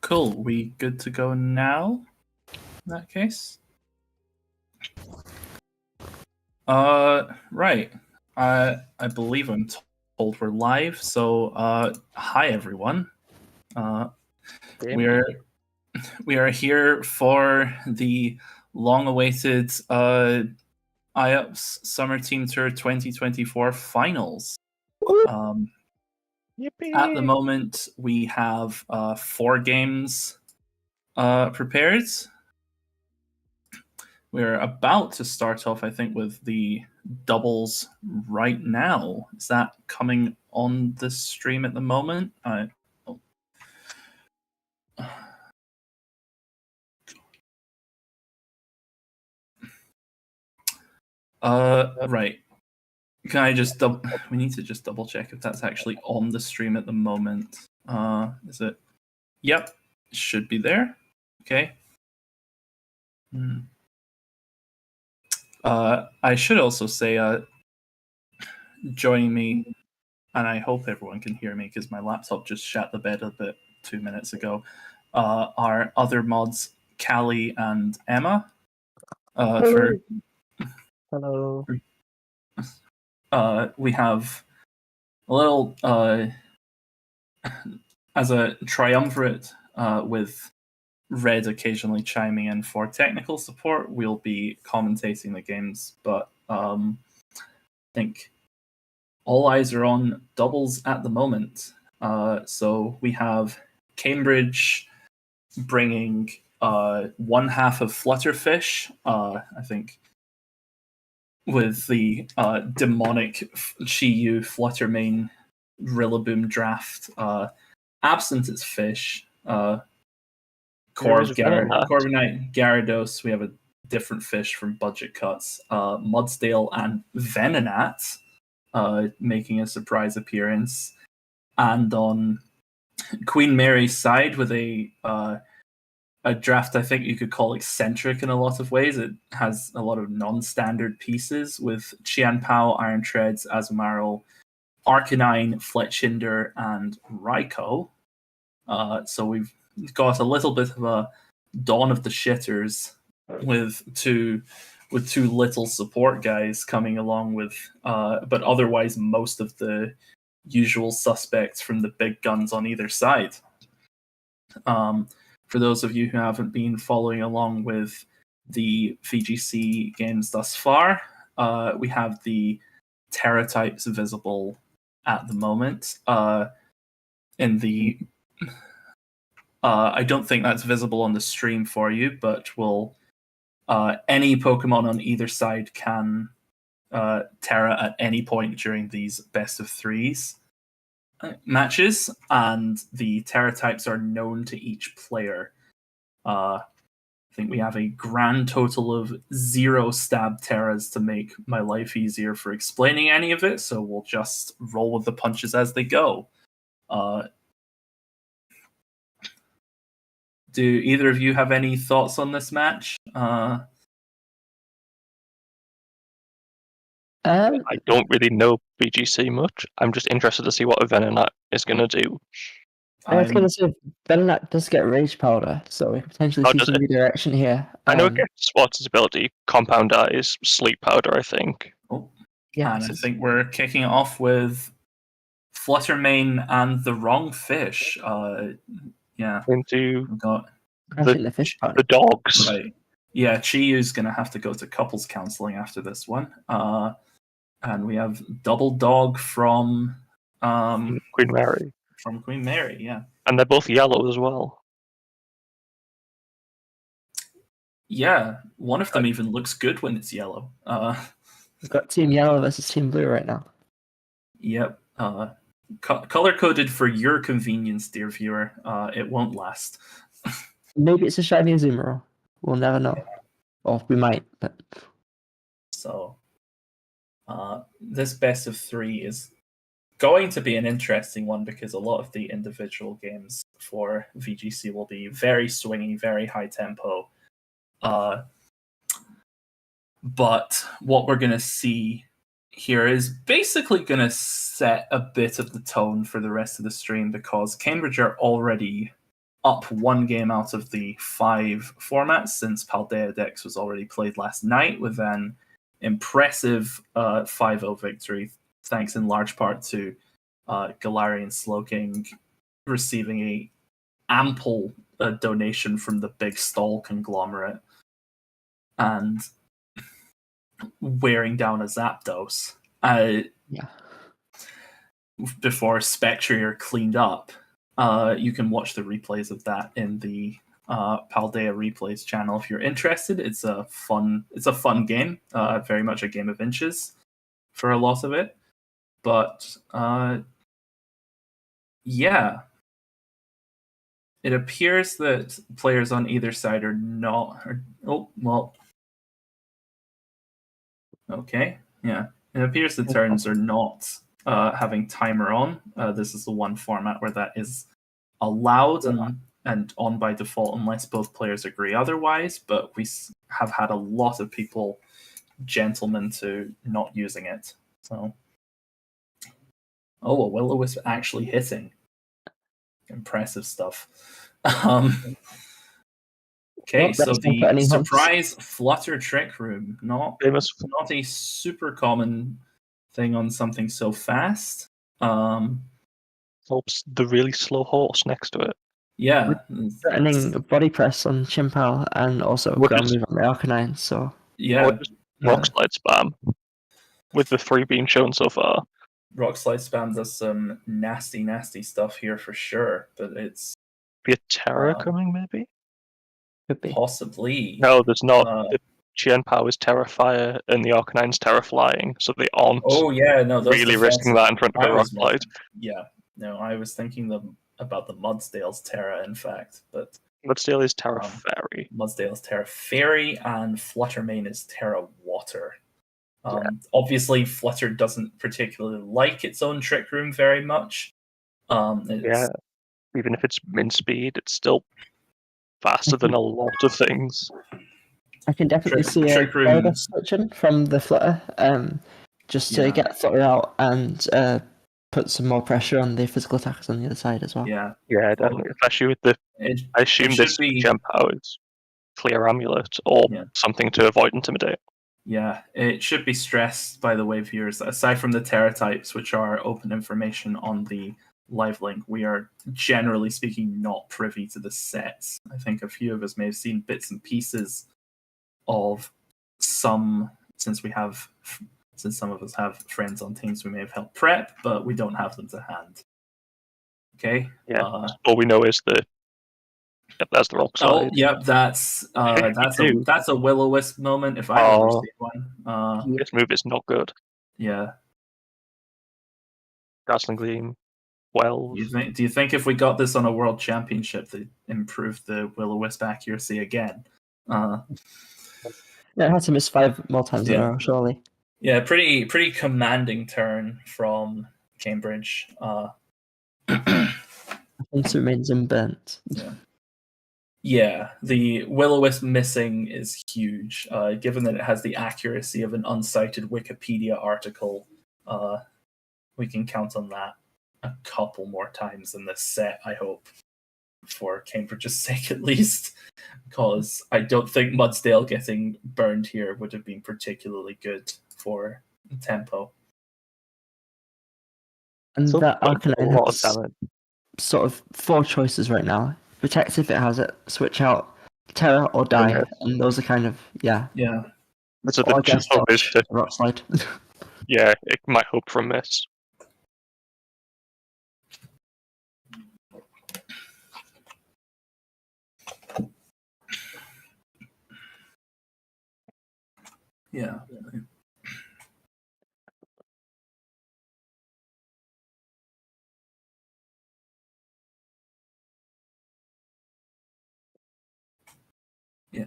Cool. We good to go now? In that case. Right. I believe I'm told we're live. So, hi everyone. We are here for the long-awaited IUPS Summer Team Tour 2024 finals. At the moment, we have 4 games prepared. We're about to start off, I think, with the doubles right now. Is that coming on the stream at the moment? Right. Can I just we need to just double check if that's actually on the stream at the moment. Is it? Yep, should be there. Okay. I should also say, joining me, and I hope everyone can hear me because my laptop just shat the bed a bit 2 minutes ago, are other mods, Callie and Emma. Hello. We have a little, as a triumvirate, with Red occasionally chiming in for technical support. We'll be commentating the games, but I think all eyes are on doubles at the moment. So we have Cambridge bringing one half of Flutterfish, I think, with the demonic Chi-Yu Fluttermane Rillaboom draft. Absent its fish, Corviknight, Gyarados, we have a different fish from Budget Cuts. Mudsdale and Venonat making a surprise appearance. And on Queen Mary's side, with a draft I think you could call eccentric in a lot of ways. It has a lot of non-standard pieces with Qianpao, Iron Treads, Azumarill, Arcanine, Fletchinder, and Raikou. So we've got a little bit of a Dawn of the Shitters with two little support guys coming along with, but otherwise most of the usual suspects from the big guns on either side. For those of you who haven't been following along with the VGC games thus far, we have the Terra types visible at the moment. In the I don't think that's visible on the stream for you, but any Pokemon on either side can Terra at any point during these best of threes matches, and the Terra types are known to each player. I think we have a grand total of 0 stab Terras to make my life easier for explaining any of it, so we'll just roll with the punches as they go. Do either of you have any thoughts on this match? I don't really know BGC much. I'm just interested to see what a Venonat is going to do. I was going to say, Venonat does get Rage Powder, so we could potentially see some redirection here. I know it gets what's its ability? Compound Eyes, Sleep Powder, I think. Oh, yeah, and I think we're kicking it off with Fluttermane and the wrong fish. Into the fish powder. The dogs. Right. Yeah, Chi-Yu's going to have to go to couples counseling after this one. And we have Double Dog from Queen Mary. From Queen Mary, yeah. And they're both yellow as well. Yeah, one of them even looks good when it's yellow. We've got Team Yellow versus Team Blue right now. Yep. Color-coded for your convenience, dear viewer. It won't last. Maybe it's a shiny Azumarill. We'll never know. Or we might, but... So, this best of 3 is going to be an interesting one because a lot of the individual games for VGC will be very swingy, very high tempo. But what we're going to see here is basically going to set a bit of the tone for the rest of the stream because Cambridge are already up 1 game out of the 5 formats since Paldea Dex was already played last night with an impressive 5-0 victory, thanks in large part to Galarian Slowking receiving a ample donation from the big stall conglomerate and wearing down a Zapdos. Before Spectrier cleaned up. You can watch the replays of that in the Paldea Replays channel if you're interested. It's a fun game, very much a game of inches for a lot of it. But yeah, it appears that players on either side are not. Okay, yeah. It appears the turns are not having timer on. This is the one format where that is allowed and on by default unless both players agree otherwise, but we have had a lot of people gentlemen to not using it. So, a Will-O-Wisp actually hitting. Impressive stuff. Okay, so the surprise Flutter Trick Room, not a super common thing on something so fast. Helps the really slow horse next to it. Yeah. Threatening body press on Chimpal and also ground move on the Arcanine, so... Yeah. Rock Slide spam. With the 3 being shown so far. Rock Slide spam does some nasty, nasty stuff here for sure, but it's... Be a Terra coming, maybe? Could be. Possibly. No, there's not. The Chien-Pao is Terra Fire and the Arcanine's Terra Flying, so they aren't really risking that in front of a Rock Slide. Yeah. No, I was thinking about the Mudsdale's Terra, in fact, but... Mudsdale is Terra Fairy. Mudsdale's Terra Fairy, and Fluttermane is Terra Water. Obviously, Flutter doesn't particularly like its own Trick Room very much. Even if it's min speed, it's still faster than a lot of things. I can definitely see a Gyarados switching from the Flutter, just to get Flutter out and put some more pressure on the physical attackers on the other side as well. Yeah, definitely. Especially with I assume this Gem-Pow is Clear Amulet or something to avoid Intimidate. Yeah, it should be stressed, by the way, viewers, aside from the Terra types, which are open information on the live link, we are generally speaking not privy to the sets. I think a few of us may have seen bits and pieces of some, since some of us have friends on teams we may have helped prep, but we don't have them to hand. Okay? Yeah, all we know is that's the Rock Slide. Oh, yep, that's a Will-O-Wisp moment if I ever see one. This move is not good. Yeah. Dazzling Gleam. Well, do you think if we got this on a World Championship, they'd improve the Will-O-Wisp accuracy again? Yeah, it had to miss 5 more times in a row, surely. Yeah, pretty commanding turn from Cambridge. It remains unburnt. Yeah, the Will-O-Wisp missing is huge. Given that it has the accuracy of an uncited Wikipedia article, we can count on that a couple more times in this set, I hope, for Cambridge's sake at least, because I don't think Mudsdale getting burned here would have been particularly good for tempo. And that Arcanine has sort of 4 choices right now. Protect if it has it, switch out, Terra or die, and those are kind of, So the just Rock Slide. Yeah, it might hope for a miss. Yeah. Yeah.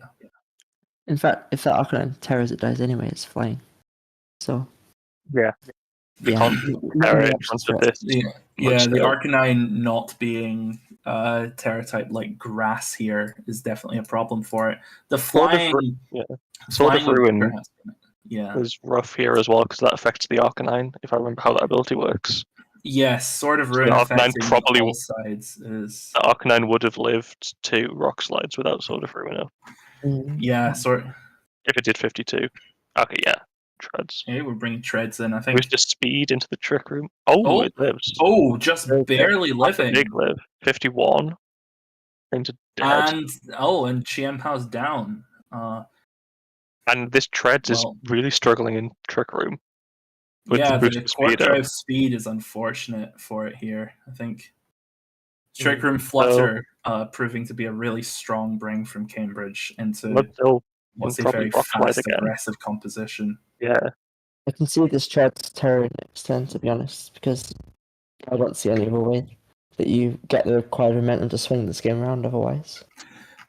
In fact, if that Arcanine tears, it dies anyway. It's flying. So. Yeah. The Arcanine not being Terra type like grass here is definitely a problem for it. The flying, Sword of Ruin is rough here as well because that affects the Arcanine. If I remember how that ability works. Yes, Sword of Ruin affecting probably all sides is. The Arcanine would have lived 2 rock slides without Sword of Ruin. Yeah, if it did 52. Okay, yeah. Treads. Okay, we're bringing Treads in, I think. With the speed into the Trick Room. Oh, it lives. Oh, just barely living. Big live. 51. Into dead. And Chien-Pao's down. And this Treads is really struggling in Trick Room. The Quark Drive speed is unfortunate for it here, I think. Trick Room Flutter proving to be a really strong bring from Cambridge into what's a very fast, aggressive composition. Yeah. I can see this Tread's terror next turn, to be honest, because I don't see any other way that you get the required momentum to swing this game around otherwise.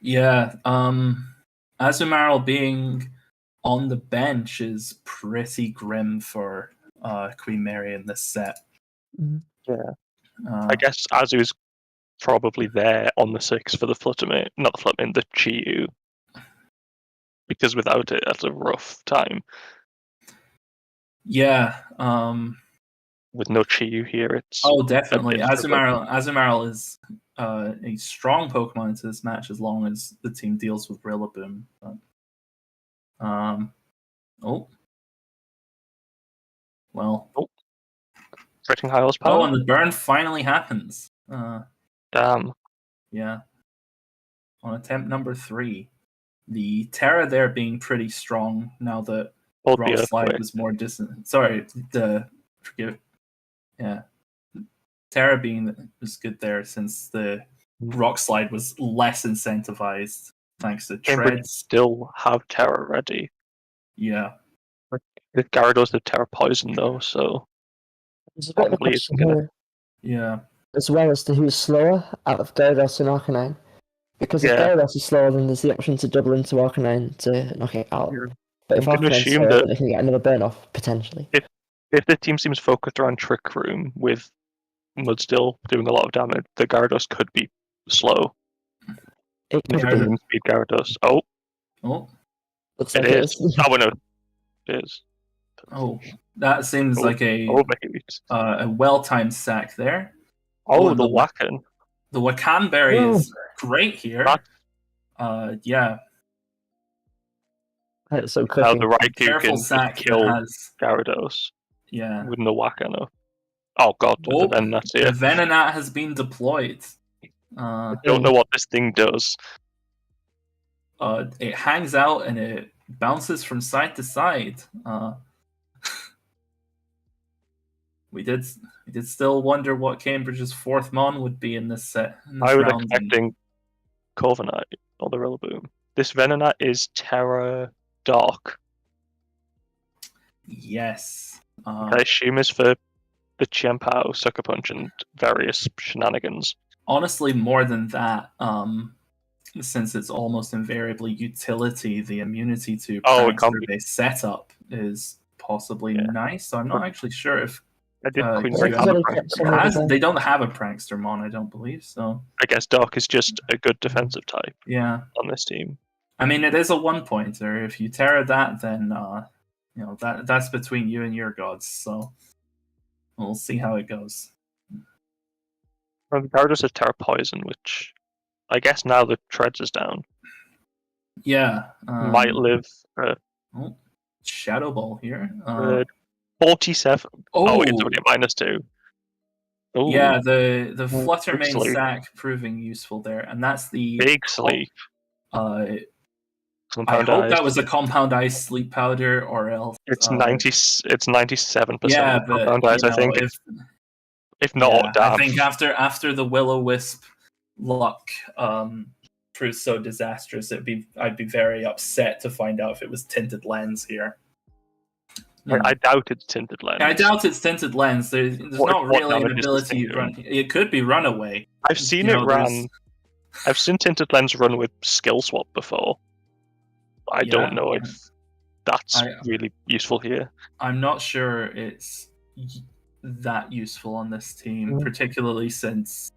Yeah, Azumarill being on the bench is pretty grim for Queen Mary in this set. Yeah. I guess Azu's probably there on the 6 for the Fluttermane, not the Fluttermane, the Chi-Yu. Because without it, that's a rough time. Yeah. With no Chi-Yu here, it's... Oh, definitely. Azumarill is a strong Pokemon into this match as long as the team deals with Rillaboom. But, Critting high horsepower. Oh, and the burn finally happens. Damn. Yeah. On attempt number 3. The Terra there being pretty strong now that Rock Slide was more distant. Sorry, yeah. Terra being was good there since the Rock Slide was less incentivized thanks to Treads. Still have Terra ready. Yeah. The Gyarados have Terra Poison though, so there's a bit of a question here. Yeah. As well as to who's slower out of Gyarados and Arcanine. Because if Gyarados is slower, then there's the option to double into Arcanine to knock it out. Yeah. But if Arcanine's slower, then they can get another burn off, potentially. If the team seems focused around Trick Room with Mudstill doing a lot of damage, the Gyarados could be slow. It could be. Speed Gyarados. Oh. Looks like it is. Oh, no. It is. Oh, that seems like a well-timed sack there. Oh, the Wacken. The Wakan Berry is great here. Yeah. That's so quick. Now the Raikou can sack kill Gyarados. Yeah. With no Wacken. Oh god, the Venonat's here. The Venonat has been deployed. I don't know what this thing does. It hangs out and it bounces from side to side. We did still wonder what Cambridge's 4th Mon would be in this set. I was expecting Corviknight or the Rillaboom. This Venonat is Terra Dark. Yes. I assume is for the Chien-Pao, Sucker Punch, and various shenanigans. Honestly, more than that, since it's almost invariably utility, the immunity to prankster-based setup is possibly nice. So I'm not actually sure if they don't have a prankster mon, I don't believe so. I guess Dark is just a good defensive type. Yeah, on this team. I mean, it is a 1-pointer. If you Terra that, then that's between you and your gods. So we'll see how it goes. Well, the Gyarados has Terra Poison, which I guess now the Treads is down. Yeah, might live. Shadow Ball here. 47. Oh, it's only a -2. Ooh. Yeah, the Fluttermane sack proving useful there, and that's the Big Sleep. Compound I hope Ice. that was a Compound Ice sleep powder, or else It's 97% yeah, but Compound Ice. I think if not, damn. I think after the Will-O-Wisp luck proved so disastrous, I'd be very upset to find out if it was Tinted Lens here. I doubt it's Tinted Lens. I doubt it's Tinted Lens. There's not really an ability to run. It could be Runaway. I've seen it run. I've seen Tinted Lens run with Skill Swap before. I don't know if that's really useful here. I'm not sure it's that useful on this team, particularly since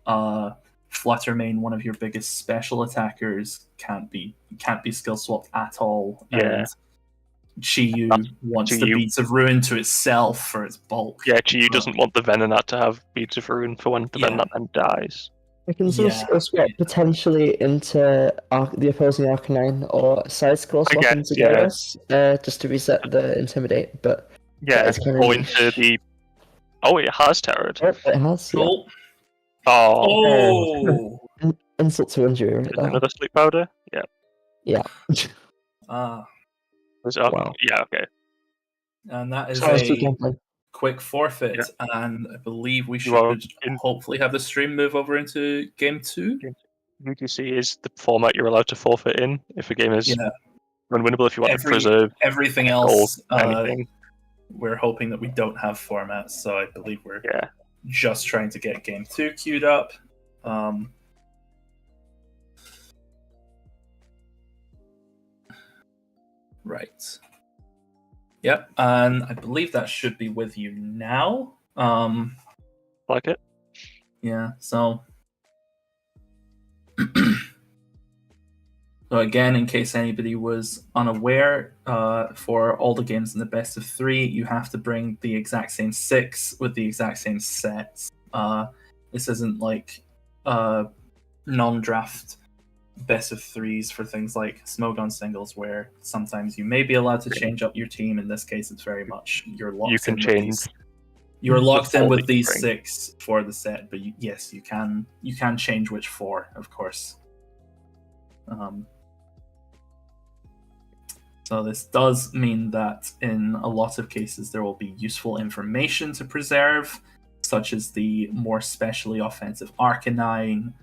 Fluttermane, one of your biggest special attackers, can't be skill swapped at all. Yeah. And Chi-Yu wants the Beads of Ruin to itself for its bulk. Yeah, Chi-Yu doesn't want the Venonat to have Beads of Ruin for when the Venonat then dies. I can still skill swap potentially into the opposing Arcanine or side skill swap into Gyarados, just to reset the Intimidate, but it's going to the... Oh, it has Terrored. It has, cool. Oh! Insult to injury right there. Another Sleep Powder? Yeah. Yeah. Wow. Yeah, okay. And that is a quick forfeit, and I believe we should hopefully have the stream move over into Game 2. UGC is the format you're allowed to forfeit in if a game is unwinnable, if you want to preserve everything else. Anything. We're hoping that we don't have formats, so I believe we're just trying to get Game 2 queued up. Right. Yep, and I believe that should be with you now. Like it? Yeah, so... So again, in case anybody was unaware, for all the games in the best of 3, you have to bring the exact same 6 with the exact same sets. This isn't like non-draft best of 3s for things like Smogon singles, where sometimes you may be allowed to change up your team. In this case, it's very much you're locked in with these 6 for the set, but yes, you can change which 4, of course. So this does mean that in a lot of cases there will be useful information to preserve, such as the more specially offensive Arcanine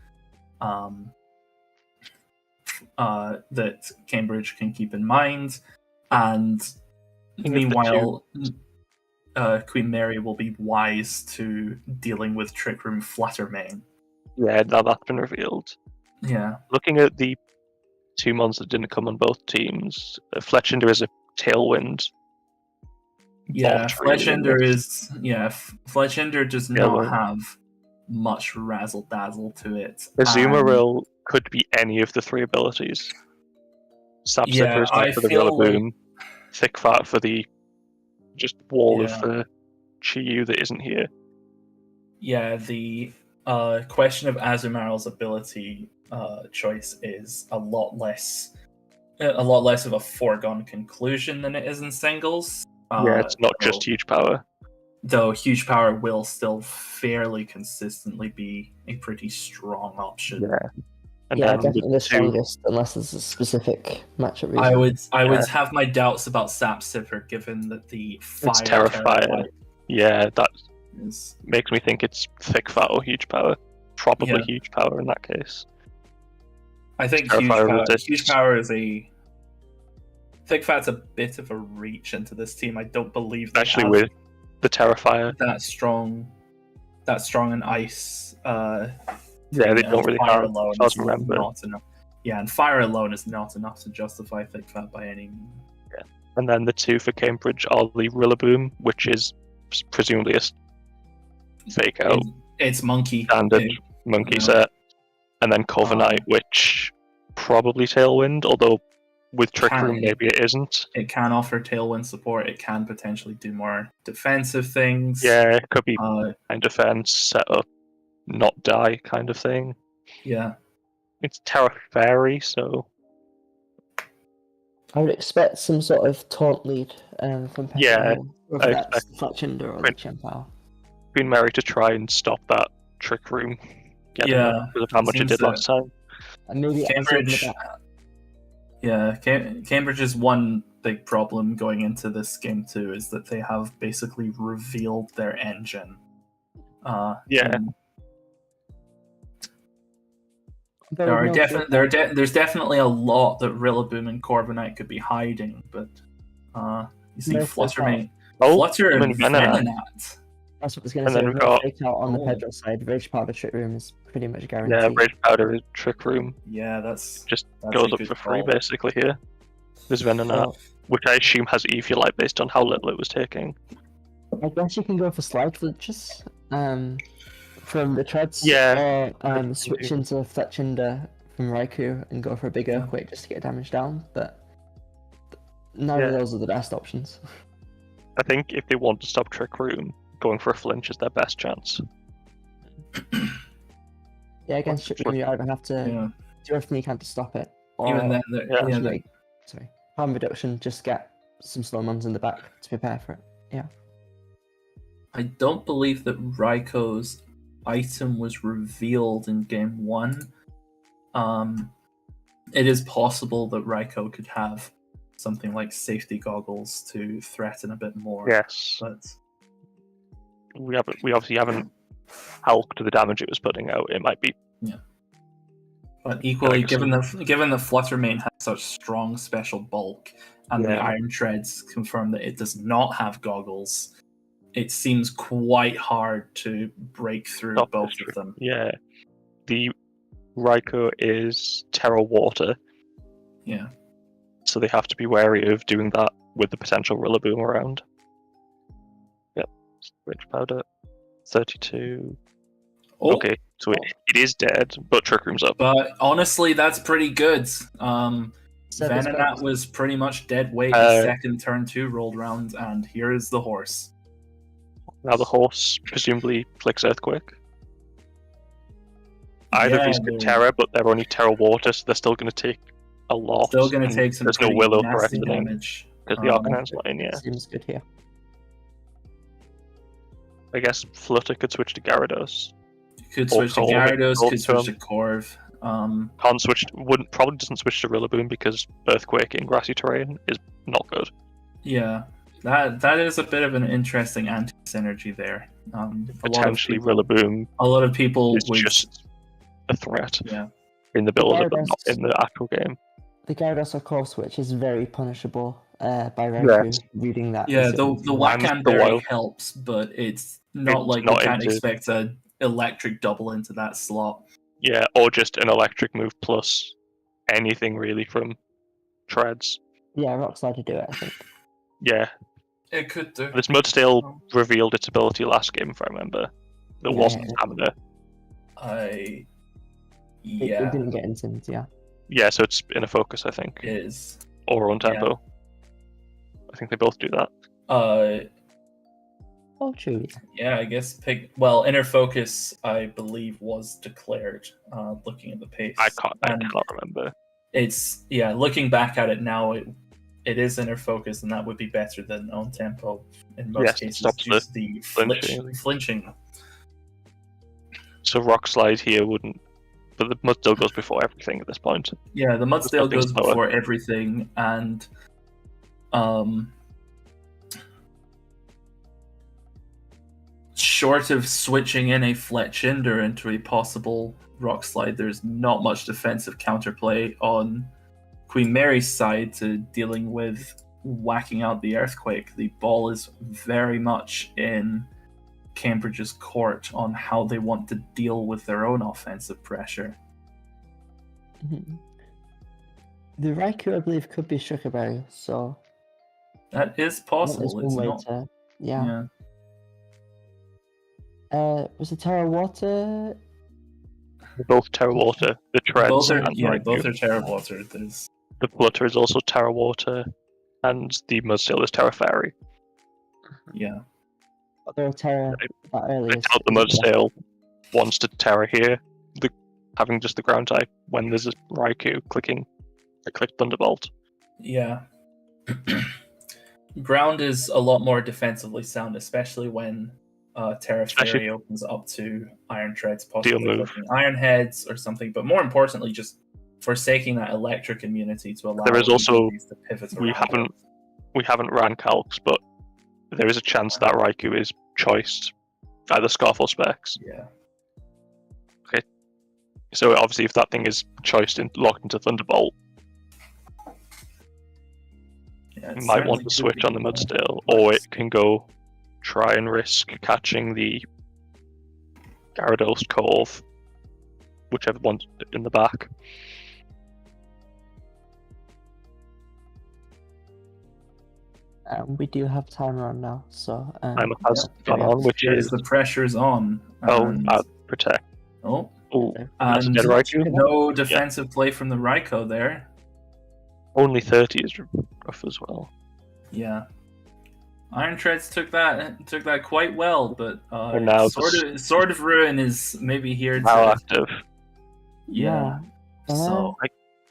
that Cambridge can keep in mind, and meanwhile Queen Mary will be wise to dealing with Trick Room Fluttermane. Yeah, that's been revealed. Yeah. Looking at the 2 months that didn't come on both teams, Fletchinder is a Tailwind. Yeah, Fletchinder does not have much razzle dazzle to it. Azumarill could be any of the 3 abilities. Sapsicker is for the Rillaboom, Thick Fat for the just wall of the Chi-Yu that isn't here. Yeah, the question of Azumarill's ability choice is a lot less of a foregone conclusion than it is in singles. It's not just huge power. Though huge power will still fairly consistently be a pretty strong option. Yeah. And definitely the strongest, unless there's a specific matchup reason. I would have my doubts about Sapsicker, given that the fire it's Terrifier. Yeah, that makes me think it's Thick Fat or huge power. Probably huge power in that case. I think huge power is a... Thick Fat's a bit of a reach into this team. I don't believe they actually with the Terrifier that strong an ice. They don't really fire have. Alone is not enough. Yeah, and fire alone is not enough to justify Thick Fat by any means. Yeah, and then the 2 for Cambridge are the Rillaboom, which is presumably a fake out. It's monkey standard monkey set, and then Covenite, which probably Tailwind, although with Trick Room maybe it isn't. It can offer Tailwind support. It can potentially do more defensive things. Yeah, it could be and defense, set up, not die kind of thing. Yeah. It's Terra Fairy, so... I would expect some sort of taunt lead from Pekka. Yeah, whether that's Fletchinder or the Chien-Pao. Queen Mary to try and stop that Trick Room. Because of how much it did last time. And maybe Yeah, Cambridge's one big problem going into this game too is that they have basically revealed their engine. There's definitely a lot that Rillaboom and Corviknight could be hiding, but you see Fluttermane, Flutter and Venonat. That's what I was going to say. We've fake out on the Pedro side. Rage Powder Trick Room is pretty much guaranteed. Yeah, Rage Powder is Trick Room. Yeah, that's goes up for free basically here. There's Venonat, which I assume has Eviolite based on how little it was taking. I guess you can go for Slide Flinches from the Treads. Yeah. Or switch into Fletchinder from Raikou and go for a big Earthquake just to get damage down. But none of those are the best options. I think if they want to stop Trick Room, going for a flinch is their best chance. Yeah, against Trick Room, you either have to do everything you can to stop it, or even then, harm reduction, just get some slow mons in the back to prepare for it. Yeah. I don't believe that Raikou's item was revealed in Game 1. It is possible that Raikou could have something like safety goggles to threaten a bit more. Yes. But we obviously haven't helped the damage it was putting out. It might be. Yeah. But equally, given the Fluttermane has such strong special bulk, and the Iron Treads confirm that it does not have goggles, it seems quite hard to break through both of them. Yeah. The Raikou is Terra Water. Yeah. So they have to be wary of doing that with the potential Rillaboom around. Yep. Rage Powder. 32. Oh. Okay, so it is dead, but Trick Room's up. But honestly, that's pretty good. Venonat was pretty much dead weight the second turn 2 rolled round, and here is the horse. Now the horse presumably flicks Earthquake. Either of these could Terra, but they're only Terra Water, so they're still going to take a lot. Still going to take some there's no Willow for nasty damage. Because the Arcanine's line, Seems good here. I guess Flutter could switch to Gyarados. Could switch to Gyarados, could switch to Corv. Can't switch. Probably doesn't switch to Rillaboom because Earthquake in grassy terrain is not good. Yeah, that is a bit of an interesting anti-synergy there. Potentially Rillaboom. A lot of people is would just a threat in the build, but not in the actual game. The Gyarados or Corv switch is very punishable by Raikou reading that. Yeah, the Wakan Berry helps, but it's not like you can't expect an electric double into that slot. Yeah, or just an electric move plus anything really from Treads. Yeah, Rock Slide to do it, I think. Yeah. It could do. This Mudstail revealed its ability last game, if I remember. There wasn't stamina. It didn't get instant, Yeah, so it's Inner Focus, I think. It is. Or on tempo. Yeah. I think they both do that. Oh, true. Yeah, I guess Inner Focus, I believe, was declared. Looking at the pace, I cannot remember. It's looking back at it now, it is Inner Focus, and that would be better than on tempo in most cases. Due to the flinching. So Rock Slide here wouldn't, but the Mudstail goes before everything at this point. Yeah, the Mudstail goes before everything, and short of switching in a Fletchinder into a possible Rock Slide, there's not much defensive counterplay on Queen Mary's side to dealing with whacking out the Earthquake. The ball is very much in Cambridge's court on how they want to deal with their own offensive pressure. Mm-hmm. The Raikou, I believe, could be Sugar Berry, so that is possible. It's not. Was it Terra Water? Both Terra Water. The Treads. Both are Terra Water. The Flutter is also Terra Water, and the Mudstail is Terra Fairy. Yeah. But they're Terra that early. I doubt the Mudstail wants to Terra here, having just the ground type when there's a Raikou clicking. I click Thunderbolt. Yeah. Ground is a lot more defensively sound, especially when Terra Fairy opens up to Iron Treads, possibly Iron Heads or something. But more importantly, just forsaking that electric immunity to allow there is also these to pivot we around. haven't ran calcs, but there is a chance that Raikou is choiced either Scarf or Specs. Yeah. Okay. So obviously, if that thing is choiced and locked into Thunderbolt, you might want to switch on the Mudstail, or it can go try and risk catching the Gyarados Corv, whichever one's in the back. We do have timer on now, so Timer has gone on, which is the pressure's on. Protect. Oh, and no defensive play from the Raikou there. Only 30 is rough as well. Yeah, Iron Treads took that quite well, but now Sword of Ruin is maybe here now to active. Yeah. So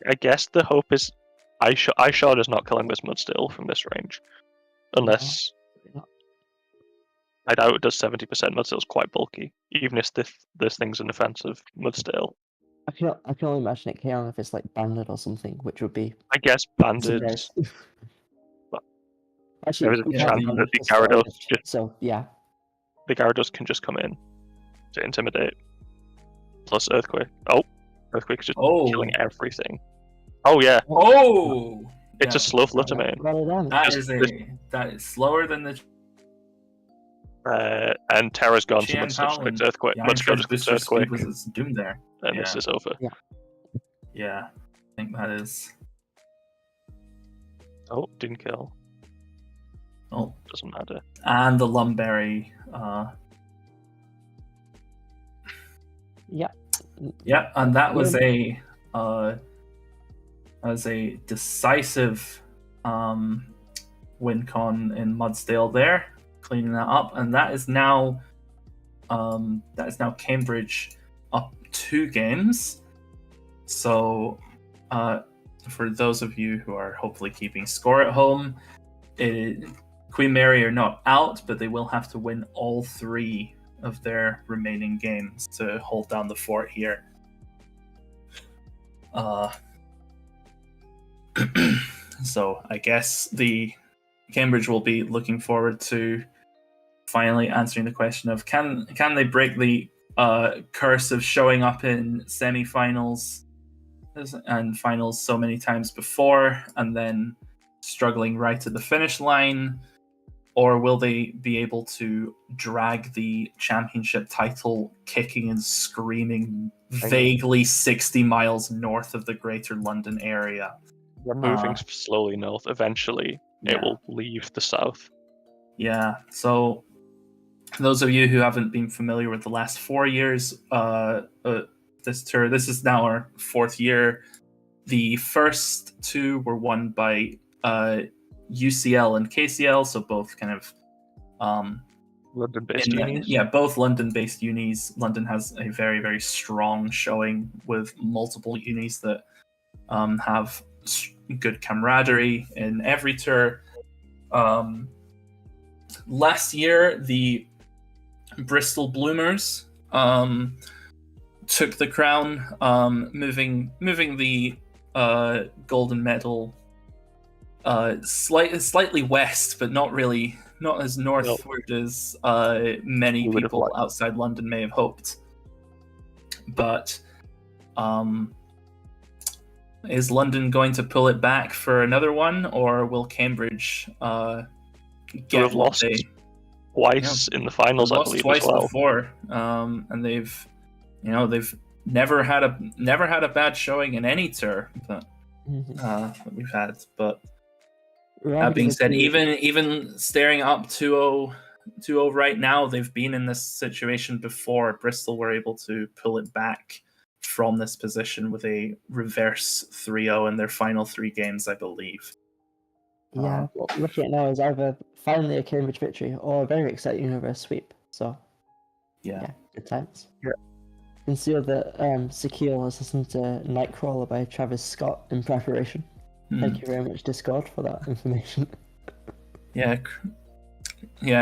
I guess the hope is iShard is not killing this Mudstail from this range. Unless I doubt it does 70%. Mudstail's quite bulky. Even if this thing's an offensive Mudstail. I can only imagine it KOing if it's like banded or something, which would be I guess banded. But actually, there is a chance that the Gyarados the Gyarados can just come in to intimidate. Plus Earthquake. Earthquake's just killing everything. Oh yeah. Oh! It's a slow Flutter Mane. That is slower than the and Terra's gone, so Mudstail just clicks Earthquake. Mudstail just clicks Earthquake. Was doomed there. And this is over. Yeah. I think that is. Oh, didn't kill. Oh. Doesn't matter. And the Lumberry. Yeah, and that was a decisive win con in Mudstail there, cleaning that up, and that is now Cambridge up 2 games. So for those of you who are hopefully keeping score at home, Queen Mary are not out, but they will have to win all 3 of their remaining games to hold down the fort here. So I guess the Cambridge will be looking forward to finally answering the question of can they break the curse of showing up in semi-finals and finals so many times before and then struggling right at the finish line, or will they be able to drag the championship title kicking and screaming vaguely 60 miles north of the Greater London area? We're moving slowly north. Eventually, it will leave the south. Yeah, so those of you who haven't been familiar with the last 4 years, this tour, this is now our 4th year. The first 2 were won by UCL and KCL, so both kind of London-based unis. Yeah, both London-based unis. London has a very, very strong showing with multiple unis that have good camaraderie in every tour. Last year, the Bristol Bloomers took the crown, moving the golden medal slightly west, but not as northward as many people outside London may have hoped. But is London going to pull it back for another one, or will Cambridge get lost twice in the finals? I believe twice as well. Before, and they've never had a bad showing in any tour that we've had. But that being said, even staring up 2-0 right now, they've been in this situation before. Bristol were able to pull it back from this position with a reverse 3-0 in their final 3 games, I believe. Yeah, what we're looking at now is either finally a Cambridge victory or a very exciting reverse sweep. So, yeah, good times. Yeah. You can see that Sakil has listened to Nightcrawler by Travis Scott in preparation. Thank you very much, Discord, for that information. Yeah,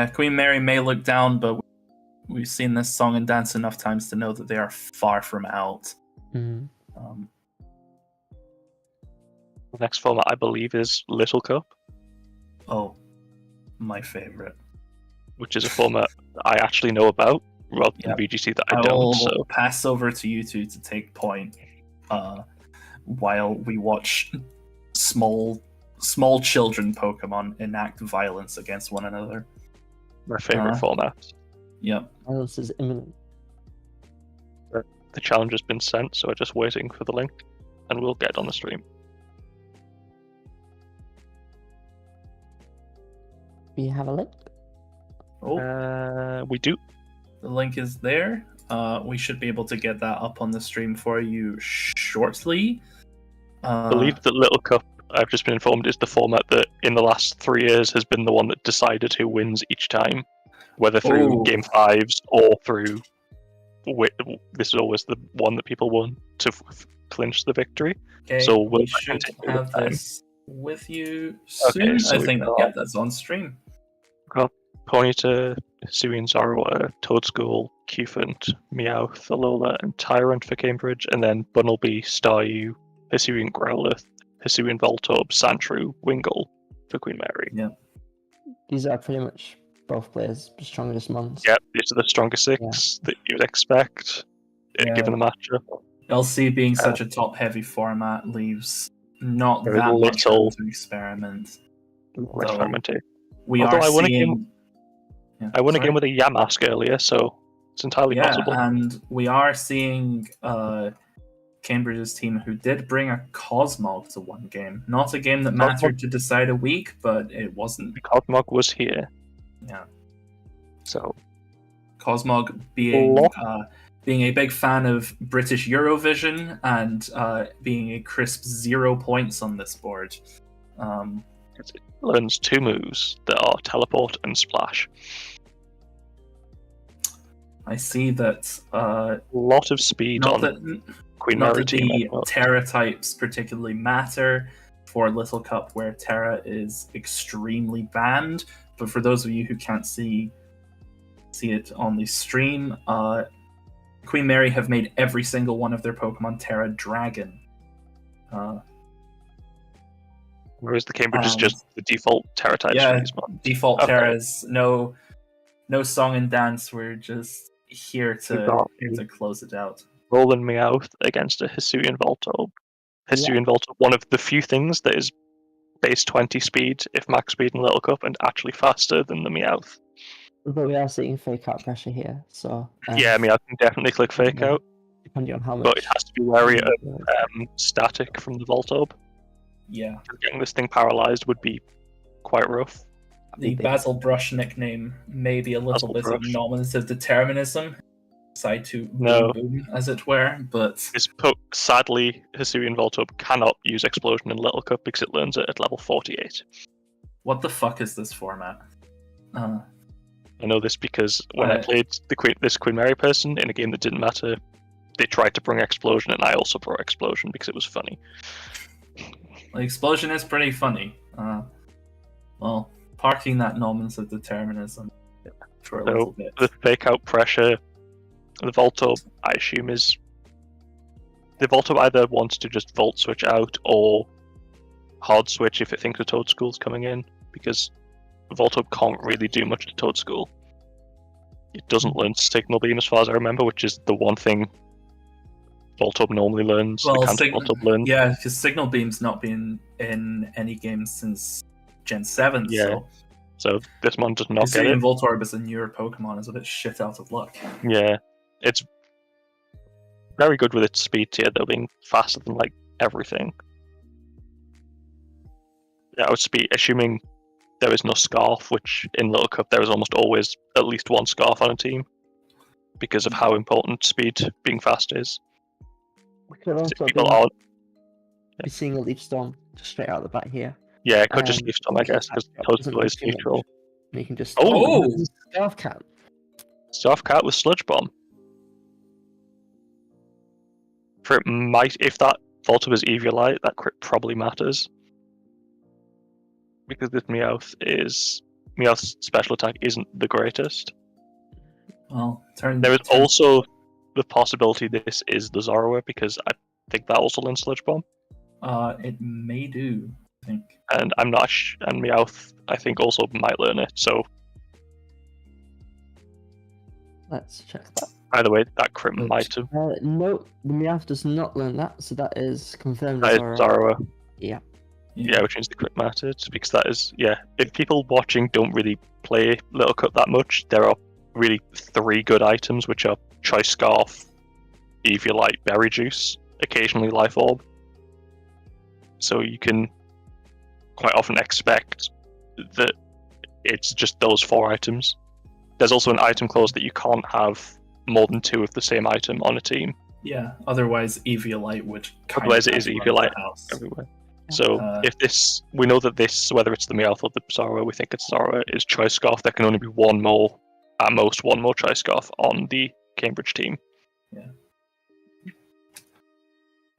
Queen Mary may look down, but we've seen this song and dance enough times to know that they are far from out. The next format, I believe, is Little Cup. Oh, my favorite. Which is a format I actually know about, rather than VGC that I don't. will So pass over to you two to take point while we watch small children Pokemon enact violence against one another. My favorite format. Yep. Violence is imminent. The challenge has been sent, so we're just waiting for the link, and we'll get on the stream. Do you have a link? We do. The link is there. We should be able to get that up on the stream for you shortly. I believe that Little Cup, I've just been informed, is the format that in the last 3 years has been the one that decided who wins each time, whether through Game 5s or through... This is always the one that people won to clinch the victory. Okay, so we should have this with you soon. Okay, so I think that's on stream. Got Ponyta, Hisuian Zorua, Toadschool, Cufant, Meowth, Alola, and Tyrant for Cambridge, and then Bunnelby, Staryu, Hisuian Growlithe, Hisuian Voltorb, Sandshrew, Wingull for Queen Mary. Yeah. These are pretty much both players' strongest ones. Yeah, these are the strongest 6 that you would expect, given the matchup. LC being such a top-heavy format leaves not that much room to experiment. We are seeing... I won a game with a Yamask earlier, so it's entirely possible. Yeah, and we are seeing Cambridge's team who did bring a Cosmog to one game. Not a game that mattered to decide a week, but it wasn't. The Cosmog was here. Yeah. So Cosmog being a big fan of British Eurovision and being a crisp 0 points on this board. It learns 2 moves that are Teleport and Splash. I see that a lot of speed on Queen Mary team. Not that the Terra types particularly matter for Little Cup, where Terra is extremely banned. But for those of you who can't see it on the stream, Queen Mary have made every single one of their Pokemon Terra Dragon. Whereas the Cambridge is just the default Terra types. Yeah, default Terras. No song and dance. We're just here to close it out. Rolling Meowth against a Hisuian Voltorb. Voltorb, one of the few things that is base 20 speed, if max speed in Little Cup, and actually faster than the Meowth. But we are seeing fake out pressure here, so... yeah, Meowth can definitely click fake out. Depending on how much... But it has to be wary of static from the Voltorb. Yeah. Getting this thing paralyzed would be quite rough. The Basil Brush nickname may be a little bit of nominative determinism, side to boom, as it were, but... Sadly, Hisuian Voltorb cannot use Explosion in Little Cup because it learns it at level 48. What the fuck is this format? I know this because when I played this Queen Mary person in a game that didn't matter, they tried to bring Explosion, and I also brought Explosion because it was funny. Well, Explosion is pretty funny. Well, parking that nominative determinism for a little bit. The fake out pressure, the Voltorb, I assume, is... The Voltorb either wants to just Volt Switch out or hard switch if it thinks a Toadschool's coming in, because Voltorb can't really do much to Toadschool. It doesn't learn Signal Beam as far as I remember, which is the one thing Voltorb normally learns. Voltorb learns. Yeah, because Signal Beam's not been in any game since Gen 7, so this one does not get it. Voltorb is a newer Pokemon, is a bit shit out of luck. Yeah, it's very good with its speed tier, though, being faster than, everything. Yeah, I would be assuming there is no Scarf, which in Little Cup there is almost always at least one Scarf on a team because of how important speed being fast is. We could also be seeing a Leaf Storm just straight out the bat here. Yeah, it could just Leaf Storm, I guess, because Toadschool is neutral. And you can just... Scarf Cat! Scarf Cat with Sludge Bomb. If that Voltorb is Eviolite, that crit probably matters. Because this Meowth's special attack isn't the greatest. Well, there is also the possibility this is the Zorua, because I think that also learns Sludge Bomb. It may do, I think. And I'm not. And Meowth, I think, also might learn it. So let's check that. Either way, that crit might have. No, the Meowth does not learn that, so that is confirmed That as is Zorua. Yeah. Yeah, which means the crit mattered, because that is, if people watching don't really play Little Cup that much, there are really 3 good items, which are Choice Scarf, Eviolite, Berry Juice, occasionally Life Orb. So you can quite often expect that it's just those 4 items. There's also an item clause that you can't have more than 2 of the same item on a team. Yeah, otherwise Eviolite would Otherwise it is Eviolite everywhere. So if this, we know that this, whether it's the Meowth or the Zorua, we think it's Zorua, is Choice Scarf. There can only be one more, at most one more Choice Scarf on the Cambridge team. Yeah.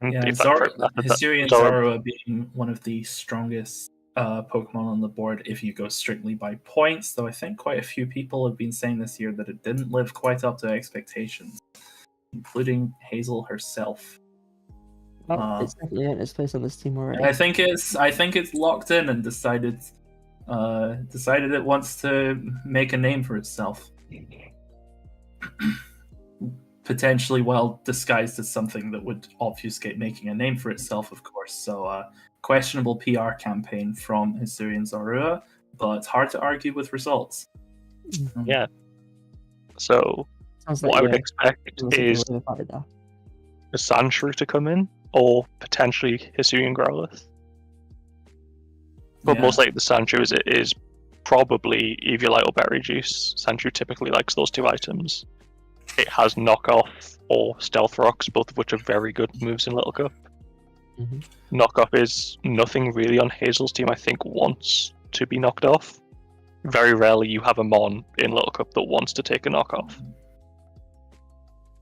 And Hisuian Zorua being one of the strongest Pokemon on the board if you go strictly by points, though I think quite a few people have been saying this year that it didn't live quite up to expectations, including Hazel herself. It's definitely in its place on this team already. I think it's locked in and decided it wants to make a name for itself. Potentially well disguised as something that would obfuscate making a name for itself, of course. So questionable PR campaign from Hisuian Zorua, but hard to argue with results. Yeah. So what I would expect is a Sandshrew to come in, or potentially Hisuian Growlithe. But most likely the Sandshrew is probably Eviolite or Berry Juice. Sandshrew typically likes those 2 items. It has Knockoff or Stealth Rocks, both of which are very good moves in Little Cup. Mm-hmm. Knockoff is nothing really on Hazel's team, I think, wants to be knocked off. Very rarely you have a Mon in Little Cup that wants to take a knockoff.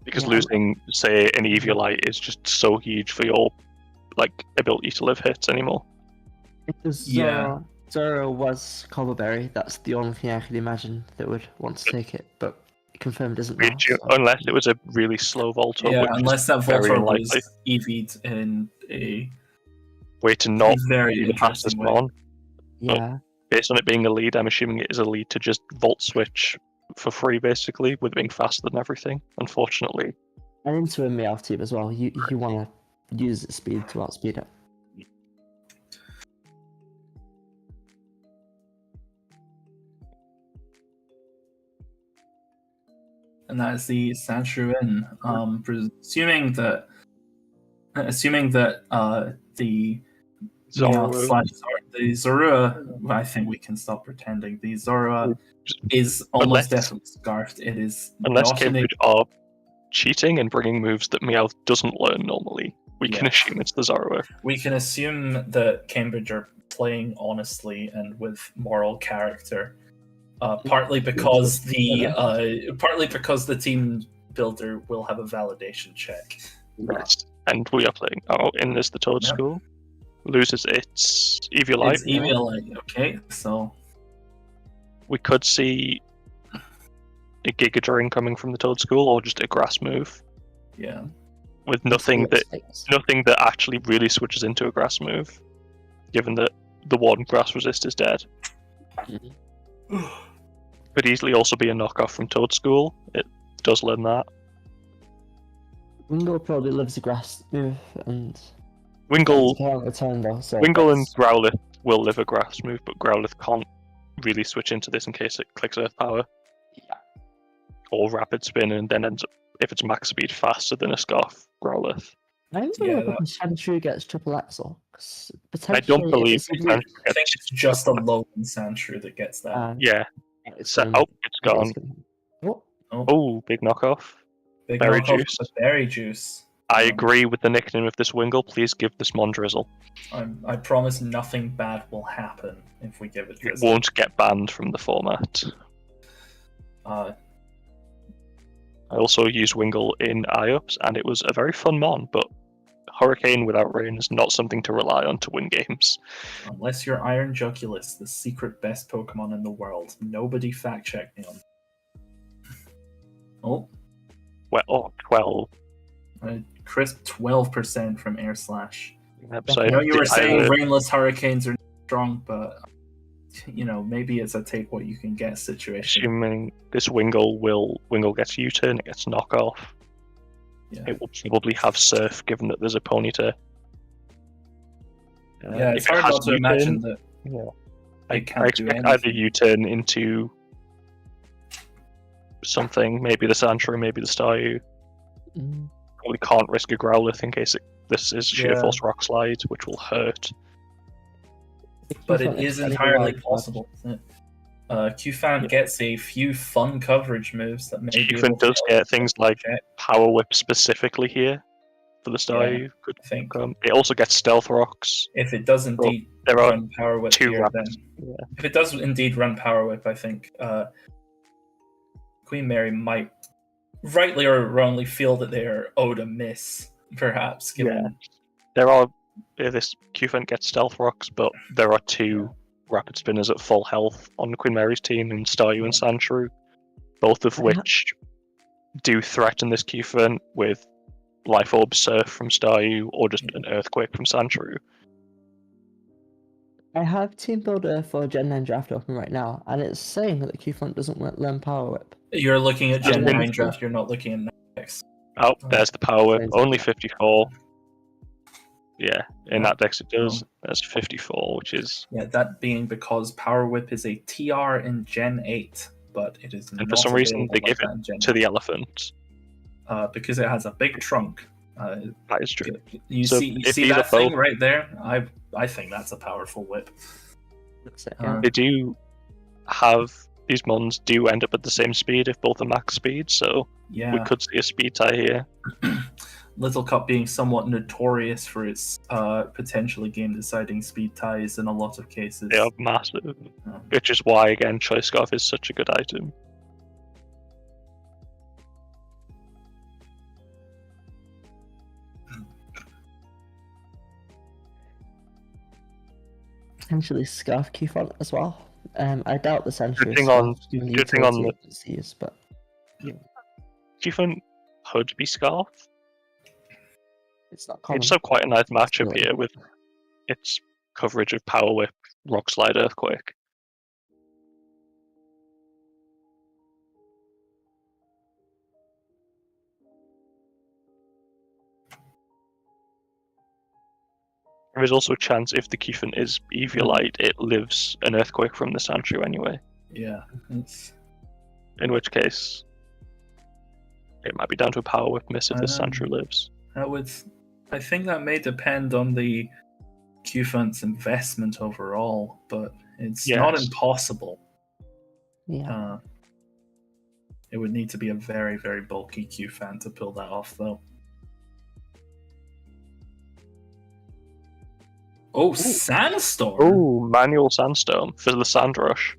Because losing, say, an Eviolite is just so huge for your ability to live hits anymore. Because Zorua was Cobbleberry, that's the only thing I could imagine that would want to take it, but confirmed isn't now. So. Unless it was a really slow Voltorb. Yeah, unless that Voltorb was EV'd in a way to not very be the fastest Mon. Yeah. Based on it being a lead, I'm assuming it is a lead to just Volt Switch for free, basically, with being faster than everything, unfortunately. And into a Meowth team as well, you want to use its speed to outspeed it. And that is the Sandshrew in. Assuming that the Zorua, I think we can stop pretending. The Zorua is almost definitely scarfed. It is unless Cambridge are cheating and bringing moves that Meowth doesn't learn normally. We can assume it's the Zorua. We can assume that Cambridge are playing honestly and with moral character. Partly because the team builder will have a validation check. Yes. And we are playing. In is the Toad School. Loses its Eviolite. It's Eviolite, okay, so we could see a Giga Drain coming from the Toad School, or just a grass move. Yeah. With nothing that actually really switches into a grass move, given that the one grass resist is dead. Could easily also be a knockoff from Toad School. It does learn that. Wingull probably lives a grass move, and Wingull and Growlithe will live a grass move, but Growlithe can't really switch into this in case it clicks Earth Power. Yeah. Or Rapid Spin, and then ends up, if it's max speed, faster than a Scarf Growlithe. I don't know if Sandshrew gets triple Axel. I don't believe I think it's just a lone Sandshrew that gets that. It's gone. Oh, big knockoff. Berry Juice. Berry Juice. I agree with the nickname of this Wingull. Please give this Mon Drizzle. I promise nothing bad will happen if we give it Drizzle. It won't get banned from the format. I also used Wingull in IUPs, and it was a very fun Mon, but Hurricane without rain is not something to rely on to win games. Unless you're Iron Jugulis, the secret best Pokemon in the world. Nobody fact-check me on. Oh. Well, 12. Crisp 12% from Air Slash. So I know you were saying Rainless Hurricanes are strong, but maybe it's a take what you can get situation. Assuming this Wingull gets U-turn, it gets knock off. Yeah. It will probably have Surf, given that there's a Ponyta. It's hard not to imagine that. Yeah. I expect either U-turn into something, maybe the Sandshrew, maybe the Staryu. Probably can't risk a Growlithe in case this is Sheer Force Rock Slide, which will hurt. But it is entirely possible, isn't it? Qfan gets a few fun coverage moves that maybe Qfan does get things like Power Whip specifically here for the Staryu. Good think. It also gets Stealth Rocks. If it does indeed run Power Whip here, then if it does indeed run Power Whip, I think Queen Mary might rightly or wrongly feel that they are owed a miss, perhaps. Given there are this Qfan gets Stealth Rocks, but there are two Rapid Spinners at full health on Queen Mary's team in Staryu and Sandshrew, both of which do threaten this Qfan with Life Orb Surf from Staryu or just an Earthquake from Sandshrew. I have Team Builder for Gen 9 Draft open right now, and it's saying that the Qfan doesn't learn Power Whip. You're looking at Gen 9 Draft, you're not looking at Next. Oh, there's the Power Whip, only 54. Yeah, in that dex it does. That's 54, which is... Yeah, that being because Power Whip is a TR in Gen 8, but it is and for some reason they give it to the Elephant. Because it has a big trunk. That is true. You see that thing right there? I think that's a powerful whip. They do have... These mons do end up at the same speed if both are max speed, so we could see a speed tie here. Little Cup being somewhat notorious for its potentially game-deciding speed ties in a lot of cases. They are massive, which is why, again, Choice Scarf is such a good item. Potentially Scarf Qfan as well. I doubt the Sandshrew good thing on the disease, but Qfan could be Scarf. It's not common. It's still quite a nice matchup here with its coverage of Power Whip, Rock Slide, Earthquake. There is also a chance if the Qfan is Eviolite, it lives an Earthquake from the Sandshrew anyway. Yeah. In which case, it might be down to a Power Whip miss if the Sandshrew lives. I think that may depend on the Qfan's investment overall, but it's not impossible. Yeah. It would need to be a very, very bulky Qfan to pull that off, though. Oh, Sandstorm! Oh, manual Sandstorm for the Sand Rush.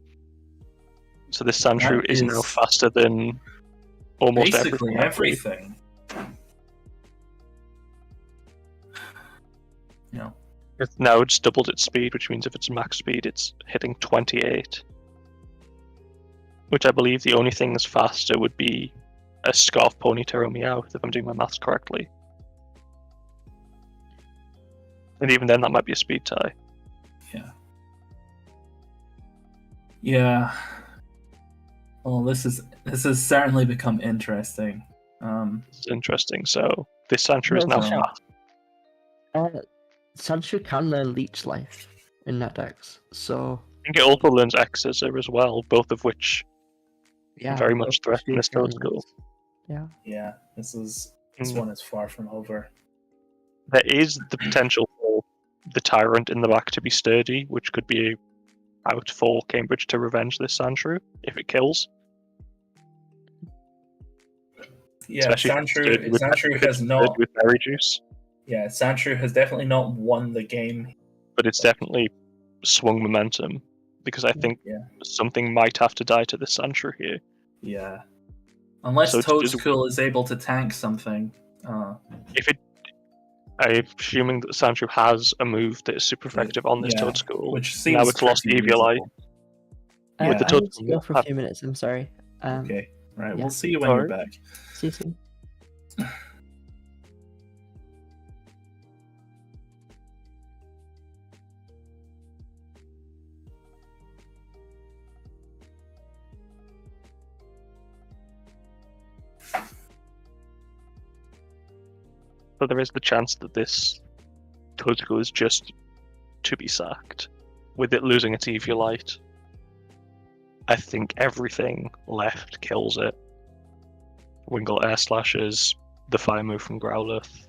So this Sandshrew is now faster than almost everything. Yeah. It's now it's doubled its speed, which means if it's max speed, it's hitting 28. Which I believe the only thing that's faster would be a Scarf Ponyta or Meowth, if I'm doing my maths correctly. And even then, that might be a speed tie. Yeah. Yeah. Well, this has certainly become interesting. It's interesting. So this Sandshrew is now fast. Sandshrew can learn Leech Life in that dex, so I think it also learns X-Scissor as well, both of which very much threaten this Toad School. Yeah. Yeah. This one is far from over. There is the potential for the Tyrant in the back to be sturdy, which could be out for Cambridge to revenge this Sandshrew if it kills. Yeah, Sandshrew has not with Berry Juice. Yeah, Sandshrew has definitely not won the game, but it's definitely swung momentum because I think something might have to die to the Sandshrew here. Yeah, unless Toadstool is able to tank something. I'm assuming that Sandshrew has a move that is super effective on this Toadstool. Which seems now it's lost Eviolite. With the Toadstool, go for a few minutes. I'm sorry. Okay, right. We'll see you when you're back. See you soon. But there is the chance that this Tuzgo is just to be sacked, with it losing its Eviolite. I think everything left kills it. Wingull Air Slashes, the fire move from Growlithe,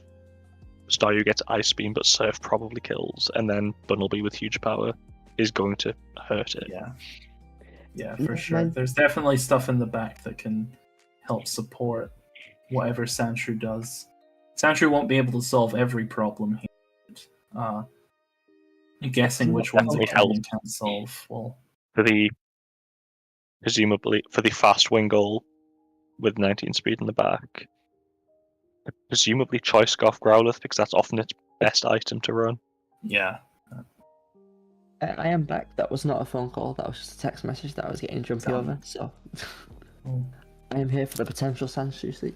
Staryu gets Ice Beam, but Surf probably kills, and then Bunnelby with huge power is going to hurt it. Yeah, for sure. There's definitely stuff in the back that can help support whatever Sandshrew does. Sandshrew won't be able to solve every problem here. Guessing which ones it can and can't solve. Well, presumably for the fast Wingull with 19 speed in the back, presumably Choice Scarf Growlithe, because that's often its best item to run. Yeah. I am back. That was not a phone call. That was just a text message that I was getting jumpy over. So I am here for the potential Sandshrew sleep.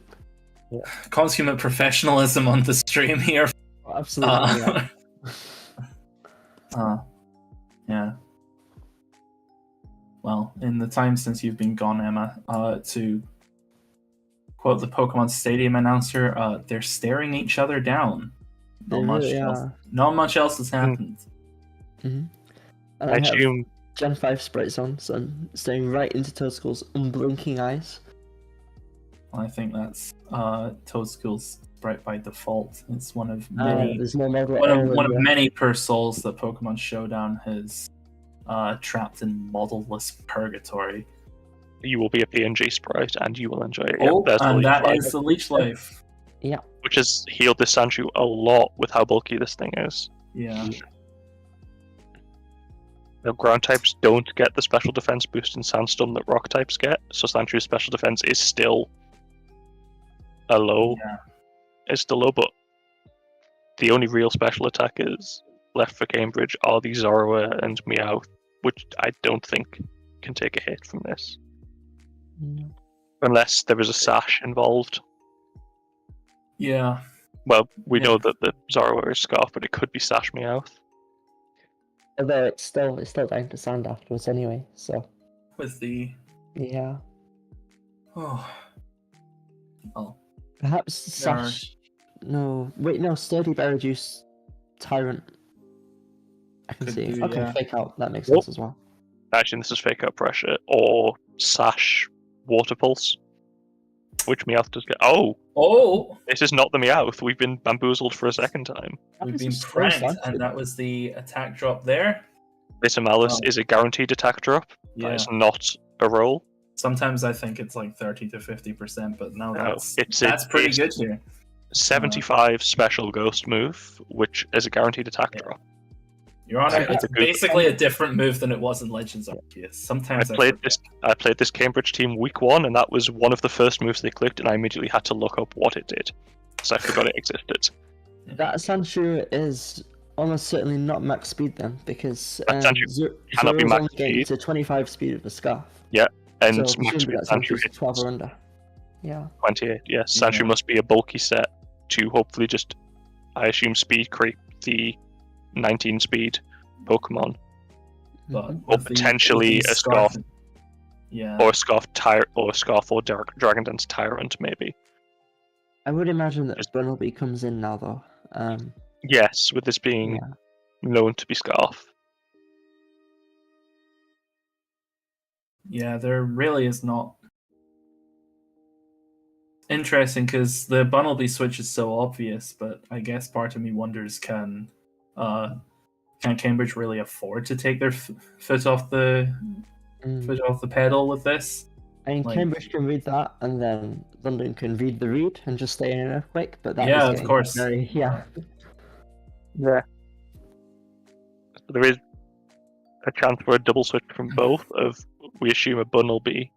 Yeah. Consummate professionalism on the stream here. Oh, absolutely. Yeah. Well, in the time since you've been gone, Emma, to quote the Pokemon Stadium announcer, they're staring each other down. Not much else has happened. Mm-hmm. And I assume Gen 5 sprites on, so I'm staring right into Toadskull's unblinking eyes. Well, I think that's Toadskull's sprite by default. It's one of many. There's no one of many Persouls that Pokemon Showdown has trapped in model-less purgatory. You will be a PNG sprite, and you will enjoy it. Oh, and that is the Leech Life. Yeah. Which has healed this Sandshrew a lot with how bulky this thing is. Yeah. Now, ground types don't get the special defense boost in Sandstorm that rock types get, so Sandshrews' special defense is still low. Yeah. It's still low, but the only real special attackers left for Cambridge are the Zorua and Meowth, which I don't think can take a hit from this. No. Unless there is a Sash involved. Yeah. Well, we know that the Zorua is Scarf, but it could be Sash Meowth. Although it's still down to Sand afterwards anyway, so. With the... Yeah. Oh. Perhaps Sash... No, wait, no, Sturdy Berry Juice Tyrant. I can see. Okay, Fake Out, that makes sense as well. Actually, this is Fake Out Pressure, or Sash Water Pulse, which Meowth does get. Oh! This is not the Meowth. We've been bamboozled for a second time. We've been pranked, and that was the attack drop there. This Malice is a guaranteed attack drop. Yeah. That is not a roll. Sometimes I think it's like 30 to 50%, but no, that's pretty good here. 75 special ghost move, which is a guaranteed attack drop. Your Honor, it's basically a different move than it was in Legends Arceus. Sometimes I played this Cambridge team week 1, and that was one of the first moves they clicked, and I immediately had to look up what it did, so I forgot it existed. That Sandshrew is almost certainly not max speed then, because cannot be max speed. It's a 25 speed with a Scarf. Yeah, and so max speed Sandshrew hits 12 or under. Yeah. 28. Yes, Sandshrew must be a bulky set to hopefully just, I assume, speed creep the 19 speed Pokemon, or potentially a Scarf, or a Scarf or Dragon Dance Tyrant, maybe. I would imagine that Bunnelby comes in now, though. Yes, with this being known to be Scarf. Yeah, there really is not. Interesting, because the Bunnelby switch is so obvious, but I guess part of me wonders, can Cambridge really afford to take their foot off the pedal with this? I mean, Cambridge can read that, and then London can read the read and just stay in an earthquake. But that is of course, yeah. There is a chance for a double switch from both. Of we assume a Bunnelby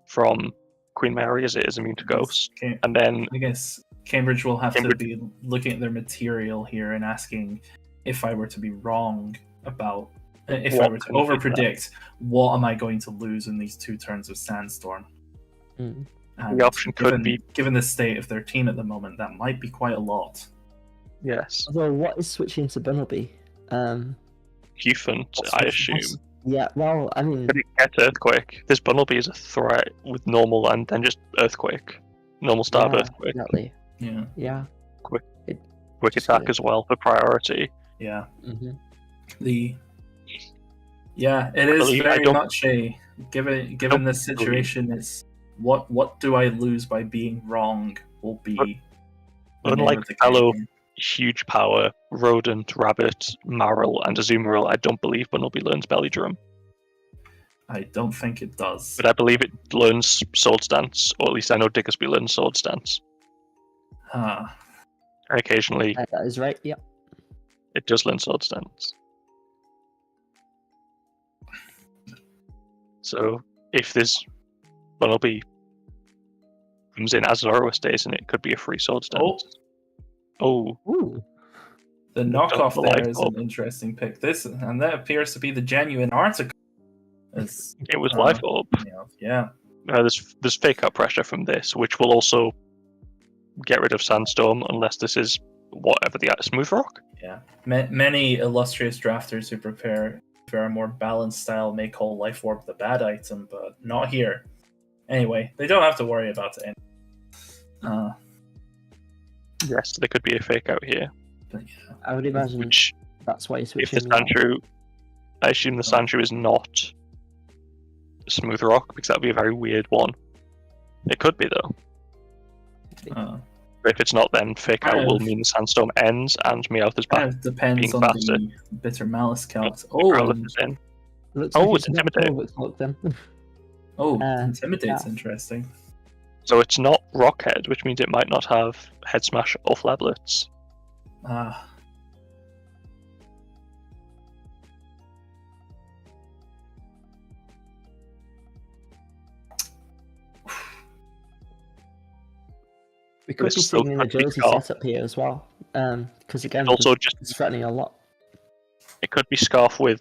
from Queen Mary as it is immune to Ghost, and then I guess Cambridge will have to be looking at their material here and asking, if I were to be wrong about, if I were to overpredict, what am I going to lose in these 2 turns of Sandstorm? Mm. The option could be, given the state of their team at the moment, that might be quite a lot. Yes. Although, what is switching to Bunnelby? Hufant, I assume. Yeah, well, I mean... Could it get Earthquake? This Bunnelby is a threat with normal and then just Earthquake. Normal stab Earthquake. Exactly. Yeah. quick attack as well for priority. Yeah. Mm-hmm. It is very much a given this situation. It's what do I lose by being wrong will be. Unlike fellow huge power Rodent, Rabbit, Marill, and Azumarill, I don't believe Bunnelby learns Belly Drum. I don't think it does. But I believe it learns Sword Stance, or at least I know Diggersby learns Sword Stance. And occasionally... that is right, yeah. It does learn Sword Stance. So, if this Bunnelby comes in as Zoroark stays in it, could be a free Sword Stance. Oh. Ooh. The knockoff there is an interesting pick. And that appears to be the genuine article. It was Life Orb. Yeah. There's fake out pressure from this, which will also get rid of Sandstorm, unless this is whatever the Smooth Rock. Yeah. Many illustrious drafters who prepare for a more balanced style may call Life Orb the bad item, but not here. Anyway, they don't have to worry about it. Yes, there could be a fake out here. But yeah. I would imagine that's why you switch. If the Sandshrew, I assume the Sandshrew is not Smooth Rock, because that would be a very weird one. It could be though. But if it's not, then fake out will mean the Sandstorm ends and Meowth is back. It depends on faster. the Bitter Malice count. It's Intimidate. Intimidate's interesting. So it's not Rockhead, which means it might not have Head Smash or Flablets. We could be seeing an agility setup here as well, because again, it's threatening a lot. It could be Scarf with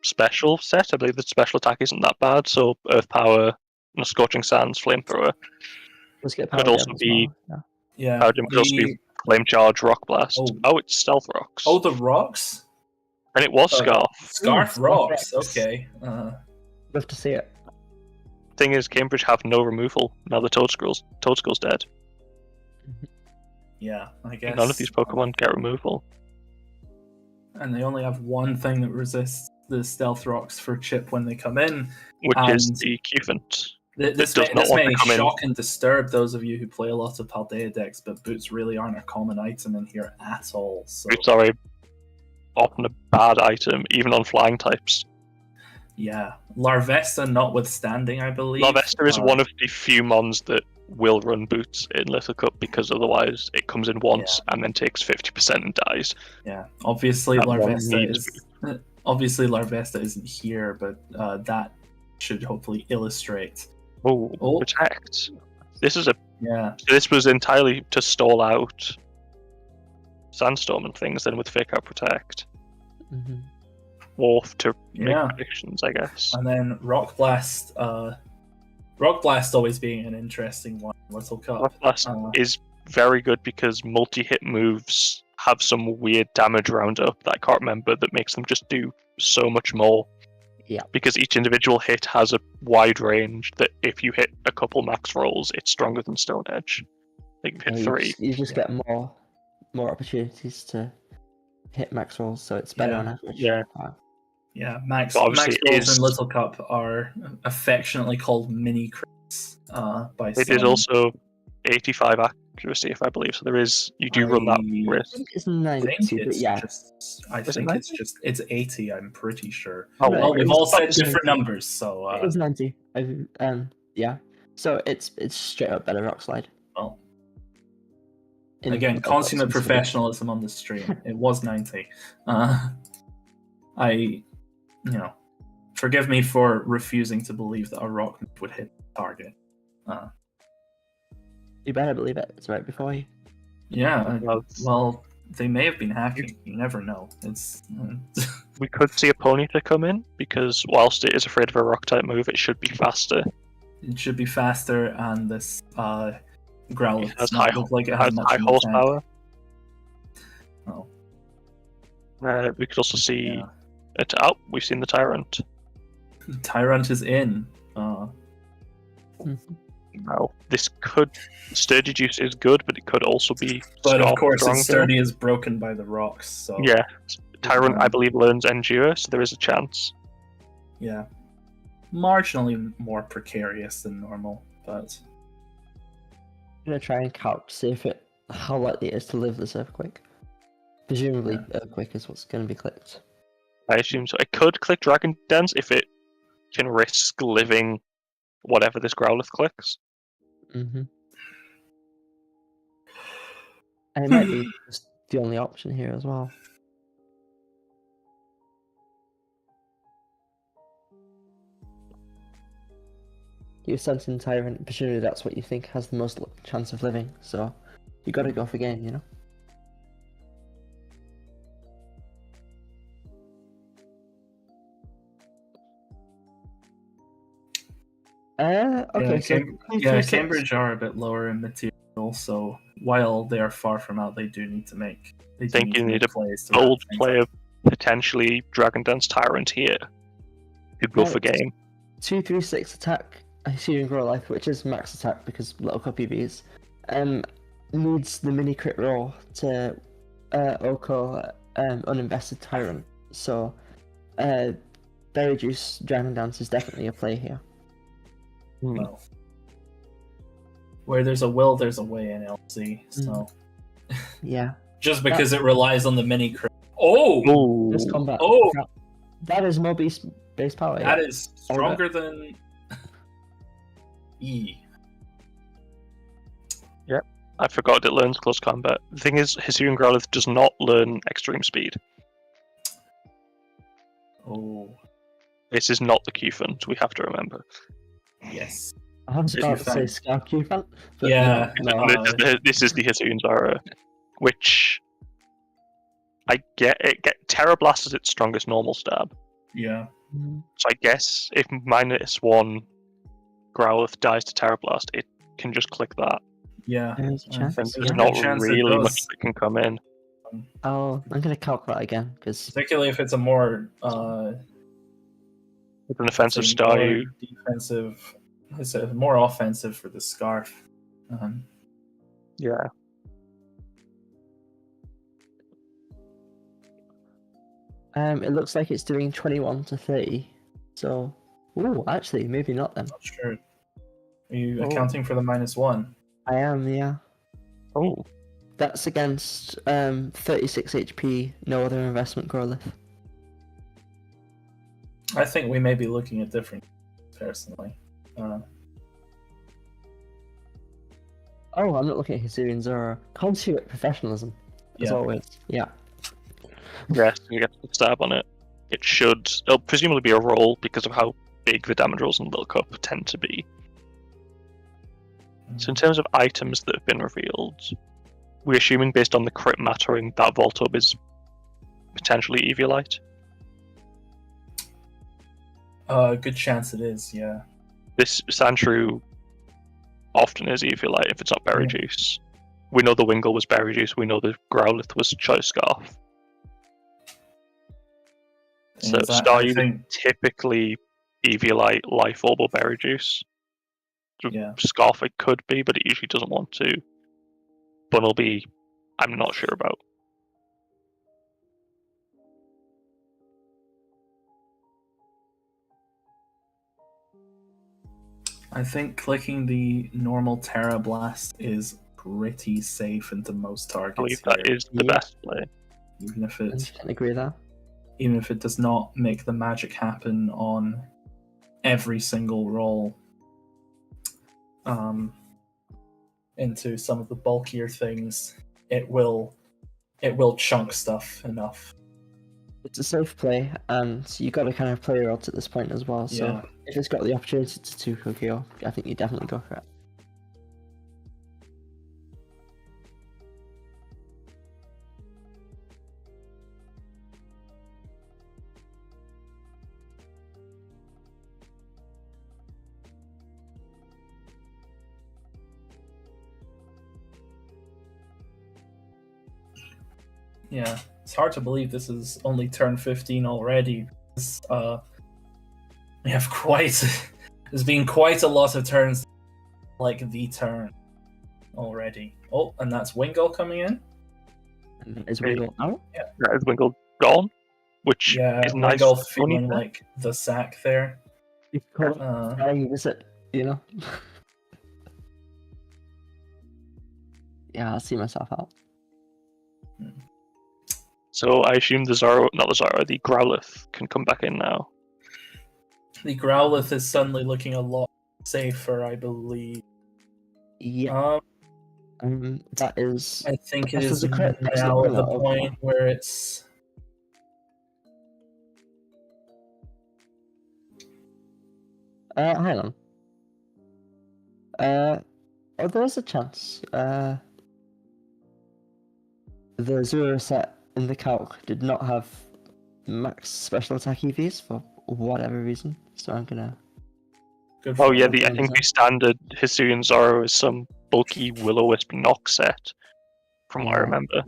special set. I believe the special attack isn't that bad, so Earth Power, Scorching Sands, Flamethrower. Could also be Flame Charge, Rock Blast. Oh, it's Stealth Rocks. Oh, the rocks? And it was Scarf. Scarf Rocks, okay. Love to see it. Thing is, Cambridge have no removal now. The Toadskull's dead. Yeah, I guess none of these Pokemon get removal, and they only have one thing that resists the Stealth Rocks for Chip when they come in, which is the Cufant. This may shock and disturb those of you who play a lot of Paldea decks, but Boots really aren't a common item in here at all. So. Boots are often a bad item, even on flying types. Yeah, Larvesta notwithstanding, I believe. Larvesta is one of the few mons that will run Boots in Little Cup, because otherwise it comes in once and then takes 50% and dies. Yeah, obviously Larvesta isn't here, but that should hopefully illustrate. Oh, Protect. This was entirely to stall out Sandstorm and things, then with Fake Out Protect. Mm-hmm. Or to make predictions, I guess. And then Rock Blast. Rock Blast always being an interesting one. Little Cup. Rock Blast is very good because multi-hit moves have some weird damage roundup that I can't remember that makes them just do so much more. Yeah. Because each individual hit has a wide range that if you hit a couple max rolls, it's stronger than Stone Edge. I think you hit 3. You just get more opportunities to hit max rolls, so it's better on average. Yeah, max rolls in Little Cup are affectionately called mini crits by some. It is also 85 accuracy, if I believe. So you do run that risk. I think it's 90, it's 80. I'm pretty sure. Oh, we've all said different numbers, so it was 90. Yeah. So it's straight up better Rock Slide. Well, again, consummate professionalism on the stream. It was 90. Forgive me for refusing to believe that a rock would hit the target. You better believe it. It's right before you. Yeah. Well, they may have been hacking. You never know. We could see a Ponyta come in because whilst it is afraid of a rock type move, it should be faster. It should be faster, and this Growlithe has high horsepower. Oh. We could also see we've seen the Tyrant. Tyrant is in. Now, this could... Sturdy Juice is good, but it could also be But of course, strong. its Sturdy is broken by the rocks, so... Yeah. Tyrant, I believe, learns Endure, so there is a chance. Yeah. Marginally more precarious than normal, but... I'm going to try and calc, see how likely it is to live this earthquake. Presumably, earthquake is what's going to be clicked. I assume so. It could click Dragon Dance if it can risk living whatever this Growlithe clicks. Mm-hmm. And it might be just the only option here as well. You're sensing Tyrant, presumably that's what you think has the most chance of living, so you got to go for game, you know? Okay, Cambridge are a bit lower in material, so while they are far from out, they do need to make. I think you need a bold player, potentially Dragon Dance Tyrant here, to go for game. 2/3/6 attack, Hisuian Growlithe, which is max attack because little copy Bs, needs the mini crit roll to Oko uninvested Tyrant. So, Berry Juice Dragon Dance is definitely a play here. Well, where there's a will, there's a way in LC. So, yeah, just because it relies on the mini crit. Oh, this combat. Oh, that is more base power. That is stronger than E. Yep, I forgot it learns close combat. The thing is, Hisuian Growlithe does not learn extreme speed. Oh, this is not the Q-Fund, we have to remember. Yes. I was about to say Scar Q-Fund. Yeah. This is the Hisuian Zara, which I get. Terra Blast is its strongest normal stab. Yeah. So I guess if -1 Growlithe dies to Terra Blast, it can just click that. Yeah. There's a chance. There's not really much that can come in. Oh, I'm going to calc that again, because... Particularly if it's a more... With an offensive style. Defensive... It's more offensive for the Scarf. Yeah. It looks like it's doing 21 to 30. So... Ooh, actually, maybe not then. Not sure. Are you accounting for the -1? I am, yeah. Oh. That's against 36 HP, no other investment Growlithe. I think we may be looking at different, personally. Oh, I'm not looking at Hisuian Zora. Consummate professionalism, as always. Yeah. Yes, you get the stab on it. It'll presumably be a roll because of how big the damage rolls in Little Cup tend to be. So in terms of items that have been revealed, we're assuming based on the crit mattering that Voltorb is potentially Eviolite? Good chance it is, yeah. This Sandshrew often is Eviolite if it's not Berry Juice. We know the Wingull was Berry Juice, we know the Growlithe was Choice Scarf. So Staryu typically Eviolite, Life Orb, or Berry Juice. Yeah. Scarf it could be, but it usually doesn't want to. Bunnelby, I'm not sure about. I think clicking the normal Terra Blast is pretty safe into most targets. I believe that is the best play. Even if I can agree there. Even if it does not make the magic happen on every single roll. Into some of the bulkier things, it will chunk stuff enough. It's a safe play, and you got to kind of play your odds at this point as well. So if it's got the opportunity to 2-Kokio, I think you definitely go for it. Yeah, it's hard to believe this is only turn 15 already. We have there's been quite a lot of turns like the turn already. Oh, and that's Wingull coming in. And is Wingull out? That is Wingull gone, which Yeah, is nice. Wingull for feeling Ponyta. like the sack there. You call it visit, you know? Yeah, I'll see myself out. So I assume the Growlithe can come back in now. The Growlithe is suddenly looking a lot safer, I believe. Yeah. That is. I think it This is is a crit, now actually, at the no, point where it's. Hang on. There's a chance. The Zero set in the calc did not have max special attack EVs for whatever reason, so I'm gonna. Good Oh for yeah, it. I think the standard Hisuian Zoro is some bulky Will-O-Wisp knock set, from what I remember.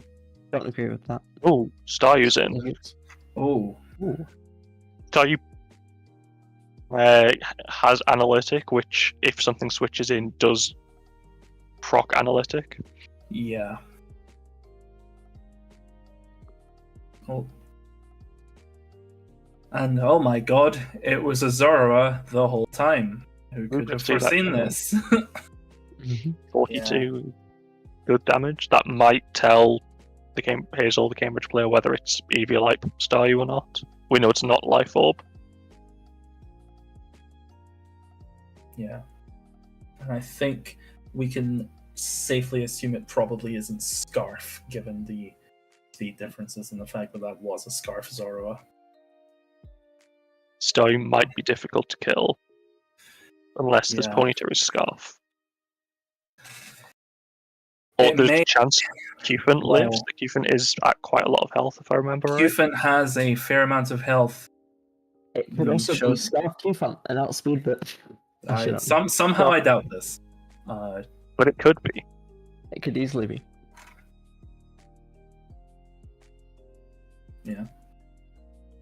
Don't agree with that. Oh, Staryu's in. Oh. Staryu has Analytic, which, if something switches in, does proc Analytic. Yeah. Oh. And oh my god, it was a Zorua the whole time. Who could have foreseen this? 42 good damage. That might tell the Cambridge player, whether it's Eviolite Staryu or not. We know it's not Life Orb. Yeah. And I think we can safely assume it probably isn't Scarf, given the speed differences and the fact that that was a Scarf Zorua. Staryu might be difficult to kill, unless this Ponyta is Scarf. Or there's a chance Cufant lives. The Cufant is at quite a lot of health, if I remember right. Cufant has a fair amount of health. It could also be Scarf Cufant and outspeed, but somehow I doubt this. But it could be. It could easily be. Yeah.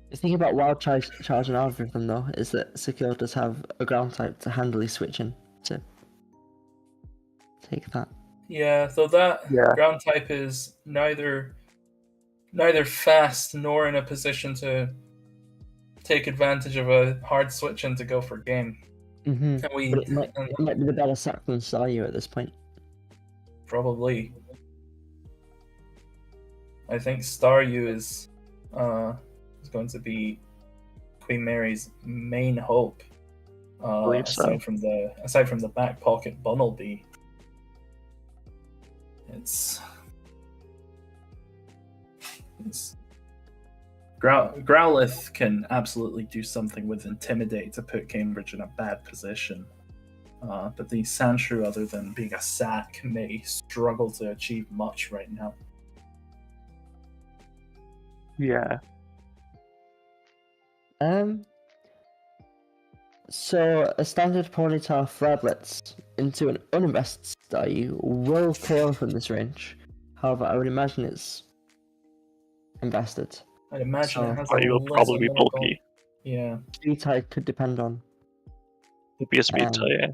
The thing about Wild Charge and algorithm, though, is that Sekiro does have a ground type to handily switch in to take that. Yeah, so that ground type is neither fast nor in a position to take advantage of a hard switch in to go for game. Mm-hmm. But it might be the better sack than Staryu at this point. Probably. I think Staryu is going to be Queen Mary's main hope. Aside from the back pocket Bunnelby. It's Growlithe can absolutely do something with Intimidate to put Cambridge in a bad position. But the Sandshrew, other than being a sack, may struggle to achieve much right now. Yeah. So a standard Ponyta Flare Blitz into an uninvested Staryu will KO from this range. However, I would imagine it's invested. I'd imagine it has will probably be bulky. Yeah. Speed tie could depend on. It'd be a speed tie, yeah.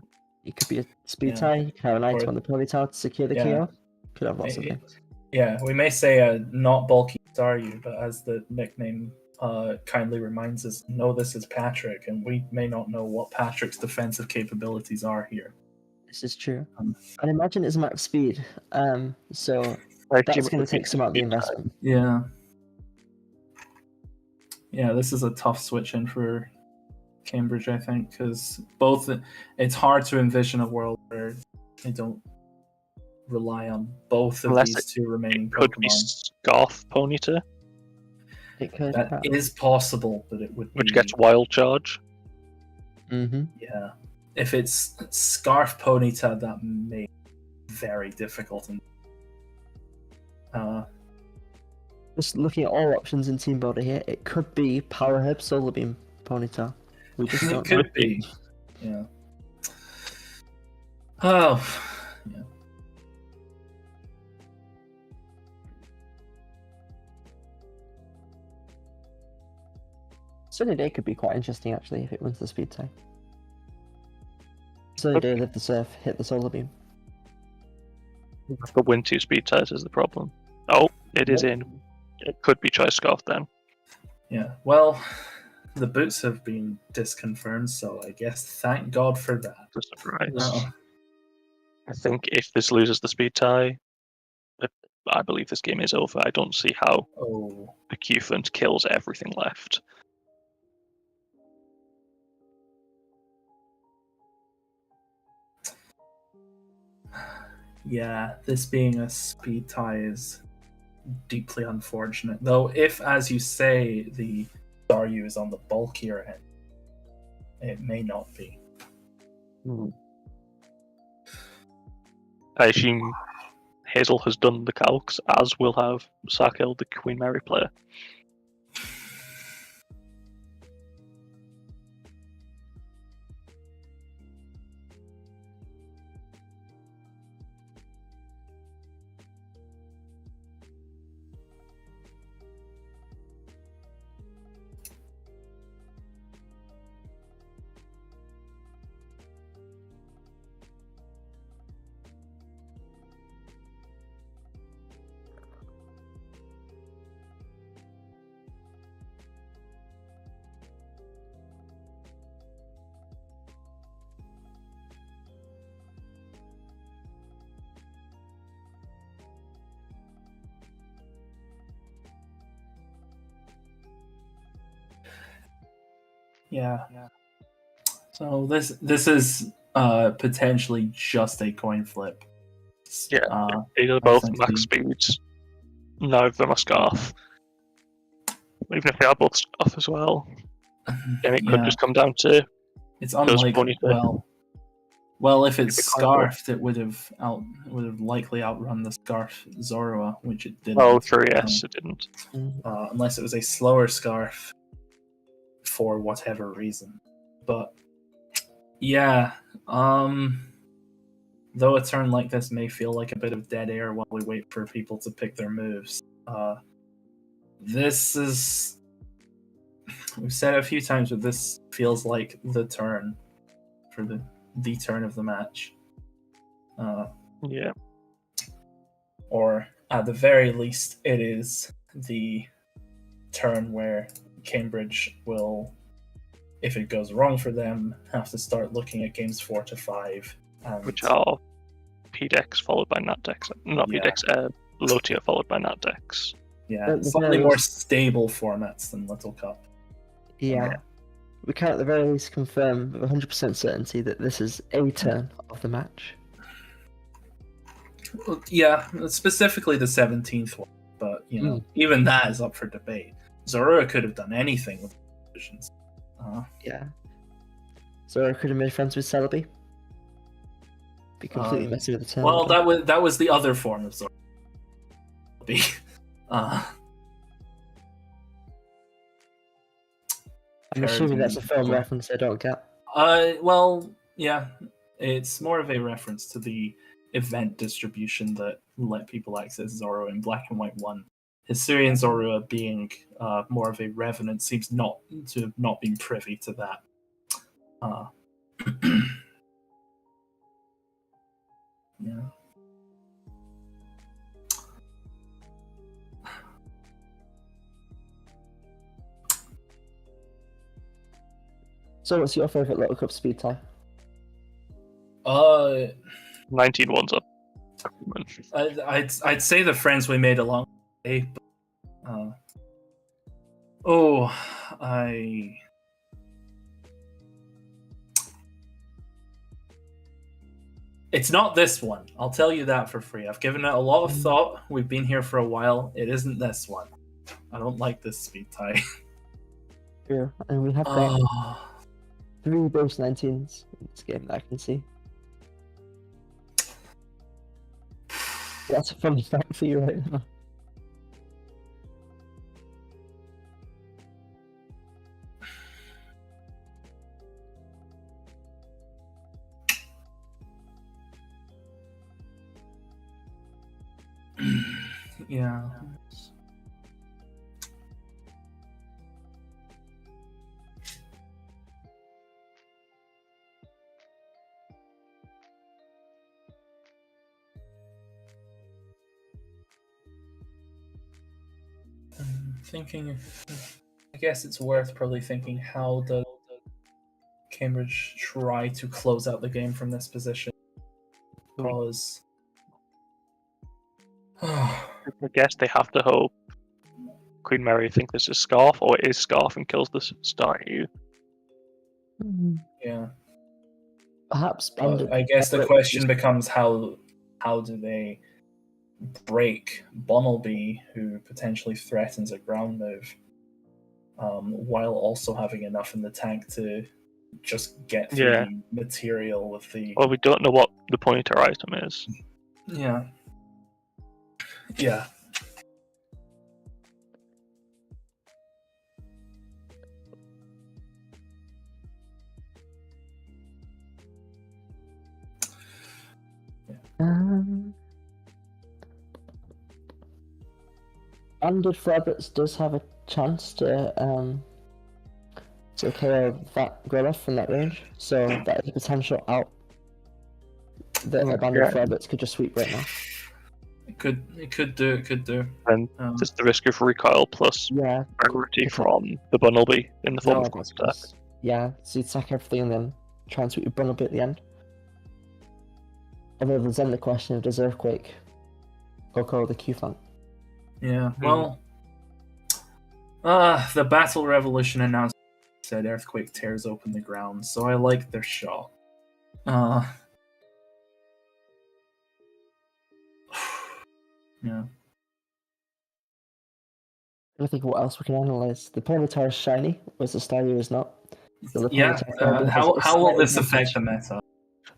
It could be a speed tie. You could have an item on the Ponyta to secure the KO. Could have lots of things. Yeah, we may say a not bulky Staryu, but as the nickname kindly reminds us, no, this is Patrick, and we may not know what Patrick's defensive capabilities are here. This is true. I'd imagine it's max speed, so that's going to take some out of the investment. Yeah. Yeah, this is a tough switch in for Cambridge, I think, because it's hard to envision a world where they don't rely on both of these two remaining Pokemon. Could be Scarf Ponyta. That is possible, but it would be... Which gets Wild Charge. Mm-hmm. Yeah. If it's Scarf Ponyta, that may be very difficult. Just looking at all options in Team Builder here, it could be Power Herb Solar Beam Ponyta. We just don't know. It could be. Yeah. Oh. Yeah. Sunny Day could be quite interesting, actually, if it wins the speed tie. So they do live the surf, hit the solar beam. The win 2 speed ties is the problem. Oh, it is in. It could be Choice Scarf then. Yeah, well, the boots have been disconfirmed, so I guess thank God for that. The surprise. Oh. I think if this loses the speed tie, I believe this game is over. I don't see how the Q-Front kills everything left. Yeah, this being a speed tie is deeply unfortunate. Though, if, as you say, the Daryu is on the bulkier end, it may not be. I assume Hazel has done the calcs, as will have Sarkel, the Queen Mary player. Yeah. So this is potentially just a coin flip. Yeah, these are both essentially. max speeds. Neither of them are Scarf. Even if they are both Scarf as well, then it could just come down to. It's unlikely. Well, if it's If it can't Scarfed, it would have likely outrun the Scarf Zorua, which it didn't. Oh, true. Yes, it didn't. Unless it was a slower Scarf for whatever reason. But yeah, though a turn like this may feel like a bit of dead air while we wait for people to pick their moves, this is, we've said it a few times, but this feels like the turn for the turn of the match. Yeah. Or at the very least, it is the turn where Cambridge will, if it goes wrong for them, have to start looking at games 4 to 5. Which are PDEX followed by NatDex. Not PDEX, low tier followed by NatDex. Yeah, slightly more stable formats than Little Cup. Yeah. We can at the very least confirm with 100% certainty that this is a turn of the match. Yeah, specifically the 17th one, but even that is up for debate. Zorua could have done anything with divisions. Yeah. Zorua could have made friends with Celebi. Be completely messy with the turn. Well, that was the other form of Zorua. I'm assuming that's a film reference I don't get. Well, yeah. It's more of a reference to the event distribution that let people access Zorua in Black and White 1. Hisuian Zorua being more of a revenant seems not to have not been privy to that. Yeah. So what's your favourite Little Cup speed tie? 19-1's up. I'd say the friends we made along the way, but, it's not this one. I'll tell you that for free. I've given it a lot of thought. We've been here for a while. It isn't this one. I don't like this speed tie. Yeah, and we have got 3 base 19s in this game that I can see. That's a funny fact for you right now. Yeah. thinking. I guess it's worth probably thinking, how does Cambridge try to close out the game from this position? Because I guess they have to hope Queen Mary think this is Scarf, or it is Scarf and kills the statue. yeah, Perhaps I guess the question becomes how do they break Bunnelby, who potentially threatens a ground move, while also having enough in the tank to just get through the material with the. Well, we don't know what the pointer item is. Yeah. Yeah. Banded Rabbits does have a chance to KO that Growlithe from that range, so that is a potential out that Banded Rabbits could just sweep right now. It could do. And just the risk of recoil plus priority from the Bunnelby in the form of contact. Yeah, so you'd sack everything and then try and sweep your Bunnelby at the end. Although there's then the question of does Earthquake Oko the Q-Funk? Yeah, well, the Battle Revolution announcement said Earthquake tears open the ground, so I like their shot. Yeah. I think what else we can analyze. The Ponyta is shiny, whereas the Staryu is not. So how will this affect the meta?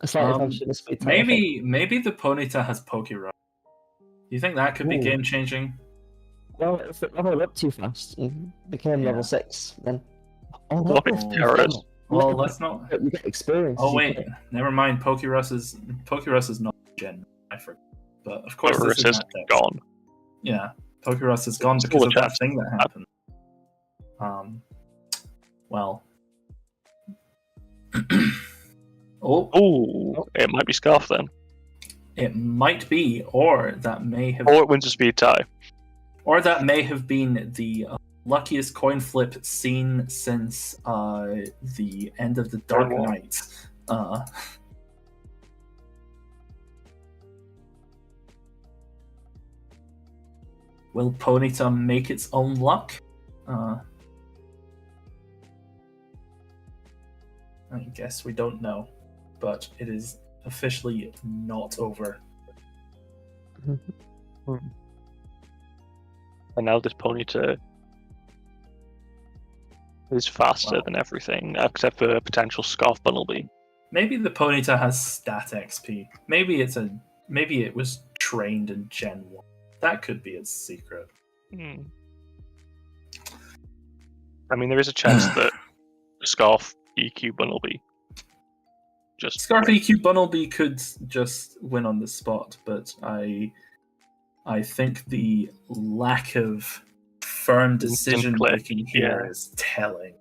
A slight advantage in the speed type. Maybe the Ponyta has Pokérush. Do you think that could be game changing? Well, if it leveled up too fast and became level 6, then well, let's not. You get experience. Oh wait, never mind. Pokérush is not gen. I forgot. But of course, this is gone. Yeah, Pokérush is gone because of that thing that happened. Well. It might be Scarf then. It might be, or that may have. Or it wins a speed tie. Or that may have been the luckiest coin flip seen since the end of the Dark Knight. Will Ponyta make its own luck? I guess we don't know, but it is officially not over. And now this Ponyta is faster than everything, except for a potential Scarf Bunnelby. Maybe the Ponyta has stat XP. Maybe it was trained in Gen 1. That could be its secret. I mean, there is a chance that Scarf EQ Bunnelby Scarf EQ Bunnelby could just win on the spot, but I think the lack of firm decision making here is telling.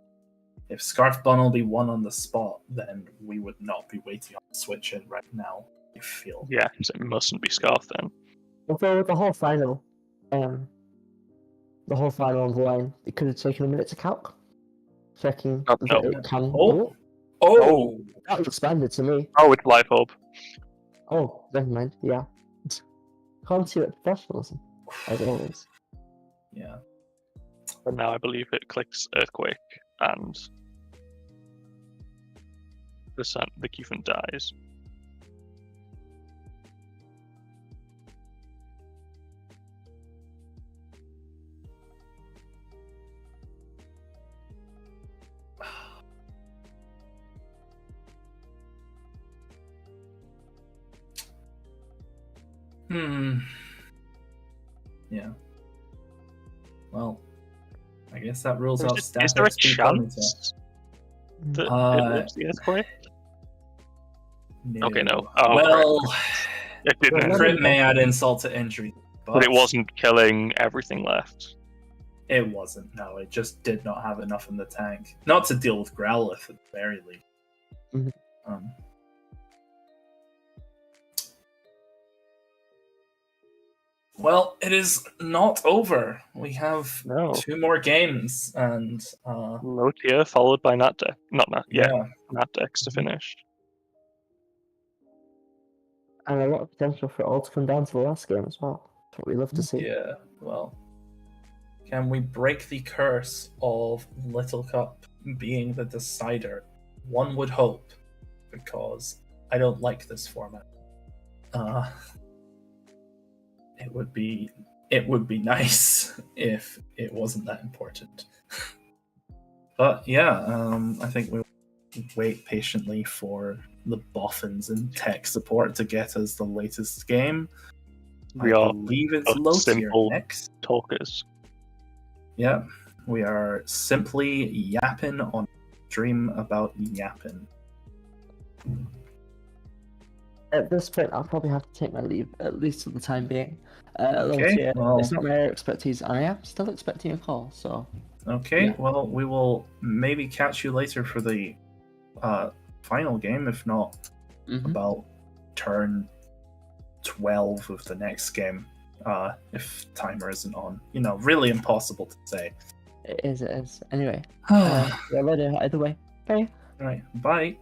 If Scarf Bunnelby won on the spot, then we would not be waiting on the switch in right now. I feel. Yeah, so it mustn't be Scarf then. Although the whole final on the line, it could have taken a minute to calc. Checking that it can. Oh, that was expanded to me. Oh, it's Life Hub. Oh, never mind. Yeah. Can't see that professionalism, as always. Yeah. But now I believe it clicks Earthquake and the Q-Fin dies. Yeah. Well, I guess that rules out stat. Is there a chance that it lives the Earthquake? No. Okay, no. It didn't. Crit may add insult to injury, but it wasn't killing everything left. It wasn't. No, it just did not have enough in the tank. Not to deal with Growlithe at the very least. Well, it is not over. We have No. 2 more games, and Low tier followed by Nat Deck. Not Nat. Yeah, yeah. Nat Decks to finish. And a lot of potential for it all to come down to the last game as well. That's what we love to see. Yeah, well, can we break the curse of Little Cup being the decider? One would hope, because I don't like this format. It would be nice if it wasn't that important. But yeah, I think we'll wait patiently for the boffins and tech support to get us the latest game. We I are believe it's both low tier simple next. talkers. Yeah, we are simply yapping on stream about yapping. At this point, I'll probably have to take my leave, at least for the time being. Okay, well, it's not my expertise, and I am still expecting a call, so... Okay, Yeah. well, we will maybe catch you later for the final game, if not about turn 12 of the next game, if timer isn't on. You know, really impossible to say. It is. Anyway, yeah, later, either way. Bye. Alright, bye.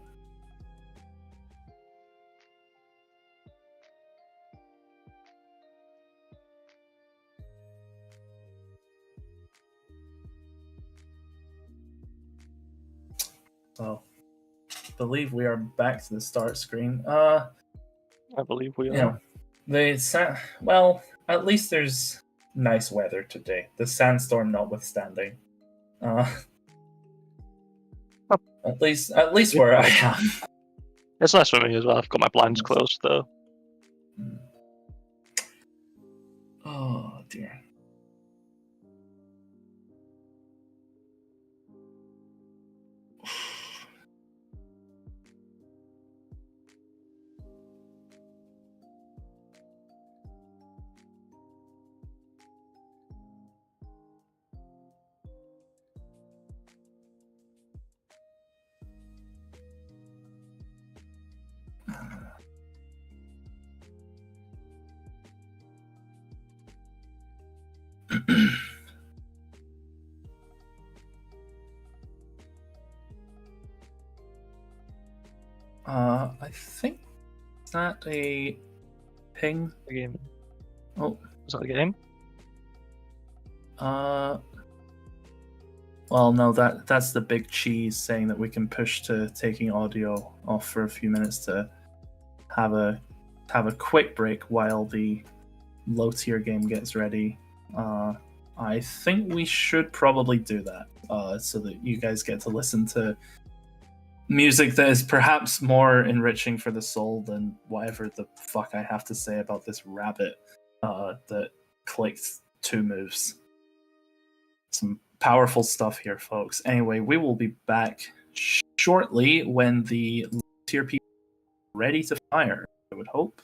So, I believe we are back to the start screen. I believe we are. You know, well, at least there's nice weather today. The sandstorm notwithstanding. At least where I am. It's nice for me as well. I've got my blinds closed though. Oh dear. I think is that a ping? The game. Oh, Is that a game? well, no, that's the big cheese saying that we can push to taking audio off for a few minutes to have a quick break while the low tier game gets ready. I think we should probably do that, so that you guys get to listen to music that is perhaps more enriching for the soul than whatever the fuck I have to say about this rabbit that clicked 2 moves. Some powerful stuff here, folks. Anyway, we will be back shortly when the tier people are ready to fire, I would hope.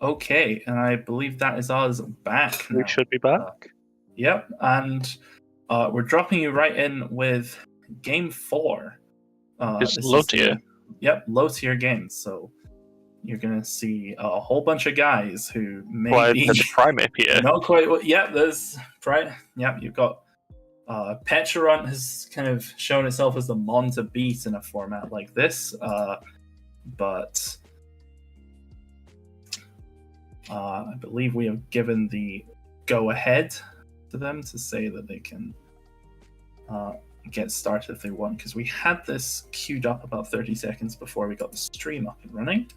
Okay, and I believe that is us back now. We should be back. Yep, and we're dropping you right in with Game 4. It's this low is tier. Yep, low tier games. So you're gonna see a whole bunch of guys who Why maybe there's a Primate here? not quite. Yep, there's right. Yep, you've got Pecharunt has kind of shown itself as the mon to beat in a format like this, but I believe we have given the go-ahead to them to say that they can get started if they want, because we had this queued up about 30 seconds before we got the stream up and running.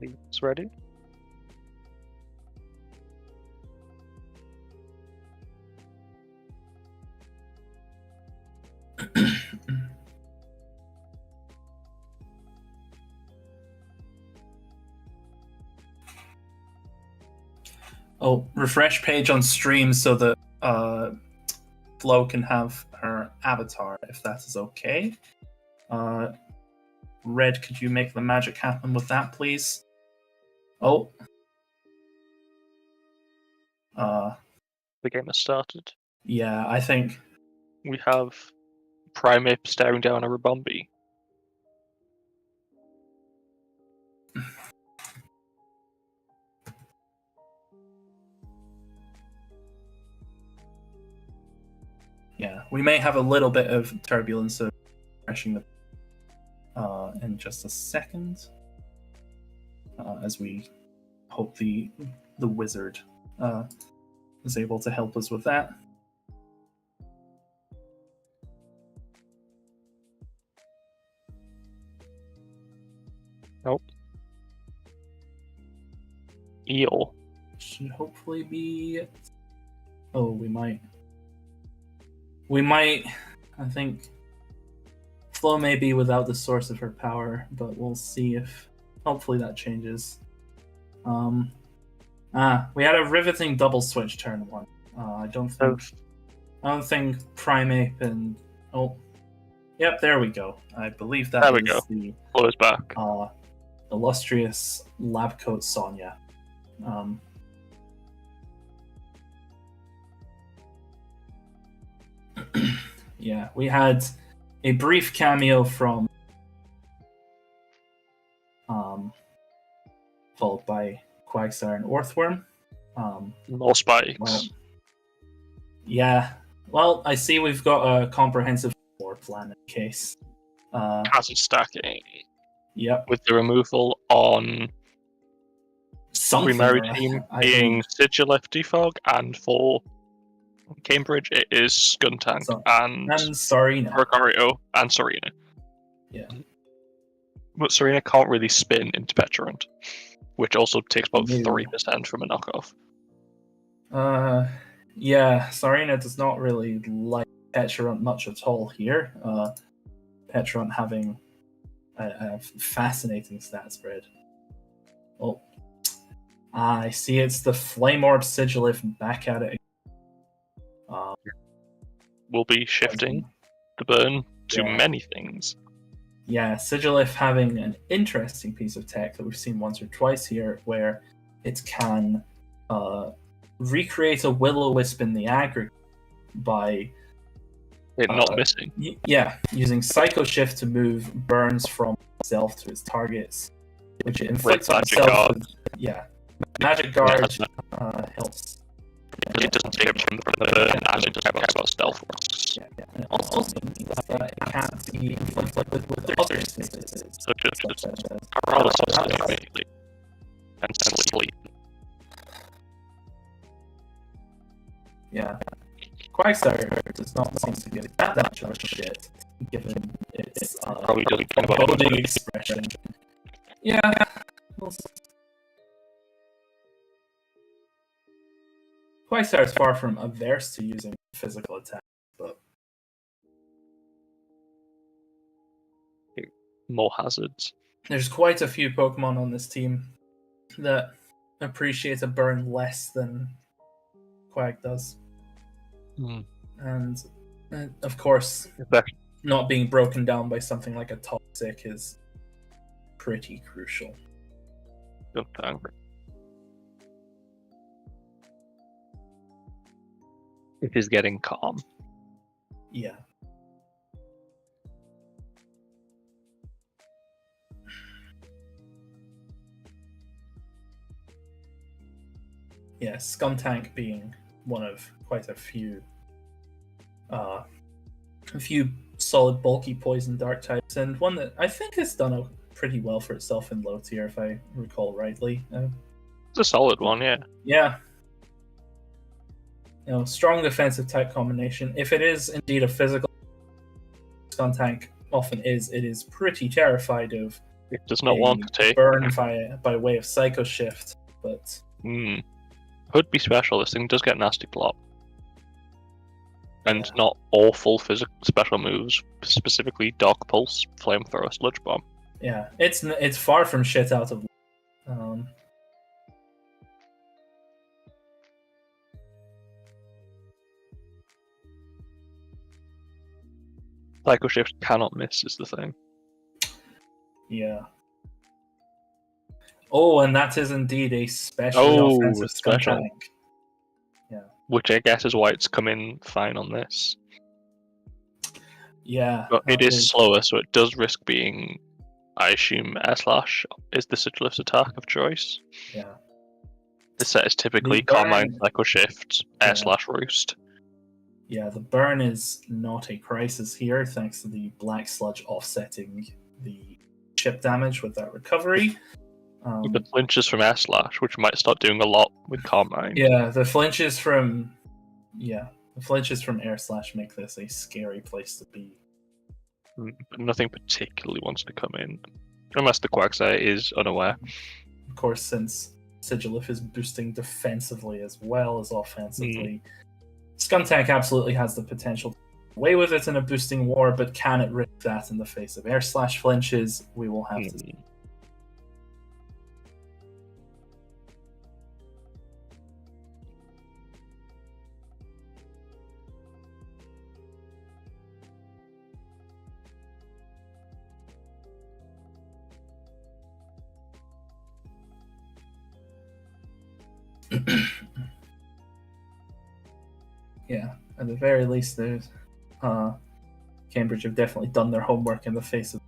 It's ready. Oh, refresh page on stream so that Flo can have her avatar, if that is okay. Red, could you make the magic happen with that, please? Oh. The game has started. Yeah, I think We have Primate staring down a Rabombi. yeah, we may have a little bit of turbulence of refreshing the in just a second, as we hope the wizard is able to help us with that. Nope. Eel. Should hopefully be it. Oh, we might. I think Flo may be without the source of her power, but we'll see if hopefully that changes. We had a riveting double switch turn one. I don't think Primeape and yep, there we go. I believe that is the Flo's back. illustrious lab coat Sonya. Yeah, we had a brief cameo from followed by Quagsire and Orthworm. More spikes. Well, yeah. Well, I see we've got a comprehensive floor plan in case. Hazard stacking. Yep. With the removal on Something Primary team being Sigilif Defog, and for Cambridge it is Skuntank and Sarina. Rogario and Serena. Yeah. But Serena can't really spin into Pecharunt, which also takes about 3% from a knockoff. Yeah, Sarina does not really like Pecharunt much at all here. Pecharunt having a fascinating stat spread. Oh, I see it's the Flame Orb Sigilif back at it. We'll be shifting the burn to many things. Yeah, Sigilif having an interesting piece of tech that we've seen once or twice here, where it can recreate a Will-O-Wisp in the aggregate by it not missing. Yeah, using Psycho Shift to move burns from itself to its targets, which it inflicts on itself. Magic Guard helps. It doesn't take it from the burn, and it doesn't care about stealth rocks. Yeah. And it also means that it can't be inflicted with other stages, such as paralysis immediately and sleep. Yeah. Quagsire does not seem to give that much of a shit, given its boding expression. Yeah. Quagsire is far from averse to using physical attack, but more hazards. There's quite a few Pokemon on this team that appreciate a burn less than Quag does. And of course, not being broken down by something like a Toxic is pretty crucial. Skuntank. It is getting calm. Yeah. Yeah, Skuntank being one of quite a few solid bulky poison dark types, and one that I think has done pretty well for itself in low tier, if I recall rightly. It's a solid one, yeah. Yeah. Strong defensive type combination. If it is indeed a physical, Skuntank often is. It is pretty terrified of. It does not want to take burn by way of Psycho Shift, but could be special. This thing does get nasty plot, and not awful physical special moves. Specifically, Dark Pulse, Flamethrower, Sludge Bomb. Yeah, it's far from shit out of. Psycho Shift cannot miss is the thing. Yeah. Oh, and that is indeed a specially offensive special. Skuntank. Yeah. Which I guess is why it's come in fine on this. Yeah. But it is slower, so it does risk being, I assume, Air Slash is the Sigilif's attack of choice. Yeah. The set is typically Carmine, Psycho Shift, Air Slash, Roost. Yeah, the burn is not a crisis here, thanks to the Black Sludge offsetting the chip damage with that recovery. The flinches from Air Slash, which might start doing a lot with Carmine. Yeah, the flinches from Air Slash make this a scary place to be. But nothing particularly wants to come in, unless the Quagsire is unaware. Of course, since Sigilif is boosting defensively as well as offensively, Skuntank absolutely has the potential to get away with it in a boosting war, but can it risk that in the face of Air Slash flinches? We will have to see. Yeah, at the very least, there's Cambridge have definitely done their homework in the face of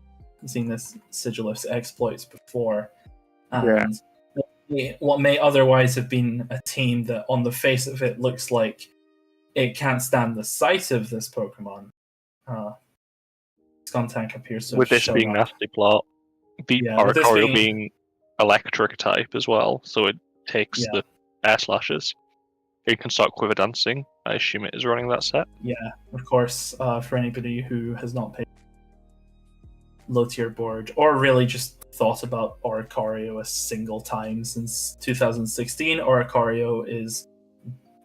seeing this Sigilif's exploits before. And what may otherwise have been a team that, on the face of it, looks like it can't stand the sight of this Pokemon. Skuntank appears to with this being nasty plot, the Oricorio being electric type as well, so it takes the Air Slashes. It can start Quiver Dancing. I assume it is running that set. Yeah, of course. For anybody who has not played low tier board or really just thought about Oricorio a single time since 2016, Oricorio is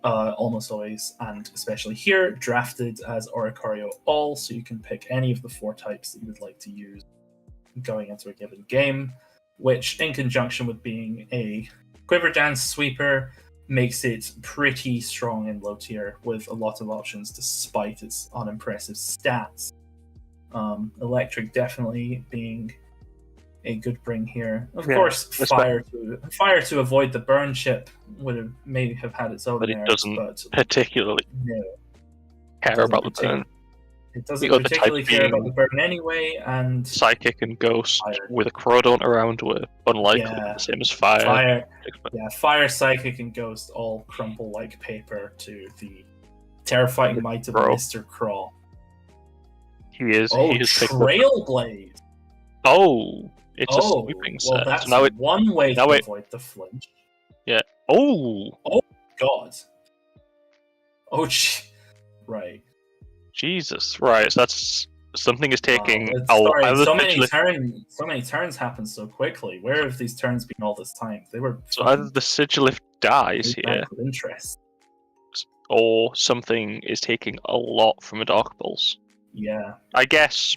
almost always, and especially here, drafted as Oricorio All, so you can pick any of the 4 types that you would like to use going into a given game, which, in conjunction with being a Quiver Dance sweeper, makes it pretty strong in low tier with a lot of options despite its unimpressive stats. Electric definitely being a good bring here. Of course, fire to avoid the burn chip may have had its own merits, but it doesn't particularly care about the burn. It doesn't particularly care about the burn anyway, and Psychic and Ghost with a Crawdaunt around were unlikely, the same as Fire. Fire, Psychic, and Ghost all crumple like paper to the terrifying might of Mr. Craw. He is Trailblade! It's a sweeping set. Well, that's so one way to avoid the flinch. Yeah. Oh, God. Oh, right. Jesus, right? So that's something is taking so many turns happen so quickly. Where have these turns been all this time? They were so either the Sigilif dies here, interest, or something is taking a lot from a Dark Pulse. Yeah, I guess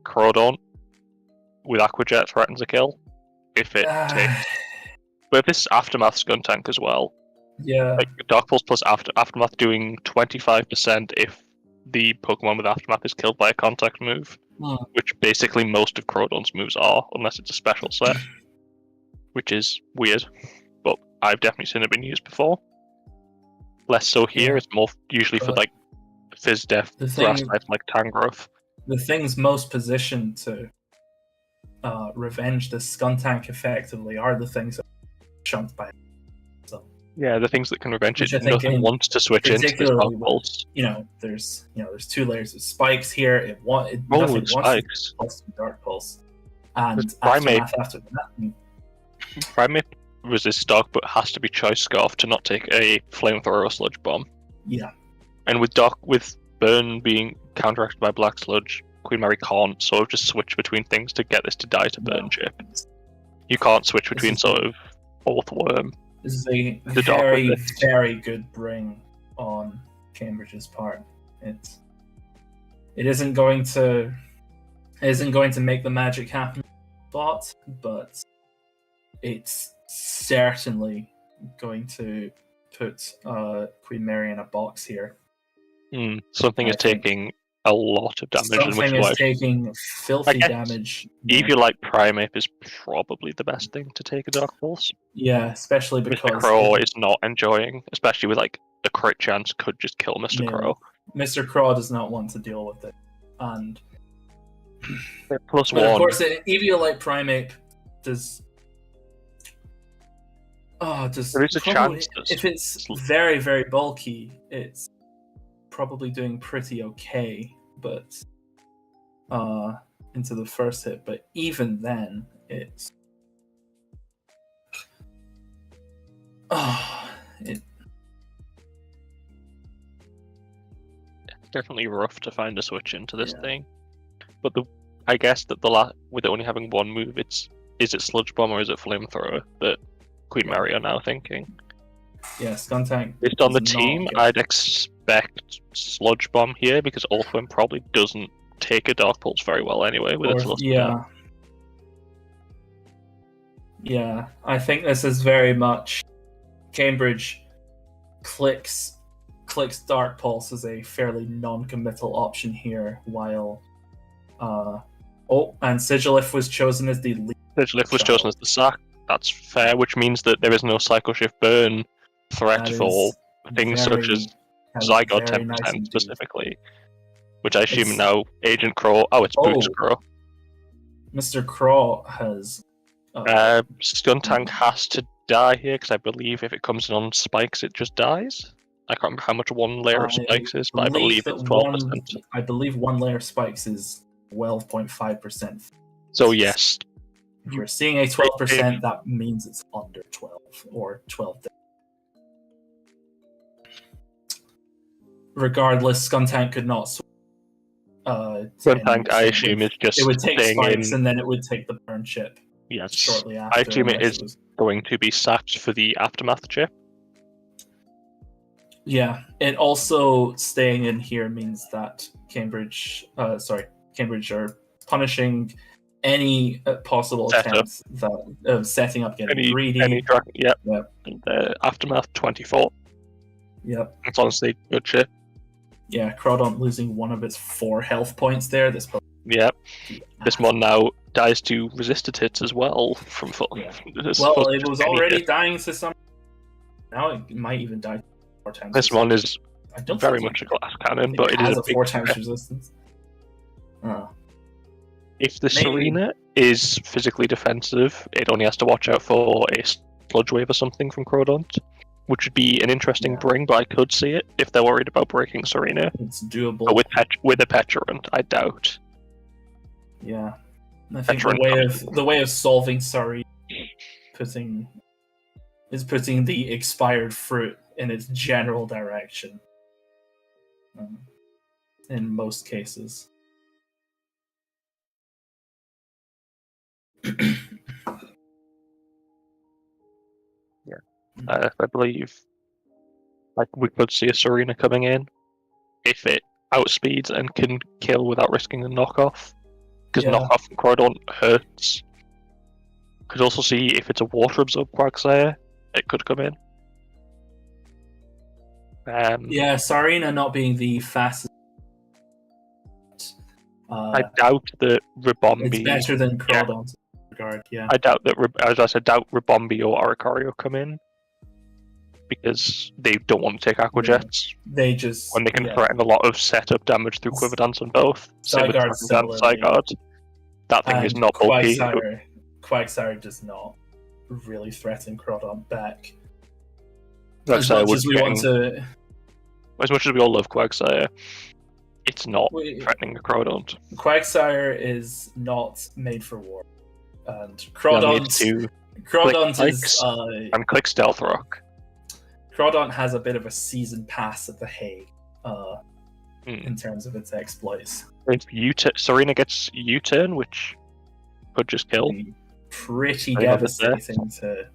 Crawdaunt with Aquajet threatens a kill if it takes. But if this is Aftermath Skuntank as well, like Dark Pulse plus Aftermath doing 25% if the Pokemon with Aftermath is killed by a contact move. which basically most of Crawdon's moves are, unless it's a special set, which is weird. But I've definitely seen it being used before. Less so here. It's more usually for like Fizz Def grass types like Tangrowth. The things most positioned to revenge the Skuntank effectively are the things that are chunked by. So yeah, the things that can revenge it. Nothing wants to switch into this Dark Pulse. There's 2 layers of spikes here. Nothing spikes. wants to Dark Pulse, and Primate after that. Primate resists Dark, but has to be Choice Scarf to not take a Flamethrower or Sludge Bomb. Yeah. And with Burn being counteracted by Black Sludge, Queen Mary can't sort of just switch between things to get this to die to Burn Chip. You can't switch between sort of Orthworm. This is a very, very good bring on Cambridge's part. It isn't going to make the magic happen, but it's certainly going to put Queen Mary in a box here. Something is taking a lot of damage. Something is taking filthy damage. Eviolite Primeape is probably the best thing to take a Dark Pulse. Yeah, especially because Mr. Crow is not enjoying, especially with like a crit chance could just kill Mr. Crow. Mr. Crow does not want to deal with it. And +1. Of course, Eviolite Primeape does. There is a chance. If it's very, very bulky, it's probably doing pretty okay, but into the first hit. But even then, it's it's definitely rough to find a switch into this thing. But I guess that with it only having one move, is it Sludge Bomb or is it Flamethrower that Queen Mary are now thinking? Yeah, Skuntank. Based on the team, I'd expect Sludge Bomb here because Orthworm probably doesn't take a Dark Pulse very well anyway with its Sludge Bomb. Yeah, I think this is very much Cambridge clicks Dark Pulse as a fairly non-committal option here, while and Sigilif was chosen as the lead. Sigilif was chosen as the sack. That's fair, which means that there is no Psycho Shift Burn threat for things such as Zygarde 10% specifically. Which I assume now Agent Crow. Oh, it's Boots Crow. Mr. Crow has. Skuntank has to die here because I believe if it comes in on spikes, it just dies. I can't remember how much one layer of spikes is, but I believe it's 12%. I believe one layer of spikes is 12.5%. So yes. If you're seeing a 12%, that means it's under 12 or 12. Regardless, Skuntank could not. Skuntank, I assume, is just. It would take spikes and then it would take the burn chip. Yes. Shortly after. I assume it is going to be sacked for the Aftermath chip. Yeah, and also staying in here means that Cambridge are punishing any possible attempts of setting up getting greedy. The Aftermath 24. Yep. It's honestly good shit. Yeah, Crawdon losing one of its 4 health points there. This one now dies to resisted hits as well from foot. Yeah. Well, it was already dying to some. Now it might even die 4 times. This one is very much a glass cannon, but it is a 4 times resistance. If the Serena is physically defensive, it only has to watch out for a Sludge Wave or something from Crawdon, which would be an interesting bring, but I could see it if they're worried about breaking Serena. It's doable. But with a Petulant, I doubt. Yeah. I think the way of solving Serena is putting the expired fruit in its general direction. In most cases. I believe we could see a Serena coming in if it outspeeds and can kill without risking a knockoff, because knockoff from Crawdon hurts. Could also see if it's a water absorb Quagsire, it could come in. Serena not being the fastest I doubt that Ribombi. It's better than Crawdon in that regard, yeah. I doubt that, as I said, doubt Ribombi or Oricario come in because they don't want to take Aqua Jets They just when they can threaten a lot of setup damage through Quiver Dance on both. Zygarde similarly. Zygarde. That thing is not bulky. Quagsire does not really threaten Crawdon back. As much as we all love Quagsire, it's not threatening a Crawdon. Quagsire is not made for war. And Crawdon is... and click Stealth Rock. Crawdon has a bit of a season pass at the Hague in terms of its exploits. If Serena gets U-turn, which could just kill. Pretty devastating to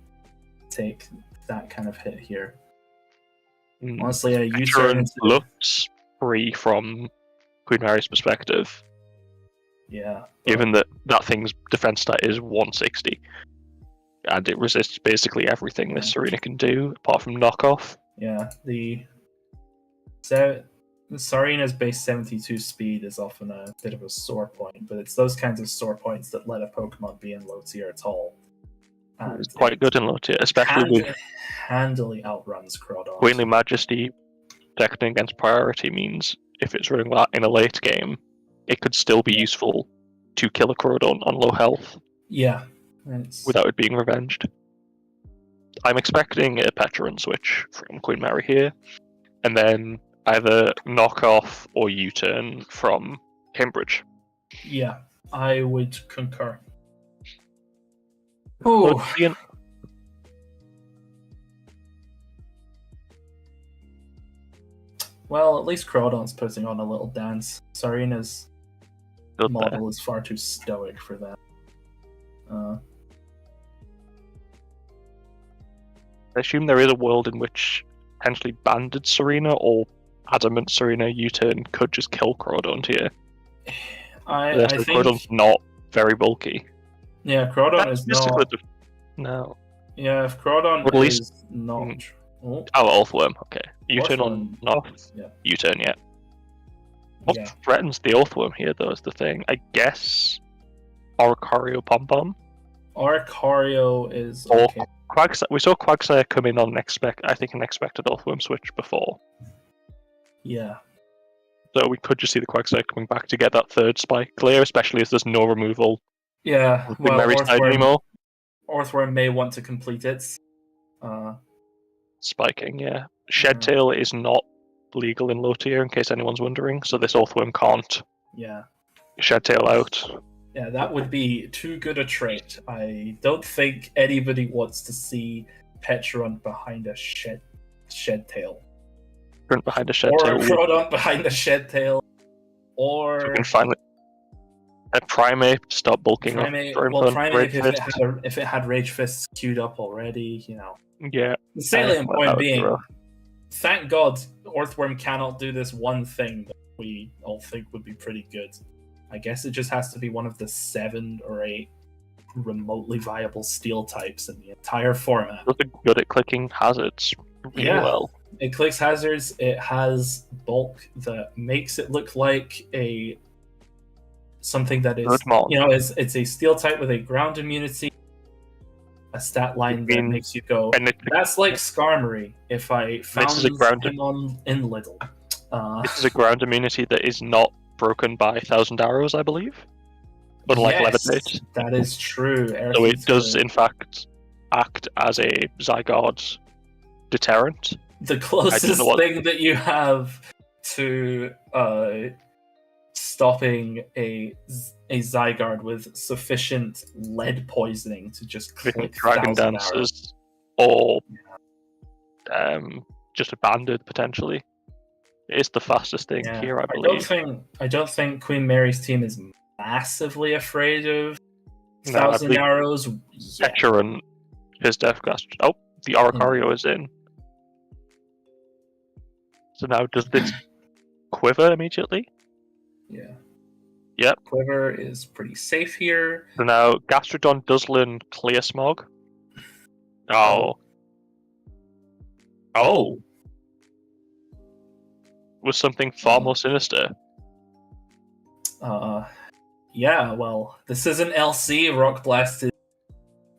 take that kind of hit here. Honestly, a U-turn looks free from Queen Mary's perspective. Yeah. Given that thing's defense stat is 160. And it resists basically everything this Serena can do, apart from knockoff. Yeah, the Serena's base 72 speed is often a bit of a sore point, but it's those kinds of sore points that let a Pokemon be in low tier at all. And it's quite good in low tier, especially with handily outruns Crawdon. Queenly Majesty decking against priority means if it's running that in a late game, it could still be useful to kill a Crawdon on low health. Yeah. Without it being revenged. I'm expecting a Petrun switch from Queen Mary here, and then either knockoff or U-turn from Cambridge. Yeah, I would concur. Oh. Well, at least Crawdon's putting on a little dance. Serena's model is far too stoic for that. I assume there is a world in which potentially Banded Serena or Adamant Serena U-turn could just kill Crawdon here. I think Crawdon's not very bulky. Yeah, Crawdon is not. No. Yeah, if Crawdon is not. Earthworm. Okay. U-turn on not. Yeah. U-turn, yeah. What threatens the Earthworm here, though, is the thing. I guess Oricario Pom-Pom. Oricario is okay. We saw Quagsire come in on an expected Earthworm switch before. Yeah. So we could just see the Quagsire coming back to get that third spike clear, especially if there's no removal. Yeah, well, anymore. Earthworm may want to complete it. Spiking, yeah. Shedtail is not legal in low tier, in case anyone's wondering, so this Earthworm can't. Yeah. Shedtail out. Yeah, that would be too good a trait. I don't think anybody wants to see Petrunt behind a Shedtail. Behind a Shedtail. Or Crawdon behind a Shedtail. Or... So we can finally... A Primeape to stop bulking up. Primeape, if it had Rage Fists queued up already, you know. Yeah. The salient point being, thank God Earthworm cannot do this one thing that we all think would be pretty good. I guess it just has to be one of the 7 or 8 remotely viable steel types in the entire format. It's good at clicking hazards really well. It clicks hazards, it has bulk that makes it look like something that is, it's a steel type with a ground immunity, a stat line that makes you go, that's like Skarmory if I found him in Lidl. This is a ground immunity that is not broken by 1,000 arrows, I believe. Unlike Levitate. That is true. So it does, in fact, act as a Zygarde deterrent. The closest thing that you have to stopping a Zygarde with sufficient lead poisoning to just click Dragon Dances, or just a Banded, potentially. It's the fastest thing here, I believe. I don't think Queen Mary's team is massively afraid of 1,000 arrows. Petrunt, his Death Grasp. Oh, the Oricario is in. So now, does this quiver immediately? Yeah. Yep. Quiver is pretty safe here. So now, Gastrodon does learn Clear Smog. Oh. Was something far more sinister. Yeah, well, this isn't LC. Rock Blast is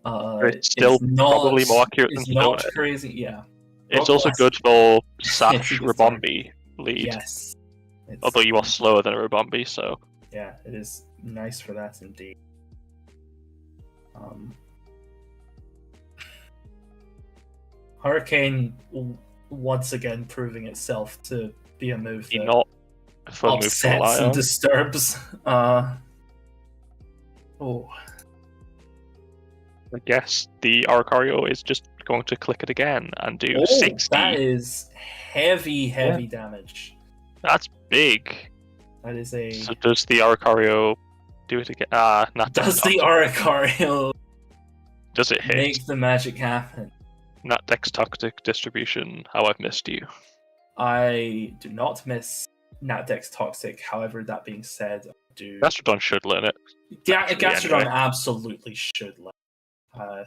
It's still probably more accurate than it's not Sedona. crazy. Yeah, It's Rock also Blast- good for It's Sash a good start. Rabombi lead. Yes. Although you are slower than a Rabombi, so Yeah, it is nice for that indeed. Hurricane once again proving itself to be a move that not a fun move to rely upsets and on. disturbs. I guess the Oricario is just going to click it again and do 60. That is heavy damage. That's big. That is a. So does the Oricario do it again? Not Does the Oricario does it hit? make the magic happen? Not Dex Toxic Distribution. How I've missed you. I do not miss Natdex Toxic. However, that being said, I do. Gastrodon should learn it. Gastrodon anyway. absolutely should learn.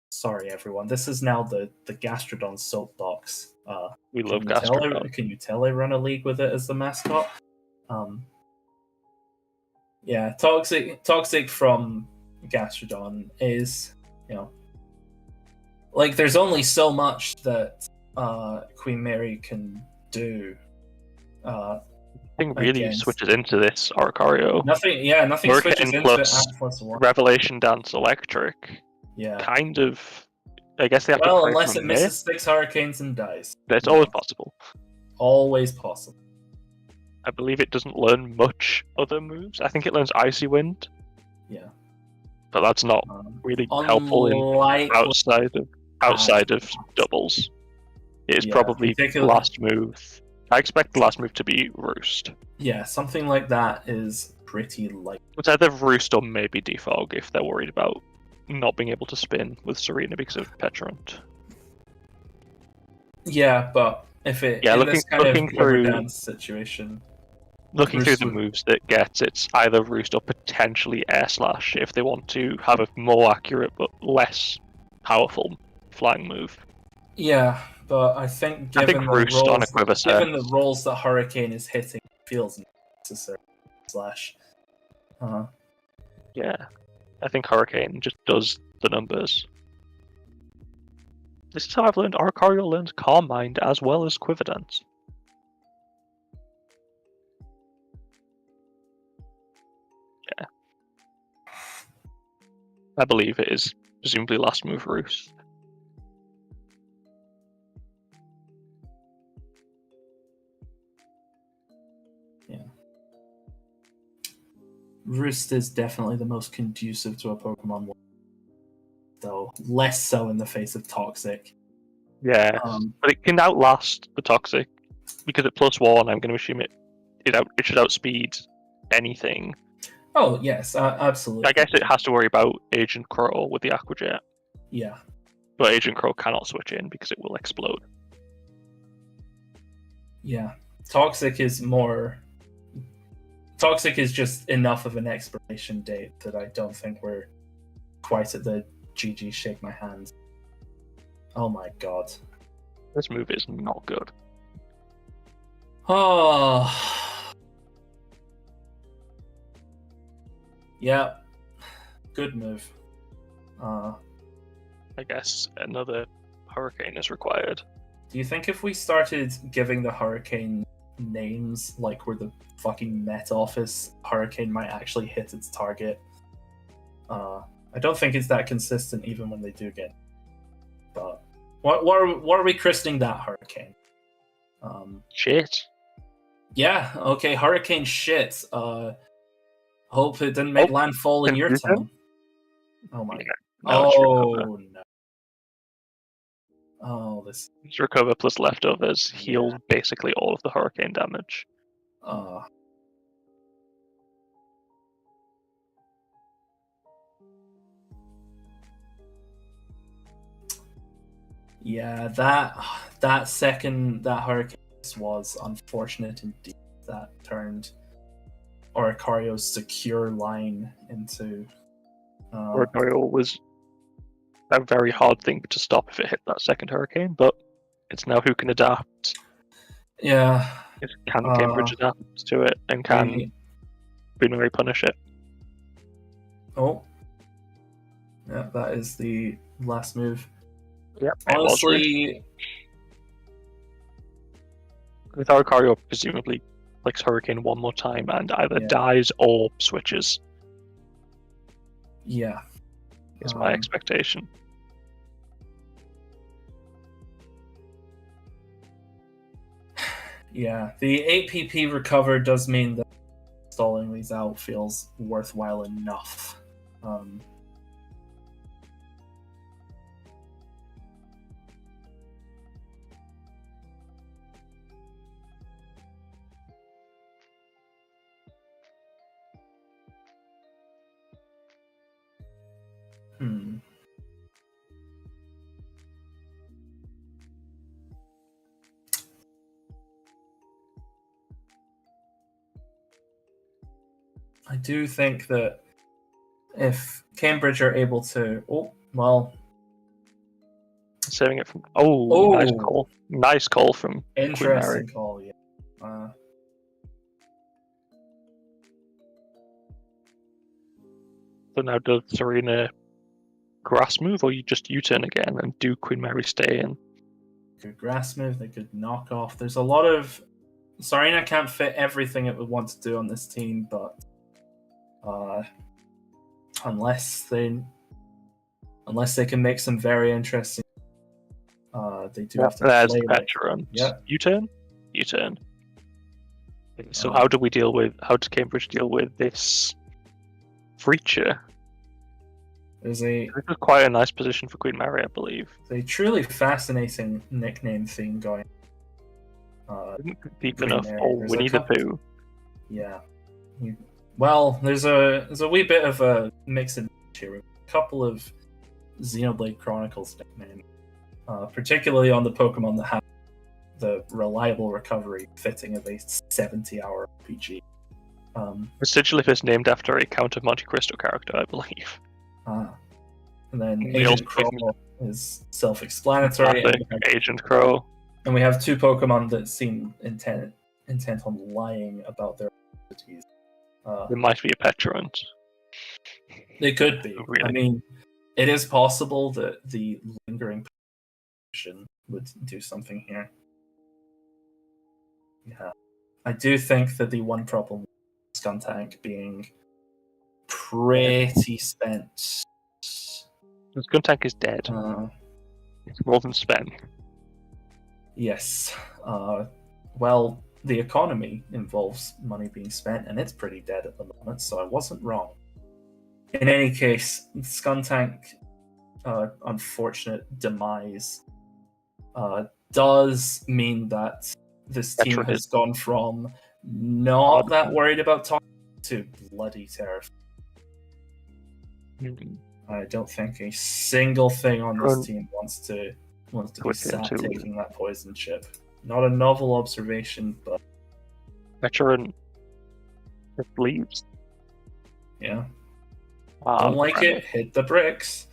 Sorry, everyone. This is now the Gastrodon soapbox. We love Gastrodon. Can you tell I run a league with it as the mascot? Yeah, Toxic from Gastrodon is, like, there's only so much that Queen Mary can do. I think really switches into this Oricario. Nothing Hurricane switches into plus +1. Revelation Dance Electric. Yeah. Kind of. I guess they have to. Well, unless it misses 6 hurricanes and dies. That's always possible. Always possible. I believe it doesn't learn much other moves. I think it learns Icy Wind. Yeah. But that's not really helpful in outside of doubles. It is probably the last move. I expect the last move to be Roost. Yeah, something like that is pretty light. It's either Roost or maybe Defog if they're worried about not being able to spin with Serena because of Petrant. Yeah, but if it this kind of river dance situation. Looking through the moves that gets, it's either Roost or potentially Air Slash if they want to have a more accurate but less powerful flying move. Yeah, but I think given the rolls that Hurricane is hitting, it feels necessary. Slash. Yeah, I think Hurricane just does the numbers. This is how I've learned Oricario learns Calm Mind as well as Quiver Dance. Yeah. I believe it is presumably last move Roost. Yeah. Roost is definitely the most conducive to a Pokemon world, though less so in the face of Toxic. Yeah, but it can outlast the Toxic because at +1, I'm going to assume it should outspeed anything. Oh yes, absolutely. I guess it has to worry about Agent Crow with the Aqua Jet. Yeah, but Agent Crow cannot switch in because it will explode. Yeah, Toxic is just enough of an expiration date that I don't think we're quite at the GG shake my hand. Oh my god. This move is not good. Oh. Yeah. Good move. I guess another Hurricane is required. Do you think if we started giving the Hurricane names like we're the fucking Met Office, Hurricane might actually hit its target? I don't think it's that consistent even when they do get. But what are we christening that Hurricane? Shit. Yeah. Okay. Hurricane shit. Hope it didn't make landfall in your town. Oh my god. Oh no. Oh, this. Recover plus leftovers heals basically all of the Hurricane damage. Yeah, that Hurricane was unfortunate indeed. That turned Oricario's secure line into. Oricario was a very hard thing to stop if it hit that second Hurricane, but it's now who can adapt. Yeah. Can Cambridge adapt to it and can Queen Mary punish it. Oh. Yeah, that is the last move. Yep. Honestly, with Arcario, presumably clicks Hurricane one more time and either dies or switches. Yeah. Is my expectation. Yeah, the 8 PP recover does mean that stalling these out feels worthwhile enough. I do think that if Cambridge are able to... Saving it from... nice call. Nice call from Queen Mary. Interesting call, yeah. So now does Serena grass move, or you just U-turn again and do Queen Mary stay in? Good grass move, they could knock off. There's a lot of... Serena can't fit everything it would want to do on this team, but unless they can make some very interesting, they do have to there's play the Petulant. Yeah. U-turn. So how does Cambridge deal with this Breacher? There's This is quite a nice position for Queen Mary, I believe. a truly fascinating nickname thing going. Deep enough for Winnie the Pooh. Yeah. Well, there's a wee bit of a mix and match here. A couple of Xenoblade Chronicles nicknames, particularly on the Pokemon that have the reliable recovery fitting of a 70-hour RPG. Sigilif is named after a Count of Monte Cristo character, I believe. And then Agent Crow is self-explanatory. Agent Crow. And we have two Pokemon that seem intent on lying about their abilities. There might be a Petulant. They could be. Really? I mean, it is possible that the lingering position would do something here. Yeah. I do think that the one problem with Skuntank being pretty spent. Skuntank is dead. It's more than spent. Yes. Well, the economy involves money being spent, and it's pretty dead at the moment, so I wasn't wrong. In any case, Skuntank, unfortunate demise, does mean that this team has gone from not that worried about talking to bloody terrified. I don't think a single thing on this team wants to be sat taking that poison chip. Not a novel observation, but Veteran just leaves. Yeah. Don't like it, hit the bricks.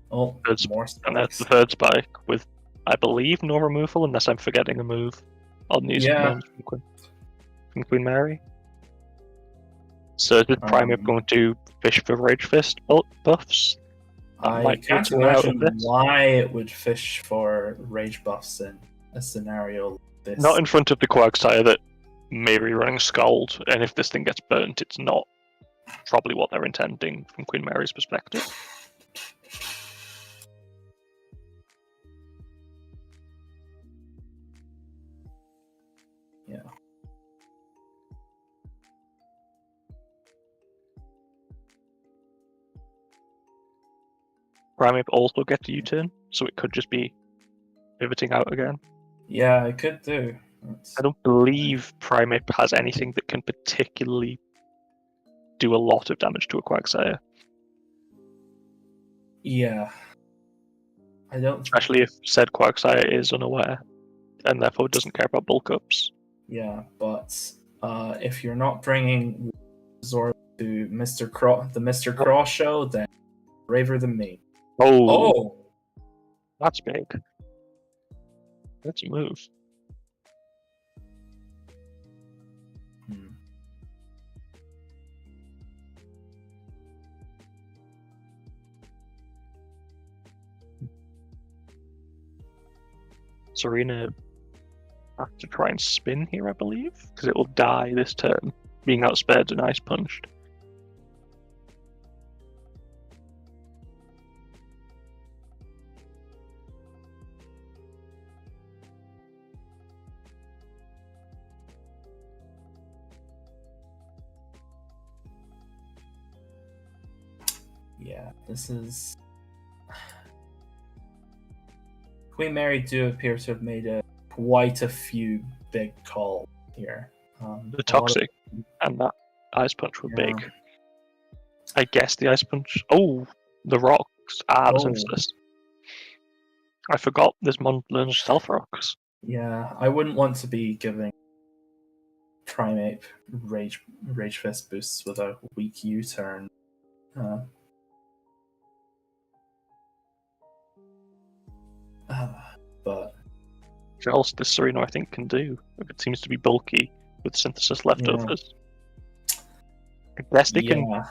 Oh, more spikes. And that's the third spike with, I believe, no removal, unless I'm forgetting a move on these commands from Queen Mary. So is this Primeape going to fish for Rage Fist buffs? I can't imagine why it would fish for rage buffs in a scenario like this. Not in front of the Quagsire that may be running Scald, and if this thing gets burnt, it's not probably what they're intending from Queen Mary's perspective. Yeah. Primeape also gets a U-turn, so it could just be pivoting out again. Yeah, it could do. I don't believe Primeape has anything that can particularly do a lot of damage to a Quagsire. Yeah. I don't... Especially if said Quagsire is unaware, and therefore doesn't care about bulk ups. Yeah, but if you're not bringing Zor to the Mr. Cross show, then braver than me. Oh! That's big. That's a move. Serena have to try and spin here, I believe, because it will die this turn, being outsped and ice punched. Yeah, this is... Queen Mary do appear to have made quite a few big calls here. The Toxic and that Ice Punch were big. I guess the Ice Punch... Oh! The Rocks. The Synthesis. I forgot this mon learns Stealth Rocks. Yeah, I wouldn't want to be giving Primeape Rage Fist boosts with a weak U-turn. But what else this Serena, I think, can do? If it seems to be bulky with Synthesis leftovers. I guess they can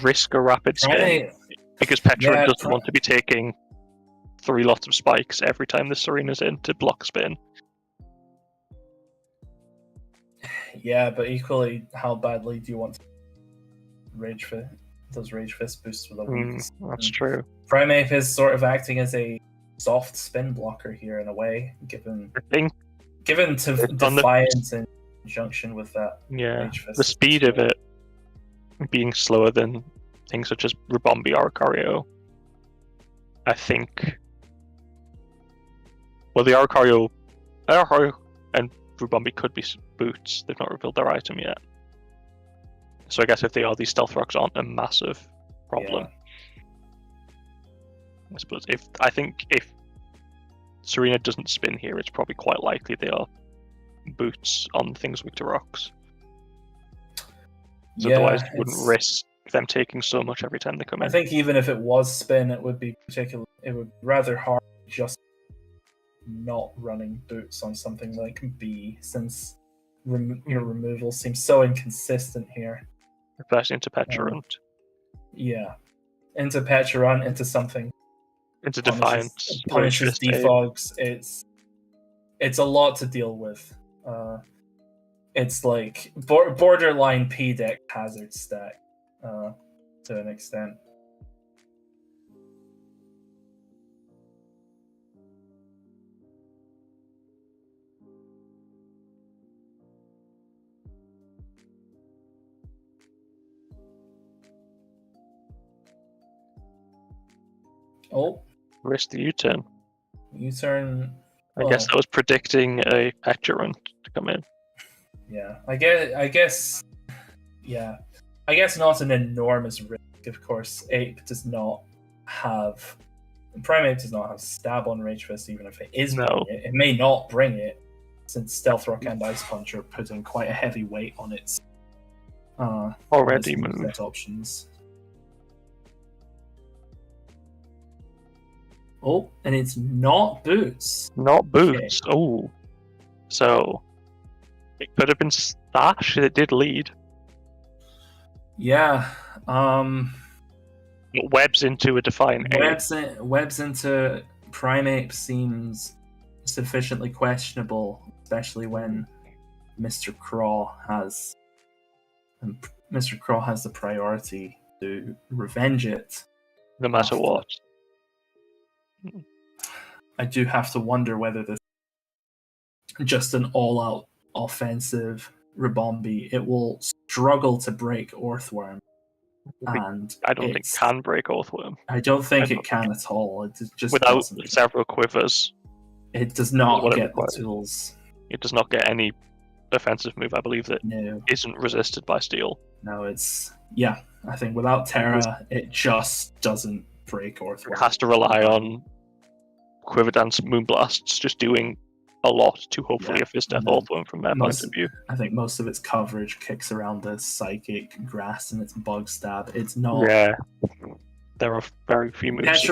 risk a rapid spin. Because Petra doesn't want to be taking 3 lots of spikes every time the Serena's in to block spin. Yeah, but equally, how badly do you want to Rage Fist boosts with a weak spin? That's true. Primeape is sort of acting as a soft spin blocker here in a way, given to Defiance in conjunction with that. Yeah, the speed of it being slower than things such as Ribombi or Oricario. I think. Well, the Oricario and Ribombi could be boots. They've not revealed their item yet. So I guess if they are, these Stealth Rocks aren't a massive problem. I suppose if Serena doesn't spin here, it's probably quite likely they are boots on things weak to rocks. Otherwise, you wouldn't risk them taking so much every time they come in. I think even if it was spin, it would be rather hard just not running boots on something like B, since removal seems so inconsistent here. Especially into Petulant. Into Petulant, into something. Into Defiance. Punishes defogs. It's a lot to deal with. It's like borderline P deck hazard stack to an extent. Oh. Risk the U-turn. U-turn. I guess that was predicting a Petulant to come in. Yeah, I guess. Yeah, I guess not an enormous risk. Of course, Primeape does not have stab on Rage Fist, even if it is bringing it. It may not bring it, since Stealth Rock and Ice Punch are putting quite a heavy weight on its already moved options. Oh, and it's not boots. Not boots. Okay. Oh, so it could have been Stash. It did lead. Yeah. Webs into a Defiant. Webs into Primeape seems sufficiently questionable, especially when Mr. Craw has the priority to revenge it. No matter what. I do have to wonder whether this is just an all-out offensive Ribombi. It will struggle to break Orthworm. And I don't think it can break Orthworm. I don't think it can at all. It just without several quivers. It does not get the tools. It does not get any offensive move, I believe, that isn't resisted by steel. No, I think without Terra, it just doesn't break Orthworm. It has to rely on Quiver Dance Moonblasts just doing a lot to hopefully a Fist Death Orthworm from their point of view. I think most of its coverage kicks around the Psychic, Grass, and its Bug Stab. It's not... Yeah. There are very few moves.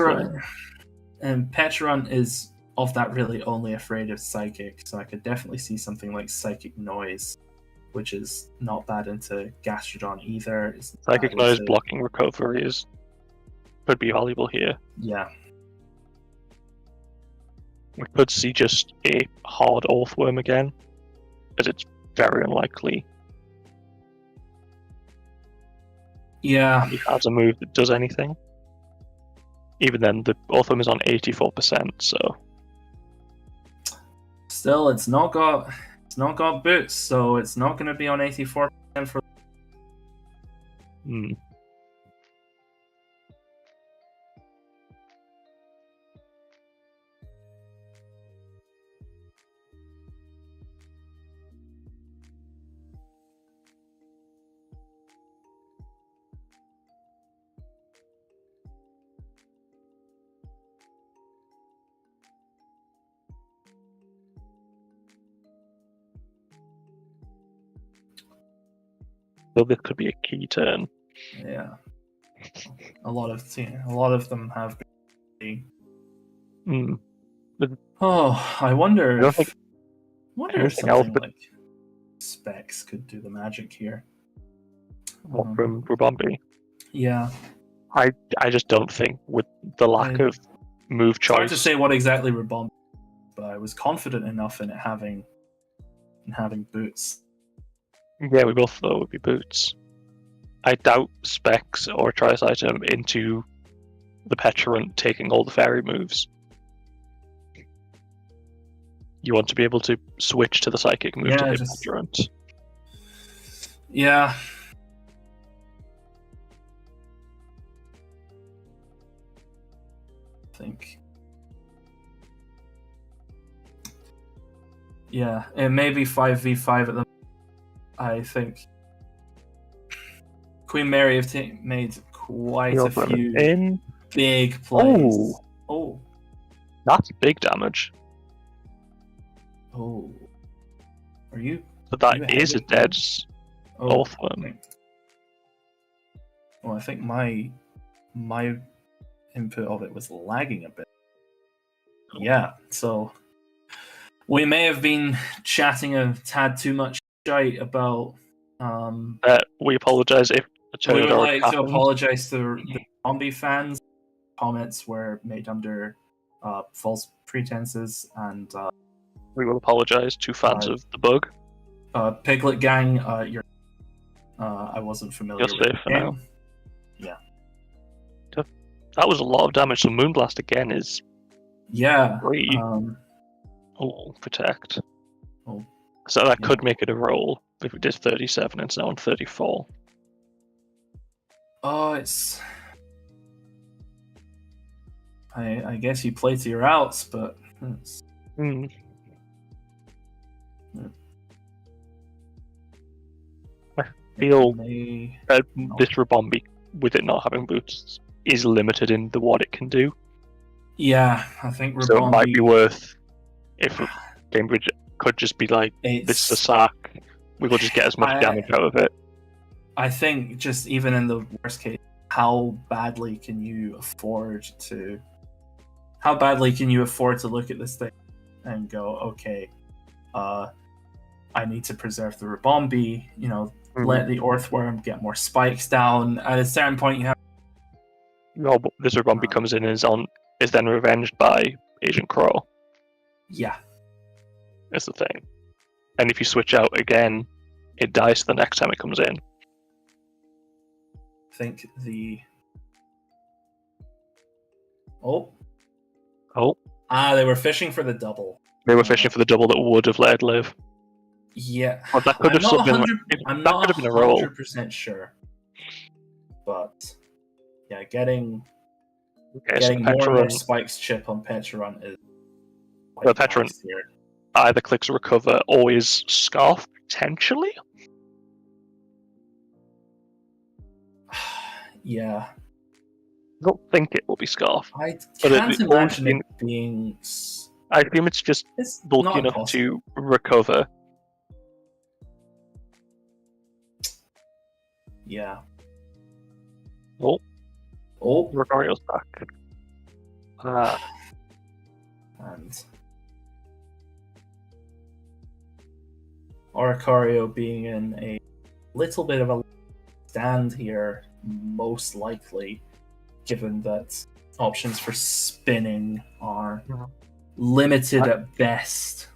Petulant is of that really only afraid of Psychic, so I could definitely see something like Psychic Noise, which is not bad into Gastrodon either. Psychic Noise blocking recovery could be valuable here. Yeah. We could see just a hard Earthworm again, as it's very unlikely Yeah. he has a move that does anything. Even then, the Earthworm is on 84%, so... Still, it's not got boots, so it's not going to be on 84% for... Hmm. So this could be a key turn. Yeah. A lot of them have been. Hmm. Oh, I wonder I if don't think something else but- like Specs could do the magic here. From Rubombi. Yeah. I just don't think, with the lack of move It's hard choice... to say what exactly Rebomb, but I was confident enough in it having boots. Yeah, we both thought it would be boots. I doubt Specs or Trice Item into the Petulant taking all the fairy moves. You want to be able to switch to the psychic move to hit Petulant. Yeah. I think. Yeah, it may be 5v5 at the. I think Queen Mary have made quite a few big plays. Oh, that's big damage. Oh, are you? But that is a dead Earthworm. I think my input of it was lagging a bit. Yeah, so we may have been chatting a tad too much shite about. We apologise if we would like to apologise to the zombie fans. Comments were made under false pretenses, and we will apologise to fans of the bug. Piglet Gang, you're. I wasn't familiar with safe the game. Now. Yeah. That was a lot of damage. So Moonblast again is. Yeah. Great. Protect. So that could make it a roll if we did 37. It's now on 34. Oh, it's. I guess you play to your outs, but. Hmm. Yeah. I feel this Rubombi, with it not having boots, is limited in what it can do. Yeah, I think Rubombi... So it might be worth if Cambridge could just be like, this is a sack, we will just get as much damage out of it. I think just even in the worst case, how badly can you afford to look at this thing and go, okay, I need to preserve the Rubombi, let the Earthworm get more spikes down. At a certain point, you have. No, but this Rubombi comes in and is then revenged by Agent Crow. Yeah, that's the thing. And if you switch out again, it dies the next time it comes in. I think the. They were fishing for the double. They were fishing for the double that would have let it live. Yeah, well, that could have been. I'm not 100% sure, but yeah, getting more and more spikes chip on Petulant is. The Petulant either clicks recover or is scarf potentially. Yeah, I don't think it will be scarf. I can't imagine it being. I assume it's just bulky enough to recover. Yeah. Rogario's back. And Oricario being in a little bit of a stand here, most likely, given that options for spinning are limited at best.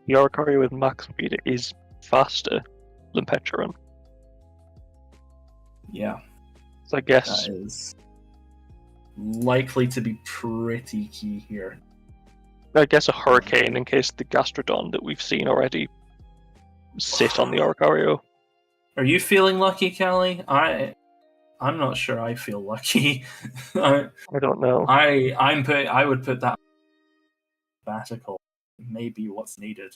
The Oricorio with max speed is faster than Pecharon. Yeah. So I guess that is likely to be pretty key here. a Hurricane in case the Gastrodon that we've seen already sit on the Oricorio. Are you feeling lucky, Callie? I'm not sure I feel lucky. I don't know. I would put that sabbatical maybe what's needed.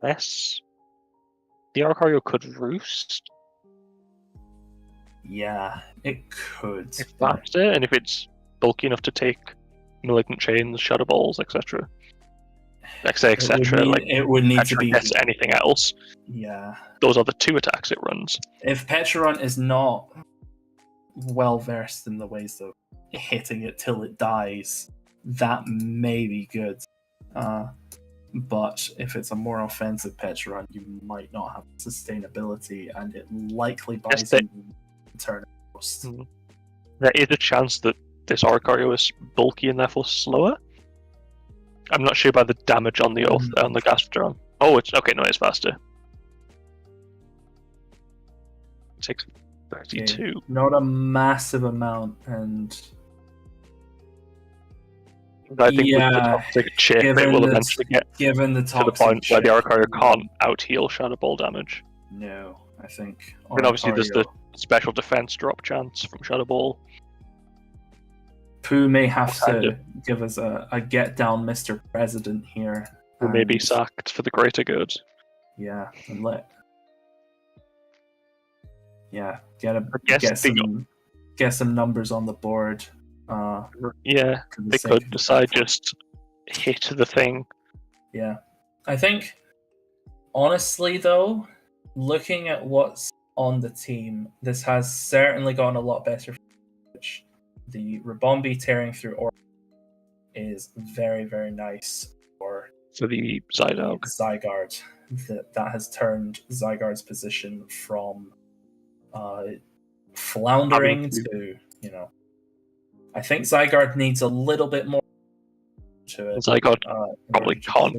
Yes. The Oricorio could roost. Yeah, it could. It's faster, and if it's bulky enough to take Malignant Chains, Shadow Balls, etc. It would need to be anything else. Yeah. Those are the 2 attacks it runs. If Pecharon is not well versed in the ways of hitting it till it dies, that may be good. But if it's a more offensive Pecharon, you might not have sustainability, and it likely buys you turn most. There is a chance that this Oricorio is bulky and therefore slower. I'm not sure about the damage on the Gastrodon. Oh, it's okay. No, it's faster. It takes 32. Okay, not a massive amount, and I think with the toxic chip, it will eventually get to the point where the Oricorio can't out-heal Shadow Ball damage. No, I think. And obviously, there's the special defense drop chance from Shadow Ball. Pooh may have to give us a get down, Mr. President here. Who may be sacked for the greater good. Yeah, and get some numbers on the board. They could decide just hit the thing. Yeah, I think honestly though, looking at what's on the team, this has certainly gotten a lot better. The Rabombi tearing through Aura is very, very nice for the Zygarde. That has turned Zygarde's position from floundering to, I think Zygarde needs a little bit more to it. Zygarde probably can't.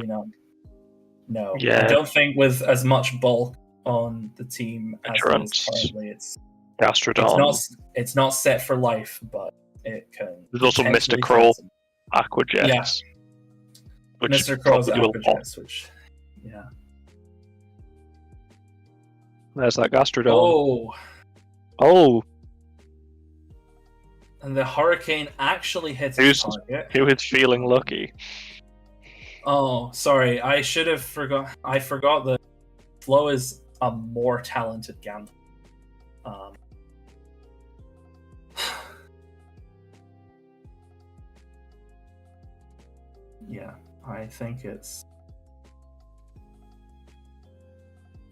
No, I don't think with as much bulk on the team as it is currently, it's Gastrodon. It's not set for life, but it can. There's also Mr. Crow, Aqua Jets. Which Mr. Crow's Aqua Jets, which, There's that Gastrodon. Oh! And the Hurricane actually hits the target. Who is feeling lucky? Oh, sorry. I should have forgot. I forgot that Flo is a more talented Gandalf. Yeah, I think it's.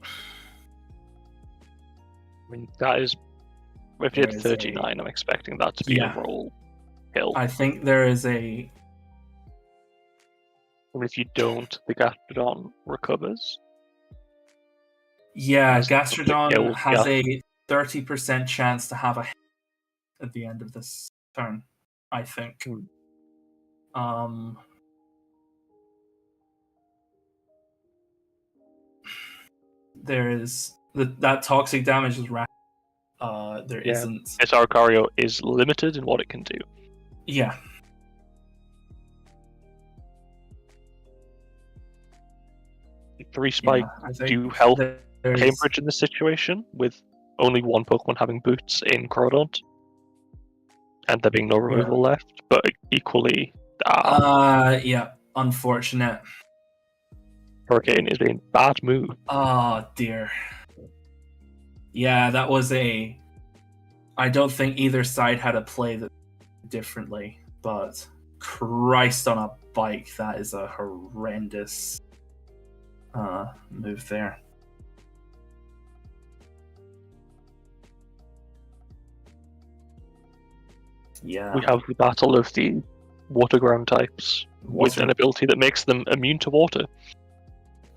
I mean, that is. If you hit 39, I'm expecting that to be a roll kill. I think there is a. And if you don't, the Gastrodon recovers. Yeah, Gastrodon has a 30% chance to have a hit at the end of this turn, I think. There is that toxic damage is rapid. There isn't. This Oricorio is limited in what it can do. Yeah. Three Spike do help Cambridge in this situation, with only one Pokemon having boots in Crawdaunt, and there being no removal left, but equally... unfortunate. Hurricane is in bad mood. Oh, dear. Yeah, that was I don't think either side had a play that differently, but Christ on a bike, that is a horrendous move there. Yeah. We have the battle of the water ground types with an ability that makes them immune to water.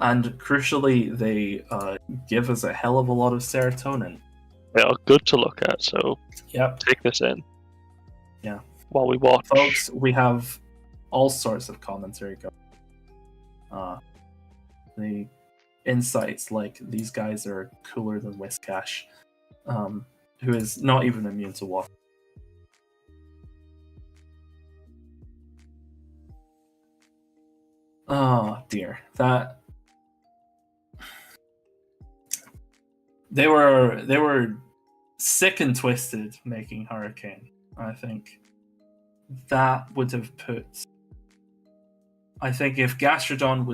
And crucially, they give us a hell of a lot of serotonin. They are good to look at, so Yep. take this in. Yeah. While we watch. Folks, we have all sorts of commentary going. The insights like these guys are cooler than Whiskash, who is not even immune to water. Oh dear, that they were sick and twisted making Hurricane. I think that would have put. I think if Gastrodon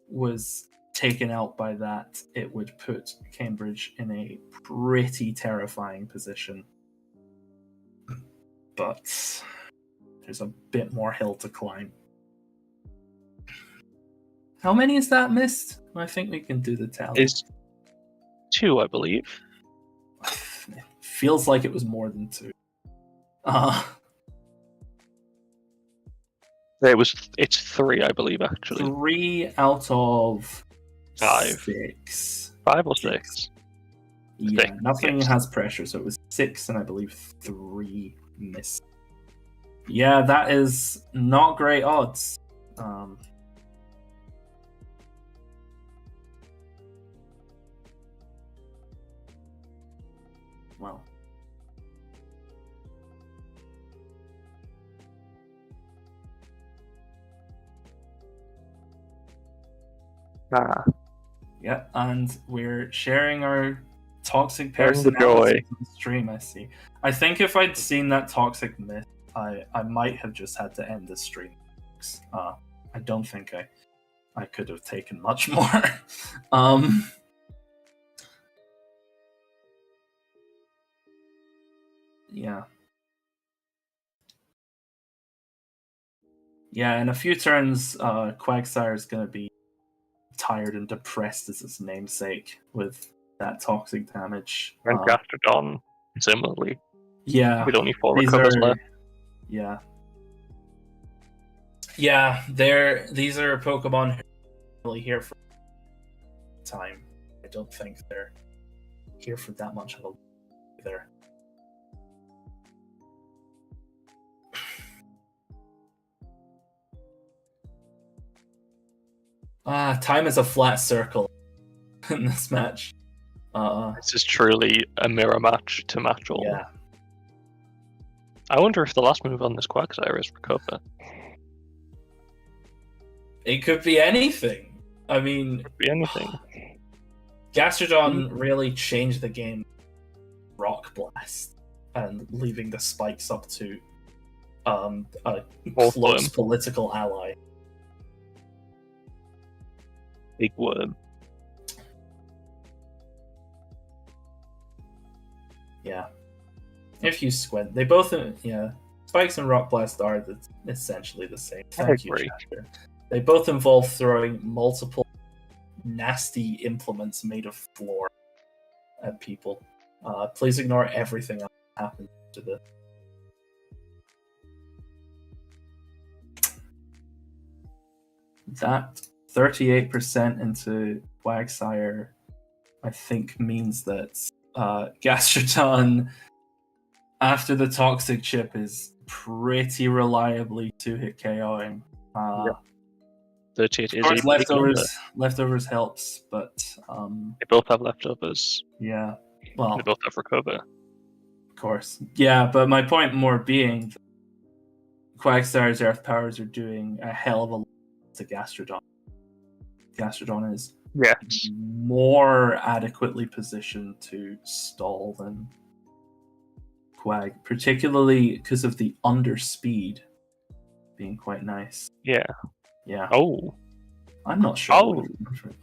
was taken out by that, it would put Cambridge in a pretty terrifying position. But there's a bit more hill to climb. How many is that missed? I think we can do the tally. It's 2, I believe. It feels like it was more than 2. It's 3, I believe, actually. 3 out of 5. 6. 5 or 6. Yeah, 6, nothing yes. has pressure, so it was 6 and I believe 3 missed. Yeah, that is not great odds. Well. Yeah, and we're sharing our toxic Sharing the personalities joy. on stream, I see. I think if I'd seen that toxic myth, I might have just had to end the stream. I don't think I could have taken much more. Yeah. Yeah, in a few turns, Quagsire is going to be tired and depressed as its namesake with that toxic damage. And Gastrodon, similarly. Yeah. With only 4 recovers left. Yeah. Yeah, these are Pokemon who are really here for time. I don't think they're here for that much of a either. Time is a flat circle in this match. This is truly a mirror match to match all. Yeah. I wonder if the last move on this Quagsire is Recover. It could be anything. I mean, Could be anything. Gastrodon really changed the game. Rock Blast and leaving the spikes up to a close political ally. Big Worm. Yeah. If you squint, they both, Spikes and Rock Blast are essentially the same. Thank you, Chapter. They both involve throwing multiple nasty implements made of floor at people. Please ignore everything else that happens to this. That 38% into Quagsire, I think, means that Gastrodon, after the Toxic Chip, is pretty reliably 2-hit KOing. 38 of course, leftovers helps, but they both have leftovers. Yeah, well, they both have Recover. Of course, yeah, but my point more being, Quagsire's Earth powers are doing a hell of a lot to Gastrodon. Gastrodon is more adequately positioned to stall than Quag, particularly because of the underspeed being quite nice. Yeah. Yeah. Oh. I'm not sure.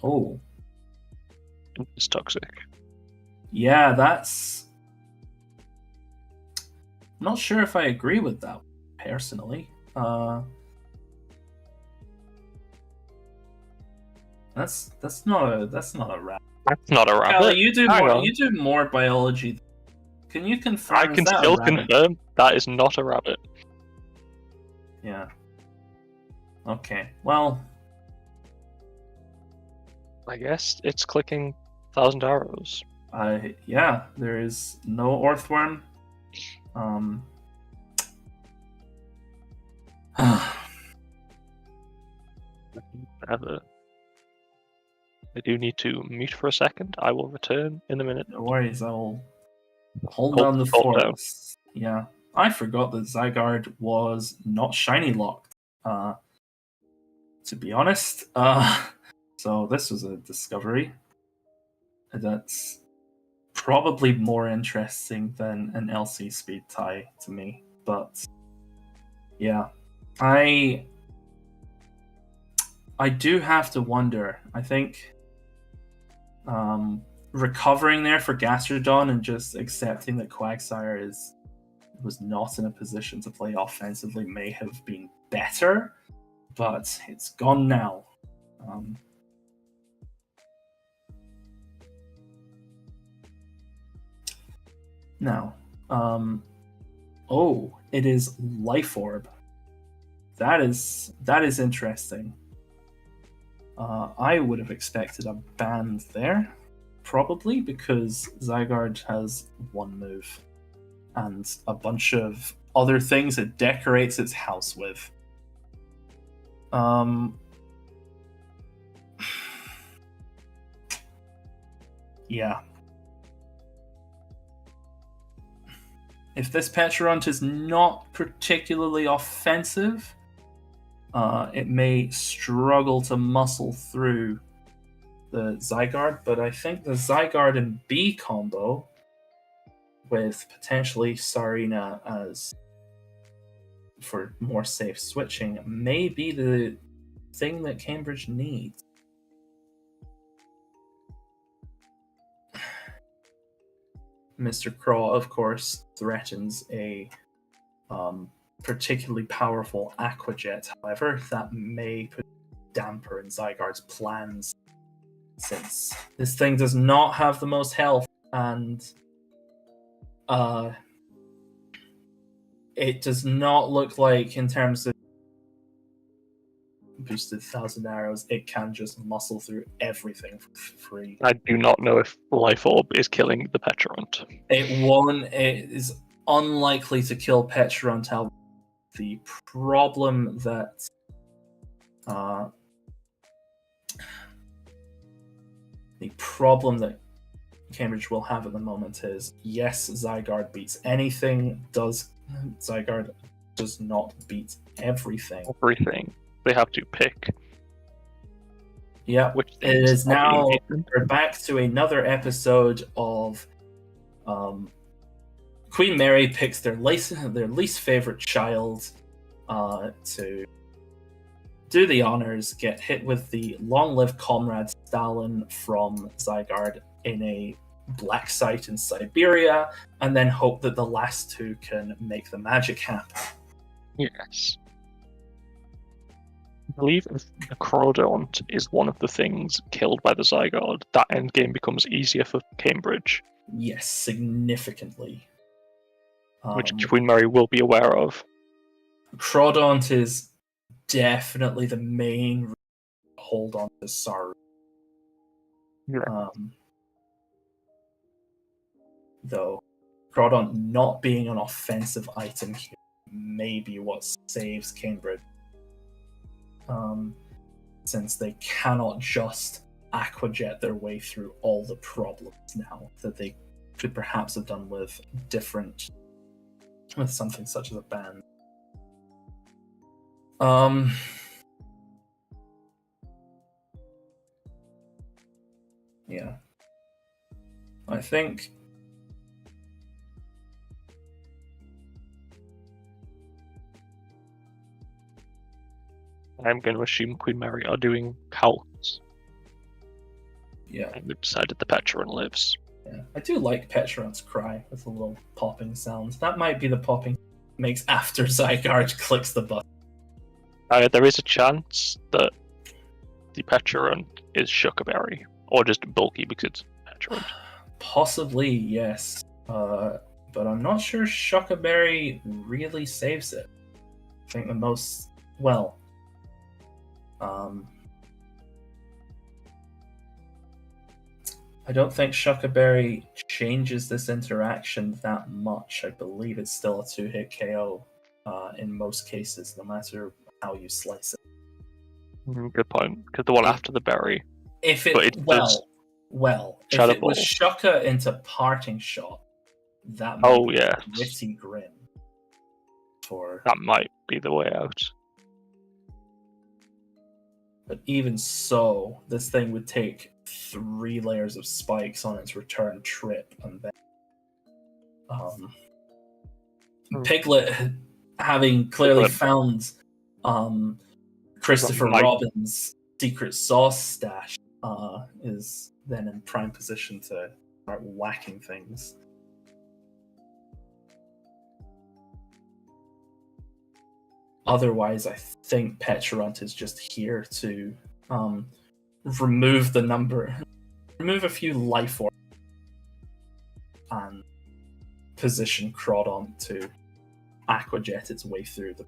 Oh. It's toxic. Yeah, that's... I'm not sure if I agree with that, personally. That's not a rabbit. That's not a rabbit. Callie, you do more biology. Can you confirm? I can still confirm that is not a rabbit. Yeah. Okay. Well, I guess it's clicking 1,000 arrows. Yeah, there is no Earthworm. I do need to mute for a second. I will return in a minute. No worries, I'll hold Hold down the default down. force. Yeah, I forgot that Zygarde was not shiny locked. To be honest, so this was a discovery that's probably more interesting than an LC speed tie to me. But yeah, I do have to wonder. I think recovering there for Gastrodon and just accepting that Quagsire was not in a position to play offensively may have been better, but it's gone now. Now, oh, it is Life Orb. That is interesting. I would have expected a band there, probably because Zygarde has one move and a bunch of other things it decorates its house with. Yeah. If this Pecharunt is not particularly offensive, it may struggle to muscle through the Zygarde, but I think the Zygarde and B combo with potentially Sarina as for more safe switching may be the thing that Cambridge needs. Mr. Craw, of course, threatens a particularly powerful Aqua Jet. However, that may put a damper in Zygarde's plans, since this thing does not have the most health, and it does not look like, in terms of boosted 1,000 arrows, it can just muscle through everything for free. I do not know if Life Orb is killing the Pecharunt. It won't. It is unlikely to kill Pecharunt. The problem that Cambridge will have at the moment is, yes, Zygarde beats anything. Zygarde does not beat everything. They have to pick. Yeah, it is now. We're back to another episode of Queen Mary picks their least favorite child to do the honors, get hit with the Long-Live Comrade Stalin from Zygarde in a black site in Siberia, and then hope that the last two can make the magic happen. Yes. I believe if the Crawdaunt is one of the things killed by the Zygarde, that endgame becomes easier for Cambridge. Yes, significantly. Which Queen Mary will be aware of. Crawdaunt is definitely the main hold on to Saru. Yeah. Though Crawdaunt not being an offensive item here may be what saves Cambridge. Since they cannot just Aqua Jet their way through all the problems now that they could perhaps have done with something such as a band. Yeah. I think I'm going to assume Queen Mary are doing calcs. Yeah. And we've decided the Pecharunt lives. Yeah. I do like Pecharunt's cry with a little popping sound. That might be the popping makes after Zygarde clicks the button. There is a chance that the Pecharunt is Shuckerberry, or just bulky because it's Pecharunt. Possibly, yes. But I'm not sure Shuckerberry really saves it. I think the most... Well... I don't think Shuckaberry changes this interaction that much. I believe it's still a 2-hit KO in most cases, no matter how you slice it. Good point. Because the one after the berry. If it, if it was Shucka into Parting Shot, that might be pretty grim. That might be the way out. But even so, this thing would take 3 layers of spikes on its return trip, and then Piglet, having clearly found Christopher Robin's secret sauce stash, is then in prime position to start whacking things. Otherwise, I think Petulant is just here to remove a few life orbs, and position Crawdon to aquajet its way through. The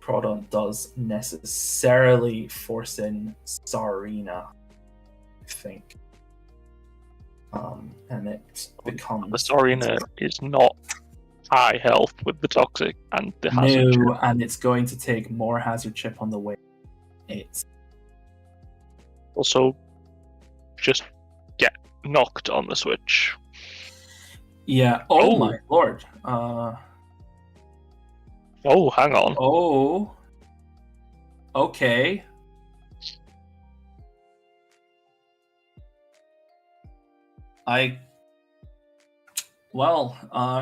Crawdon does necessarily force in Tsarina, I think. And it becomes... The Tsarina is not high health with the toxic and the hazard chip. And it's going to take more hazard chip on the way. It's also just get knocked on the switch. Yeah. Oh my lord. Oh, hang on. Oh. Okay.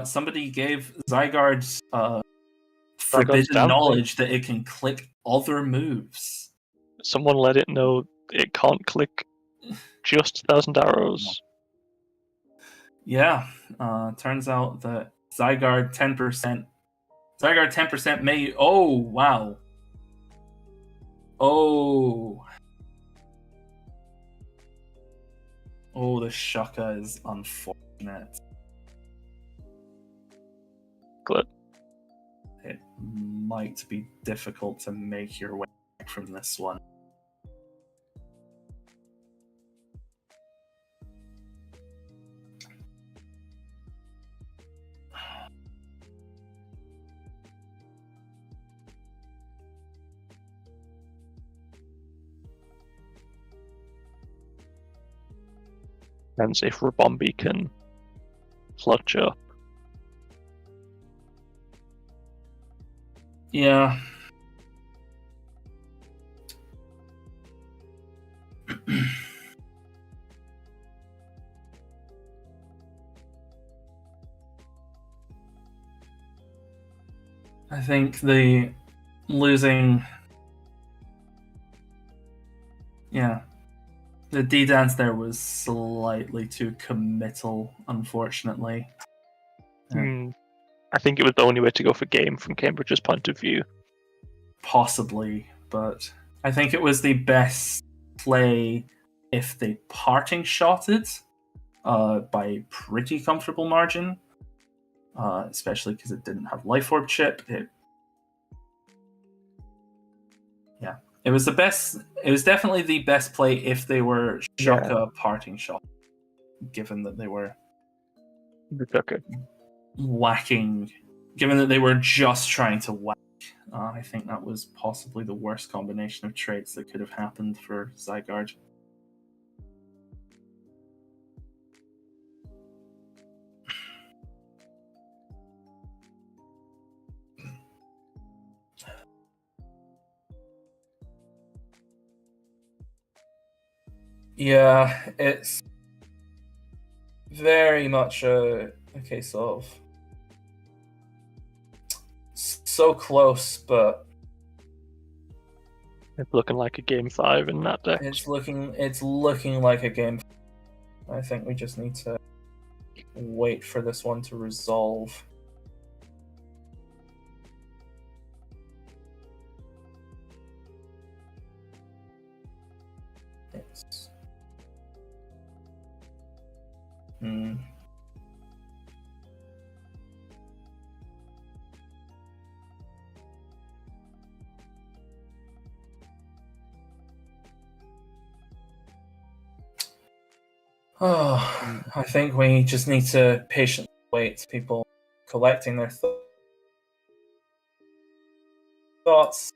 Somebody gave Zygarde forbidden knowledge that it can click other moves. Someone let it know it can't click just 1,000 arrows. Yeah. Turns out that Zygarde 10%. Zygarde 10% may... Oh, wow. Oh. Oh, the Shucka is unfortunate. Good. It might be difficult to make your way back from this one. Depends if Rabombi can clutch up. Yeah. I think the losing... Yeah. The D-dance there was slightly too committal, unfortunately. I think it was the only way to go for game from Cambridge's point of view. Possibly, but I think it was the best play if they parting shot it by pretty comfortable margin, especially because it didn't have Life Orb chip. It was the best. It was definitely the best play if they were Shucka parting shot, given that they were whacking. Given that they were just trying to whack, I think that was possibly the worst combination of traits that could have happened for Zygarde. Yeah, it's very much a case of so close, but it's looking like a game 5 in that deck. It's looking like a game. I think we just need to wait for this one to resolve. It's... Oh, I think we just need to patiently wait. People collecting their thoughts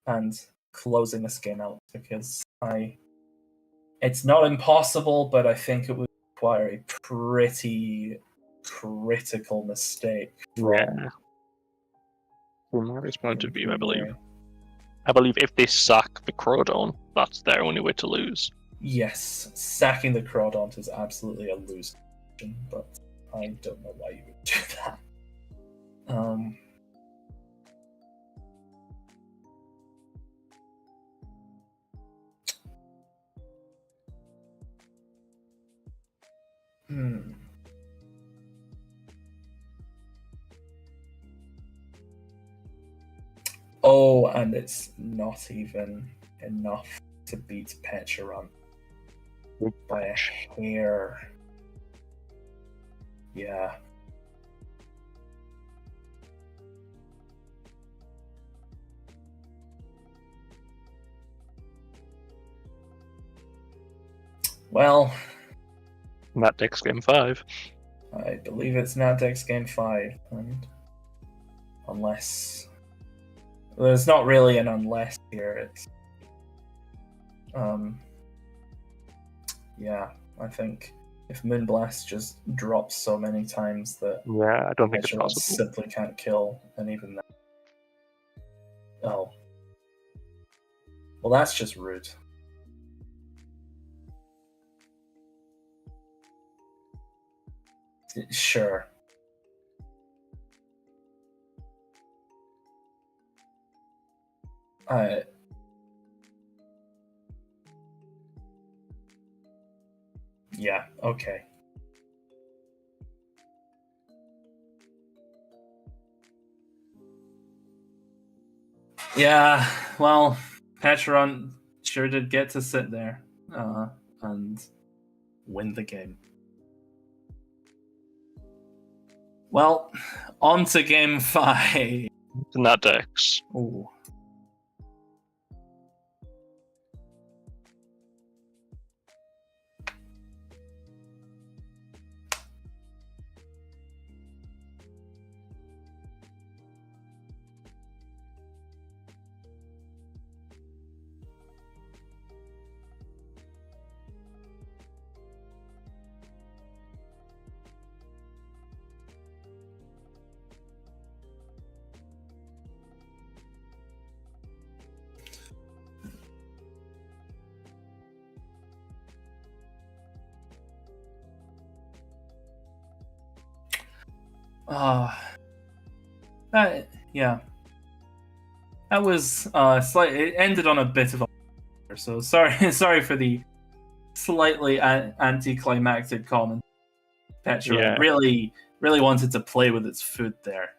and closing this game out, because it's not impossible, but I think it would require a pretty critical mistake from Mary's point of view, I believe if they sack the Crawdon, that's their only way to lose. Yes, sacking the Crawdon is absolutely a lose, but I don't know why you would do that. Oh, and it's not even enough to beat Pecharon by a hair. Yeah. Well, Natdex game 5. I believe it's Natdex game 5, and unless there's not really an unless here, it's yeah, I think if Moonblast just drops so many times that I don't think it's possible. Simply can't kill, and even that. Oh, well, that's just rude. Sure. Yeah, okay. Yeah, well, Pecharon sure did get to sit there and win the game. Well, on to game 5. Natdex. Ooh. Yeah. That was it ended on a bit of a so sorry for the slightly anticlimactic comment. Pecharon really wanted to play with its food there.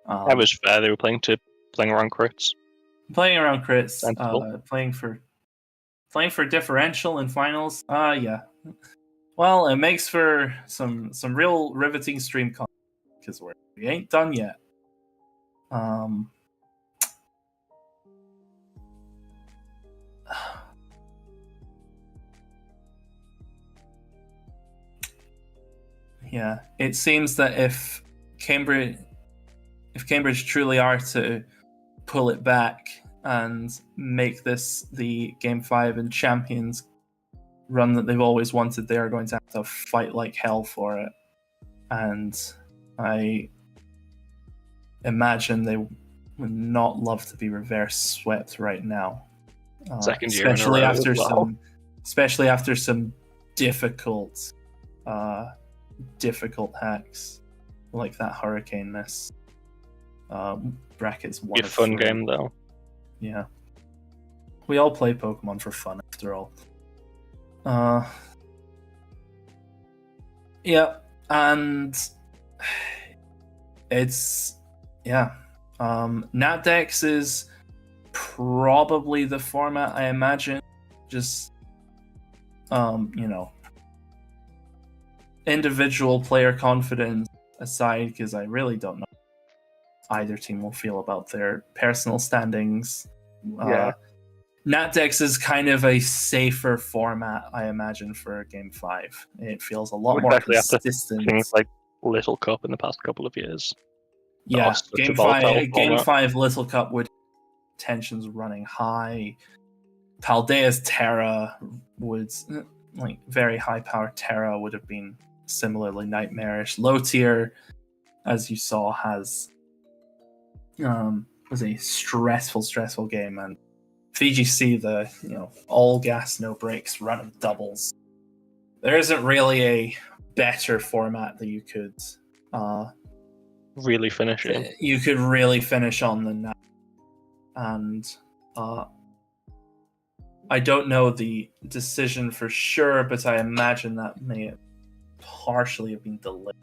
That was fair. They were playing around crits. Playing for differential in finals. Yeah. Well, it makes for some real riveting stream content because we ain't done yet. Yeah, it seems that if Cambridge truly are to pull it back and make this the Game 5 and Champions run that they've always wanted, they are going to have to fight like hell for it. And I imagine they would not love to be reverse swept right now. Second year especially in a row especially after some difficult hacks like that Hurricane miss. Brackets 1 of 3. Fun game though. Yeah. We all play Pokemon for fun after all. Yeah, and it's Natdex is probably the format I imagine. Just individual player confidence aside, because I really don't know either team will feel about their personal standings. NatDex is kind of a safer format, I imagine, for Game 5. It feels a lot more consistent. Things like Little Cup in the past couple of years. Yeah, Game 5 Little Cup with tensions running high. Paldea's Terra would, like, very high power Terra would have been similarly nightmarish. Low tier, as you saw, was a stressful game, and VGC, the all gas no brakes run of doubles. There isn't really a better format that you could really finish in. You could really finish on than that, and I don't know the decision for sure, but I imagine that may partially have been delayed.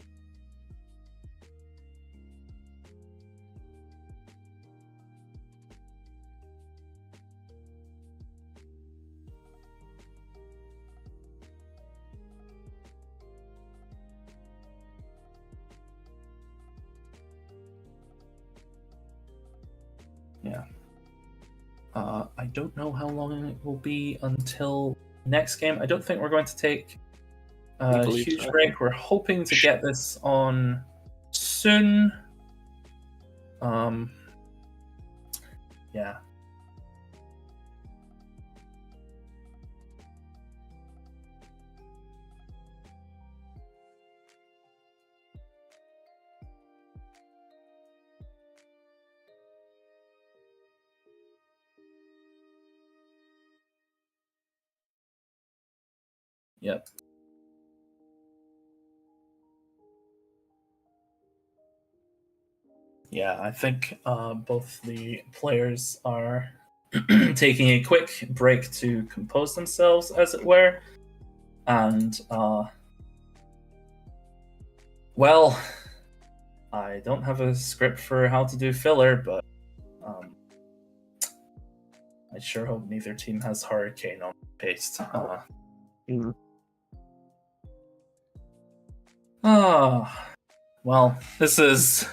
Yeah. I don't know how long it will be until next game. I don't think we're going to take a huge break. We're hoping to get this on soon. Yeah. Yep. Yeah, I think both the players are taking a quick break to compose themselves, as it were. And, well, I don't have a script for how to do filler, but I sure hope neither team has Hurricane on paste. Well, this is...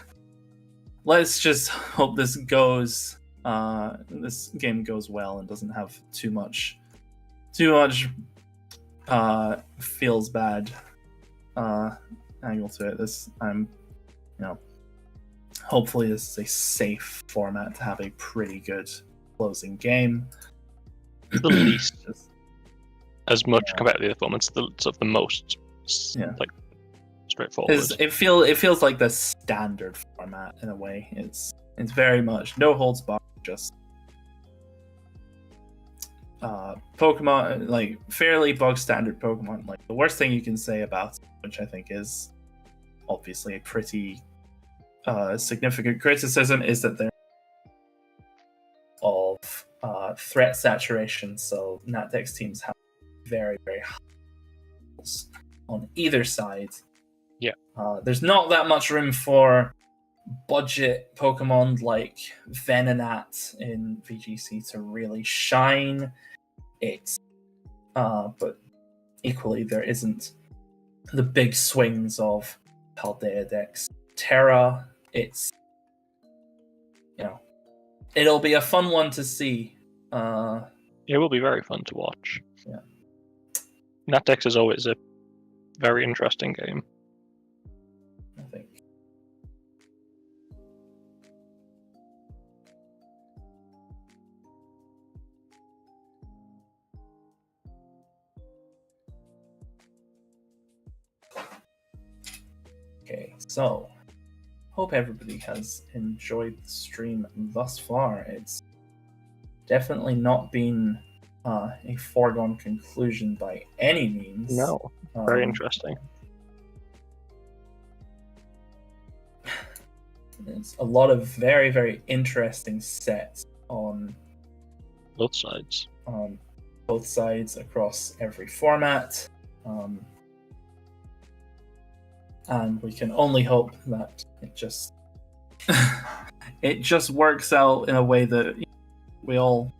Let's just hope this goes... this game goes well and doesn't have too much feels bad angle to it. Hopefully this is a safe format to have a pretty good closing game. The least as much compared to the other formats, the most like straightforward. It feels like the standard format in a way. It's very much no holds barred, just Pokemon, like fairly bog standard Pokemon. Like the worst thing you can say about it, which I think is obviously a pretty significant criticism, is that they're of threat saturation. So NatDex teams have very, very high levels on either side. Yeah. There's not that much room for budget Pokemon like Venonat in VGC to really shine. But equally there isn't the big swings of Paldea Dex Terra. It'll be a fun one to see. It will be very fun to watch. Yeah. NatDex is always a very interesting game, I think. Okay, so hope everybody has enjoyed the stream thus far. It's definitely not been a foregone conclusion by any means. No, very interesting. There's a lot of very, very interesting sets on both sides. Both sides across every format. And we can only hope that it just works out in a way that we all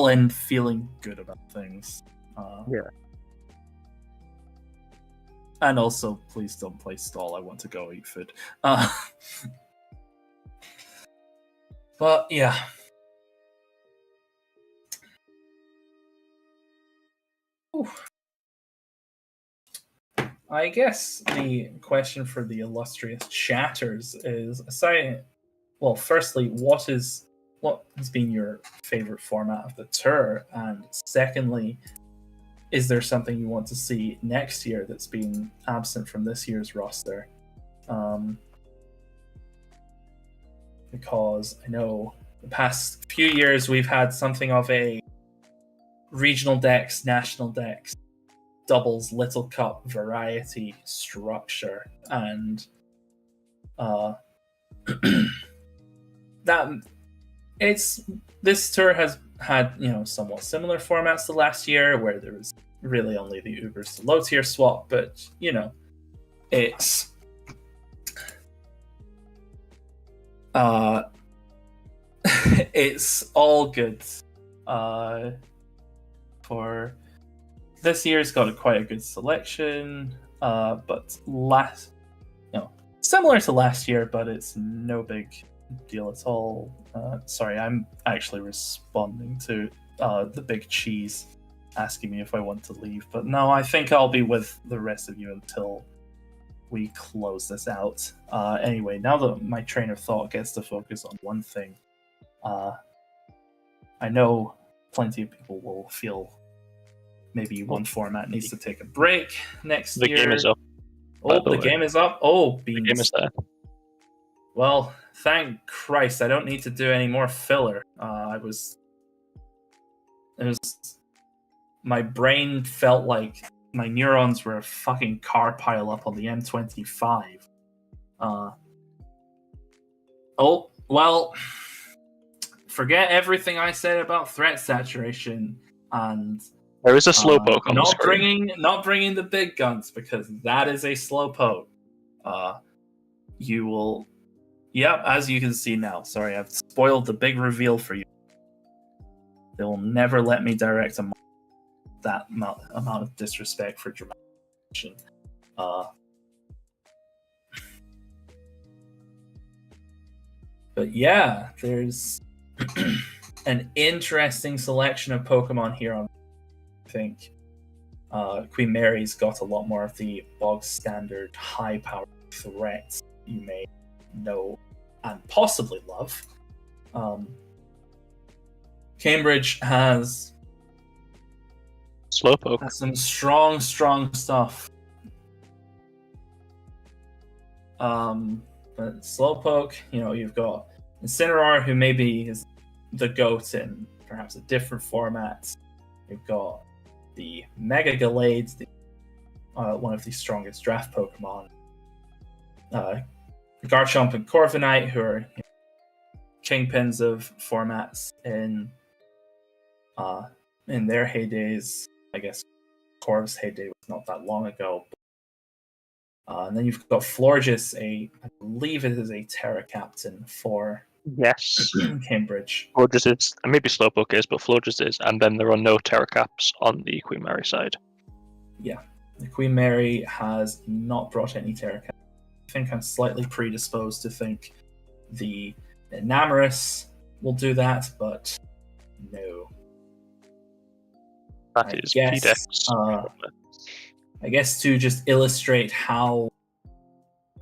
end feeling good about things. Yeah. And also, please don't play stall. I want to go eat food. But yeah. I guess the question for the illustrious chatters is, firstly, what has been your favorite format of the tour, and secondly, is there something you want to see next year that's been absent from this year's roster? Because I know the past few years we've had something of a regional decks, national decks, doubles, little cup variety structure, and this tour has had somewhat similar formats to last year, where there was really only the Ubers to low tier swap, but it's it's all good. For this year's got quite a good selection, but similar to last year, but it's no big deal at all. Sorry, I'm actually responding to the big cheese asking me if I want to leave, but no, I think I'll be with the rest of you until we close this out. Anyway, now that my train of thought gets to focus on one thing, I know plenty of people will feel maybe one format needs to take a break next year. The game is up. The game is up? Oh, beans. The game is there. Well, thank Christ, I don't need to do any more filler. My brain felt like my neurons were a fucking car pile up on the M25. Forget everything I said about threat saturation, and there is a slowpoke on the screen. Not bringing the big guns, because that is a slowpoke. You will... Yep, as you can see now. Sorry, I've spoiled the big reveal for you. They will never let me direct that amount of disrespect for dramatic. But yeah, there's an interesting selection of Pokemon here on. I think Queen Mary's got a lot more of the bog standard high-powered threats you may know and possibly love. Cambridge has Slowpoke. Has some strong stuff. But Slowpoke, you've got Incineroar, who maybe is the GOAT in perhaps a different format. You've got the Mega Gallade, one of the strongest draft Pokemon. Garchomp and Corviknight, who are kingpins of formats in their heydays. I guess Corv's heyday was not that long ago. And then you've got Florges, I believe it is a Terra Captain for Cambridge. Florges is, and maybe Slowpoke is, but Florges is, and then there are no Terra Caps on the Queen Mary side. Yeah, the Queen Mary has not brought any Terra Caps. I think I'm slightly predisposed to think the Enamorus will do that, but no. That is PDEX. I guess to just illustrate how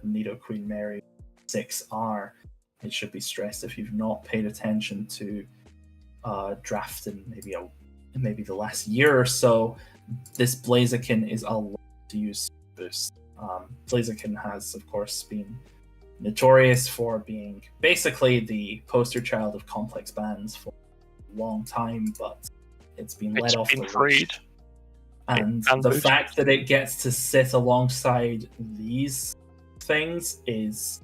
Nido Queen Mary 6 are, it should be stressed if you've not paid attention to draft in maybe the last year or so, this Blaziken is allowed to use boost. Blaziken has, of course, been notorious for being basically the poster child of complex bans for a long time, but it's been let off the leash. And the fact that it gets to sit alongside these things is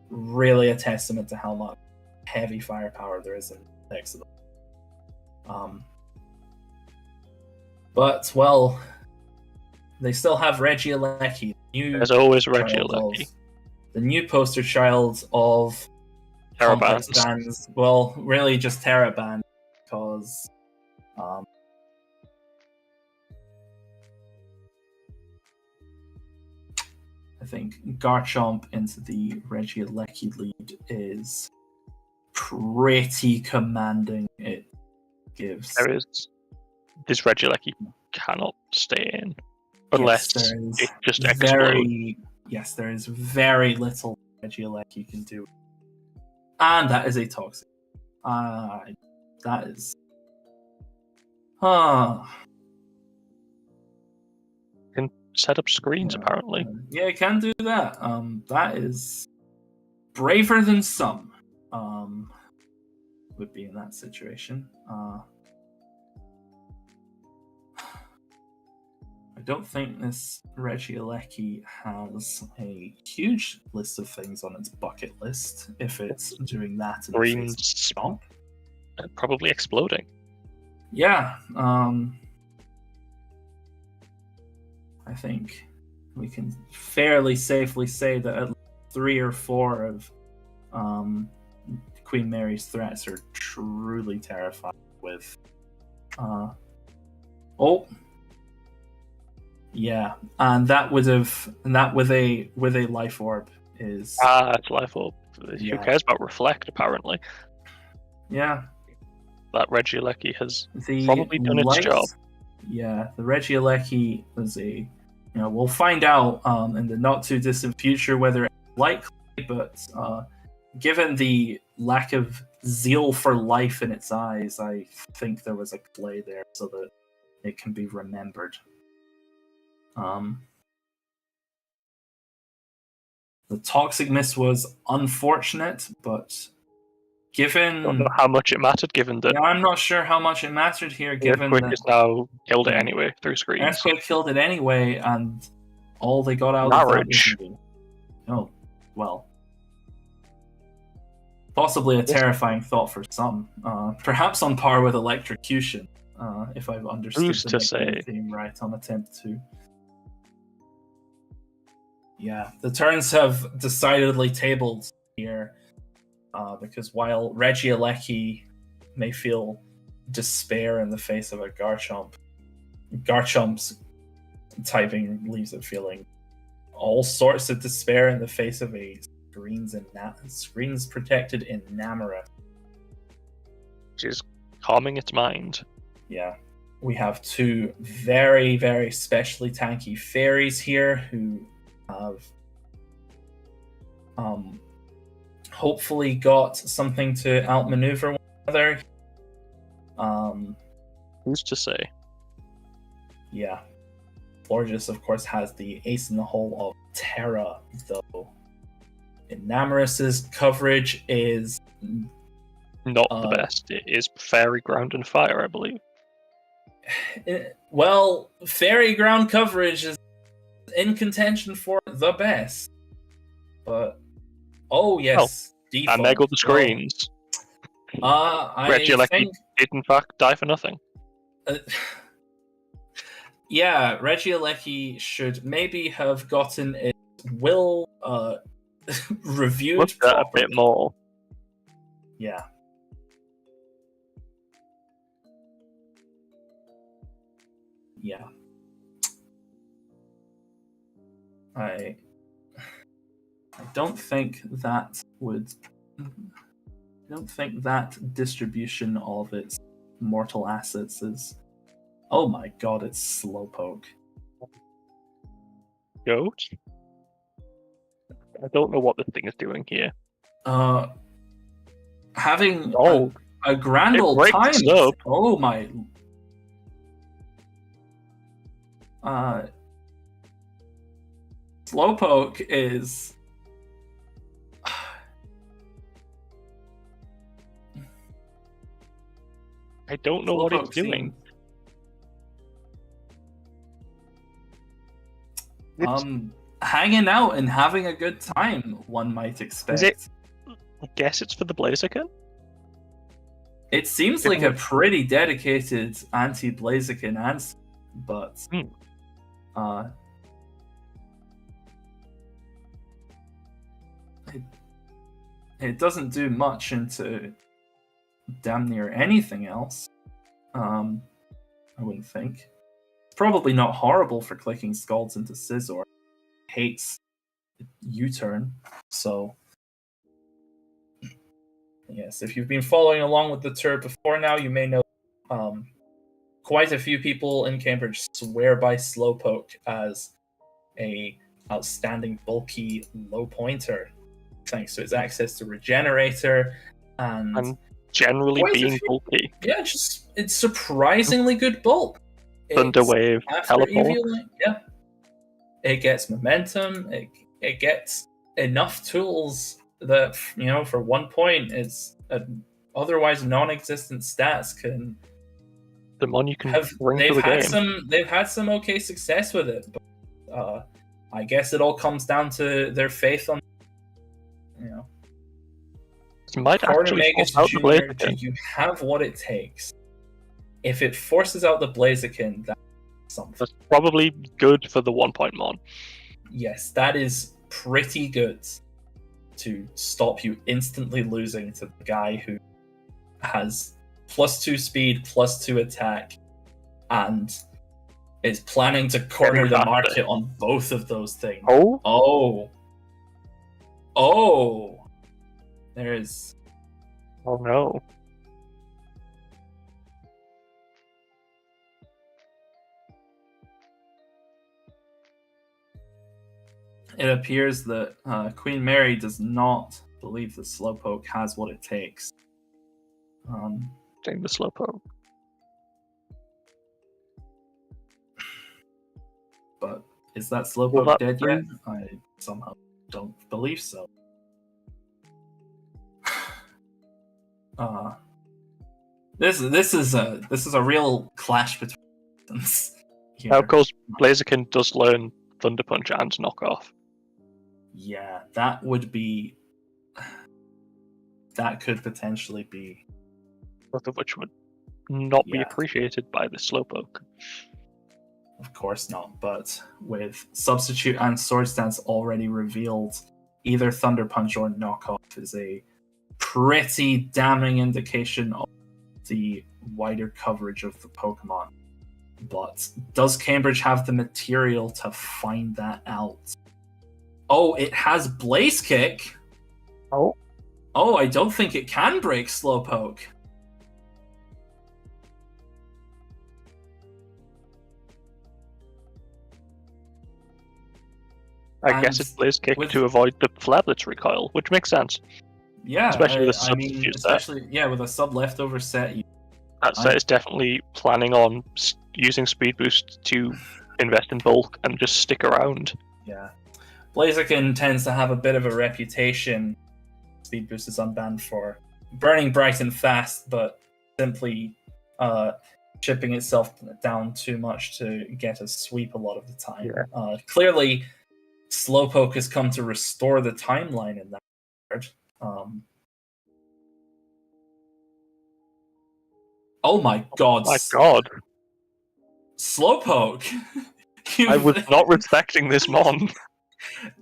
really a testament to how much heavy firepower there is in the decks of them. But, well, they still have Regieleki. There's always Regieleki. The new poster child of complex bans. Well, really just Terra ban, because I think Garchomp into the Regieleki lead is pretty commanding. It gives. This Regieleki cannot stay in unless Yes, there is it just explodes. Yes, there is very little Regieleki you can do. And that is a toxic. That is... Can set up screens, apparently. Yeah, it can do that. That is braver than some would be in that situation. I don't think this Regieleki has a huge list of things on its bucket list if it's doing that in the face of Stomp. Probably exploding. Yeah, I think we can fairly safely say that at least 3 or 4 of Queen Mary's threats are truly terrifying with yeah, and that with a life orb is it's life orb. Who cares about reflect? Apparently, yeah. That Regieleki has probably done its job. Yeah, the Regieleki is a we'll find out in the not too distant future whether it's likely, but given the lack of zeal for life in its eyes, I think there was a play there so that it can be remembered. The toxic mist was unfortunate, but given... I don't know how much it mattered, given that... Yeah, I'm not sure how much it mattered here, given Earthquake that... has now killed it anyway, through screens. Earthquake killed it anyway, and all they got out Marriage. of that was... Oh, well. Possibly a terrifying thought for some. Perhaps on par with electrocution, if I've understood Who's the to say? theme right on attempt 2. Yeah, the turns have decidedly tabled here, because while Regieleki may feel despair in the face of a Garchomp's typing leaves it feeling all sorts of despair in the face of a screens protected in Namara. Which is calming its mind. Yeah. We have 2 very, very specially tanky fairies here who have hopefully got something to outmaneuver one another. Who's to say? Yeah. Florges, of course, has the ace in the hole of Terra, though. Namarus's coverage is not the best. It is Fairy Ground and Fire, I believe. Well, Fairy Ground coverage is in contention for the best. But, yes, default. And there go the screens. Regieleki did, in fact, die for nothing. Yeah, Regieleki should maybe have gotten its will reviewed Looked at a bit more. Yeah. Yeah. I don't think that would... I don't think that distribution of its mortal assets is... Oh my god, it's Slowpoke. Goat? I don't know what this thing is doing here. Having a grand old time. Oh my... Slowpoke is... I don't know what it's doing. Hanging out and having a good time, one might expect. I guess it's for the Blaziken? It seems like a pretty dedicated anti-Blaziken answer, but... It doesn't do much into damn near anything else. I wouldn't think. It's probably not horrible for clicking Scalds into Scizor. Hates U-turn, so... Yes, if you've been following along with the tour before now, you may know quite a few people in Cambridge swear by Slowpoke as a outstanding bulky low pointer, thanks to its access to Regenerator and generally being bulky. Yeah, it's surprisingly good bulk. Thunderwave, teleport. Yeah, it gets momentum. It gets enough tools that for 1 point, it's otherwise non-existent stats can. The one you can bring to the game. They've had some okay success with it, but I guess it all comes down to their faith on. It might actually force out the Blaziken. Do you have what it takes? If it forces out the Blaziken, that's something. That's probably good for the 1 point mon. Yes, that is pretty good to stop you instantly losing to the guy who has +2 speed, +2 attack, and is planning to corner the market on both of those things. Oh! There's... Oh no. It appears that Queen Mary does not believe that Slowpoke has what it takes. Dang the Slowpoke. But is that Slowpoke dead yet? I somehow don't believe so. This is a real clash between us. Now, of course, Blaziken does learn Thunder Punch and Knock Off. Yeah, that would be. That could potentially be. Both of which would not be appreciated by the Slowpoke. Of course not, but with Substitute and Swords Dance already revealed, either Thunder Punch or Knock Off is a pretty damning indication of the wider coverage of the Pokemon. But does Cambridge have the material to find that out? Oh, it has Blaze Kick. Oh, I don't think it can break Slowpoke. I guess it's Blaze Kick to avoid the Flablets recoil, which makes sense. Yeah, especially with a substitute set. With a sub leftover set. That set is definitely planning on using Speed Boost to invest in bulk and just stick around. Yeah. Blaziken tends to have a bit of a reputation. Speed Boost is unbanned for burning bright and fast, but simply chipping itself down too much to get a sweep a lot of the time. Yeah. Clearly, Slowpoke has come to restore the timeline in that regard. Oh my god. My god. Slowpoke! I was not respecting this mon.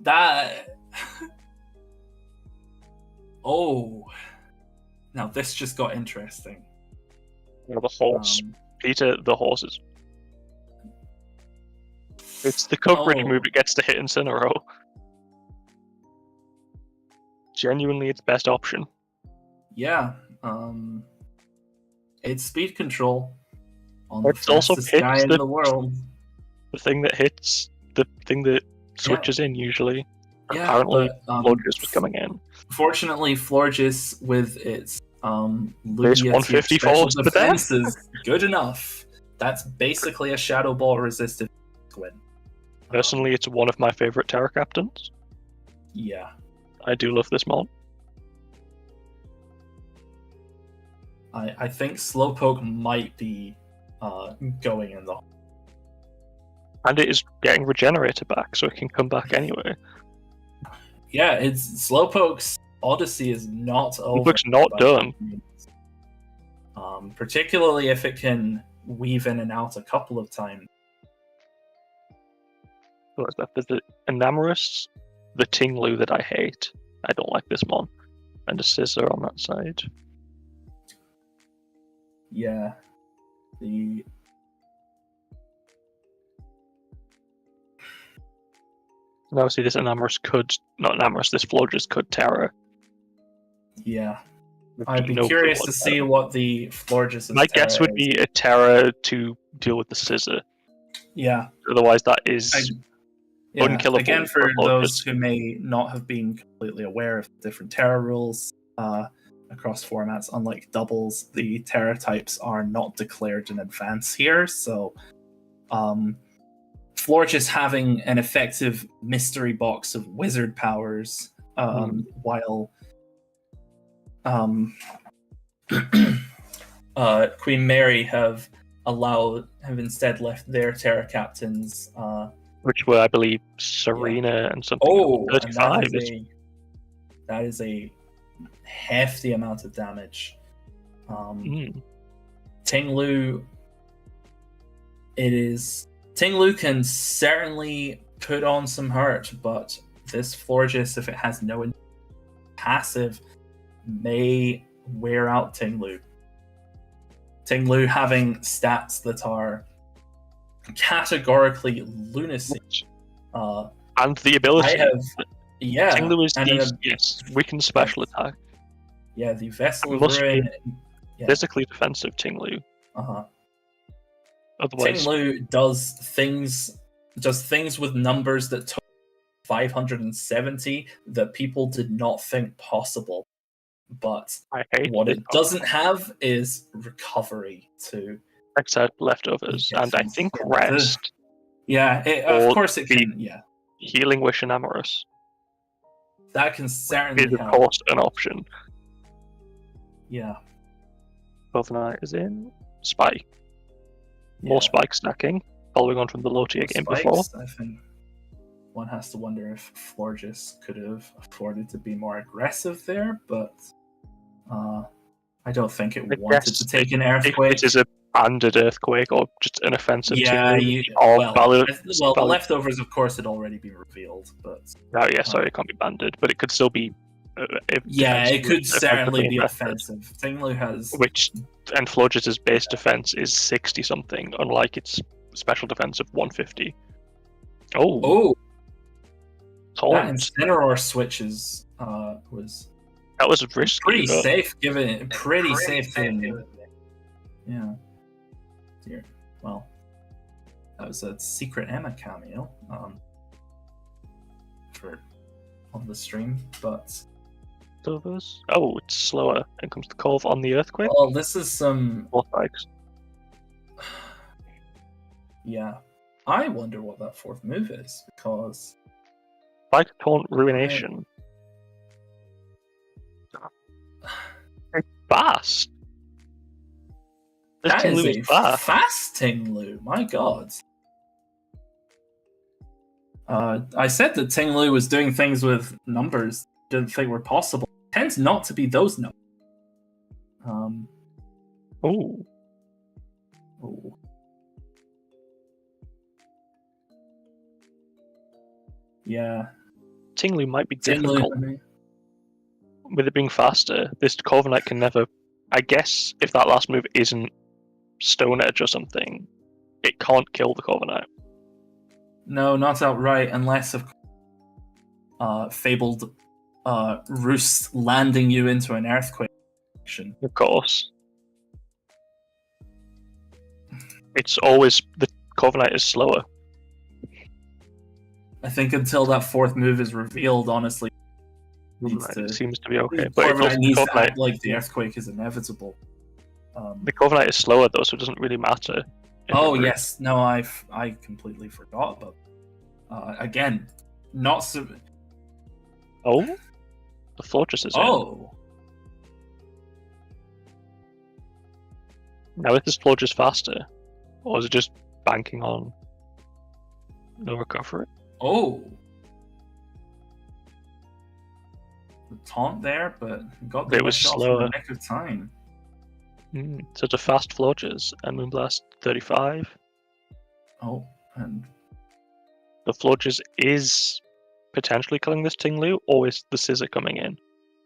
That... Oh. Now this just got interesting. Well, the horse. Peter, the horses. It's the coverage move it gets to hit Incineroar. Genuinely its best option. Yeah. It's speed control on the fastest guy in the world. The thing that hits, the thing that switches in usually. Yeah, apparently, Florges was coming in. Fortunately, Florges with its Lugia 154 defense is good enough. That's basically a Shadow Ball resistant win. Personally, it's one of my favorite Terra Captains. Yeah. I do love this mon. I think Slowpoke might be going in the... And it is getting Regenerator back, so it can come back anyway. Yeah, it's Slowpoke's Odyssey is not over. Slowpoke's not done. Particularly if it can weave in and out a couple of times. What is that? There's the Enamorus, the Tinglu that I hate. I don't like this mon. And a Scissor on that side. Yeah. The... And obviously this Enamorus could... Not Enamorus, this Florges could Terra. Yeah. I'd be No clue curious what to that see is. what the Florges' My guess Terra would is. be a Terra to deal with the scissor. Yeah. Otherwise, that is unkillable. Again, for but those who may not have been completely aware of different Terra rules across formats, unlike doubles, the Terra types are not declared in advance here. So, Florges having an effective mystery box of wizard powers, while Queen Mary have instead left their Terra captains. Which were, I believe, Serena and something. Oh, 35 and that is a hefty amount of damage. Ting-Lu, Ting-Lu can certainly put on some hurt, but this Florges, if it has no passive, may wear out Ting-Lu. Ting-Lu having stats that are categorically lunacy. And the ability. Ting-Lu is weakened special attack. Yeah, the Vessel of must Ruin. Physically defensive Ting-Lu. Otherwise, Ting-Lu does things with numbers that took 570 that people did not think possible. But what it doesn't have is recovery to except leftovers, and I think rest. Of course it can. Yeah, healing wish and amorous. That can certainly is, of course, an option. Yeah. Covenant is in Spike. More spike stacking, following on from the low tier game before. I think one has to wonder if Florges could have afforded to be more aggressive there, but I don't think it wanted to take an earthquake. If it is a banded earthquake or just an offensive the leftovers, of course, had already been revealed, but it can't be banded, but it could still be. It could certainly be offensive. Ting-Lu has and Florges' base defense is 60 something, unlike its special defense of 150. Oh, that Incineroar switches that was risky. Pretty safe, given it. Pretty safe thing. Yeah. Dear. Well, that was a Secret Emma cameo on the stream, but. Oh, it's slower. And comes the Cove on the Earthquake. Oh, this is some. More spikes. Yeah. I wonder what that fourth move is, because. Spike Taunt Ruination. It's fast. That is a fast Ting-Lu. My god. I said that Ting-Lu was doing things with numbers didn't think were possible. It tends not to be those numbers. Yeah. Ting-Lu might be difficult. With it being faster, this Corviknight can never. I guess if that last move isn't Stone Edge or something, it can't kill the Corviknight. No, not outright, unless of Fabled Roost landing you into an earthquake action. Of course. It's always the Corviknight is slower. I think until that fourth move is revealed, honestly, it seems to be okay. But Corviknight needs to act like the earthquake is inevitable. The Corviknight is slower though, so it doesn't really matter. Oh yes, no, I completely forgot about. Again, not so. Oh, the Florges is in. Now is this Florges faster, or is it just banking on no recovery? Oh. The taunt there, but got the slower in the nick of time. So it's a fast Florges and Moonblast 35. Oh, and the Florges is potentially killing this Ting-Lu, or is the Scissor coming in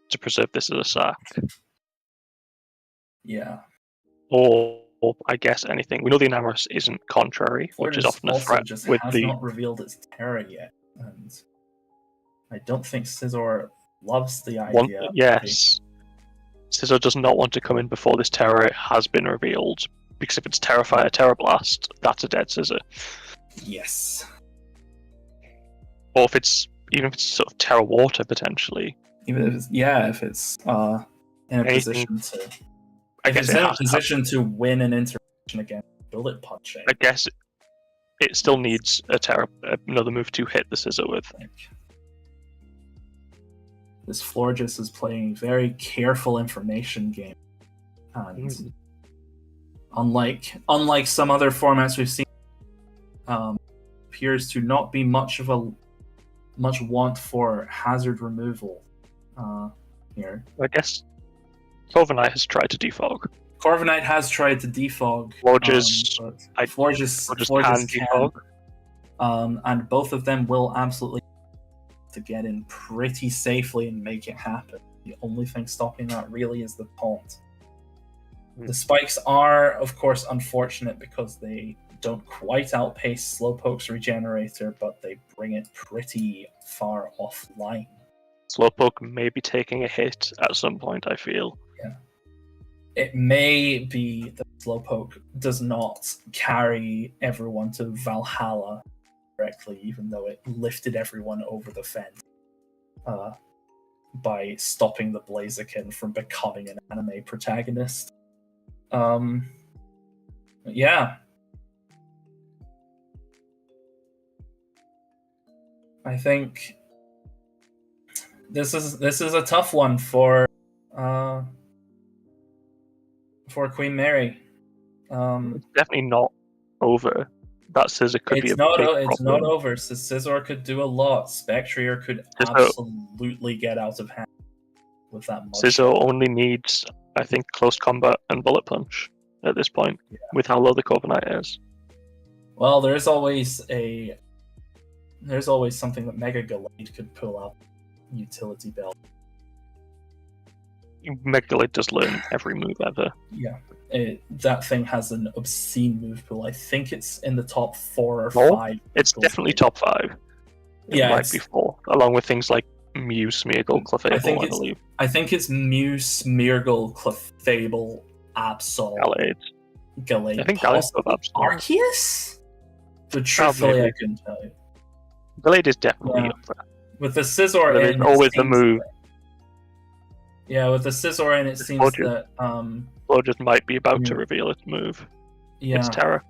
to preserve this as a sack? Yeah. Or I guess anything. We know the Enamorous isn't contrary, which is often a threat. Just has not revealed its Terra yet, and I don't think Scizor loves the idea. Yes. Scizor does not want to come in before this Terra has been revealed, because if it's Terra Fire, Terra Blast, that's a dead Scizor. Yes. Or if it's sort of Terra Water potentially. Even if if it's in a Anything, position to, I guess it's in a position to win an interaction against bullet punching. I guess it still needs another move to hit the Scizor with. This Florges is playing a very careful information game, and unlike some other formats we've seen, appears to not be much want for hazard removal here. I guess Corviknight has tried to defog. Corviknight has tried to defog. Florges can defog. And both of them will absolutely to get in pretty safely and make it happen. The only thing stopping that really is the taunt. The spikes are, of course, unfortunate because they don't quite outpace Slowpoke's Regenerator, but they bring it pretty far offline. Slowpoke may be taking a hit at some point, I feel. Yeah. It may be that Slowpoke does not carry everyone to Valhalla directly, even though it lifted everyone over the fence by stopping the Blaziken from becoming an anime protagonist. Yeah. I think this is a tough one for Queen Mary. It's definitely not over. That Scizor could be a big problem. It's not over. So Scizor could do a lot. Spectrier could absolutely get out of hand with that. Scizor only needs, I think, close combat and bullet punch at this point, with how low the Corviknight is. Well, there's always something that Mega Gallade could pull out. Utility belt. Mega Gallade does learn every move ever. Yeah. That thing has an obscene move pool. I think it's in the top 4 or 5. It's definitely top 5. It might be 4, along with things like Mew, Smeargle, Clefable, I believe. I think it's Mew, Smeargle, Clefable, Absol, Gallade. I think Gallade's above Absol. Arceus? But truthfully, I couldn't tell you. Gallade is definitely up there. With the Scizor in, it's always the move. With the Scizor in, it seems that Florges might be about to reveal its move. Yeah. It's Terra.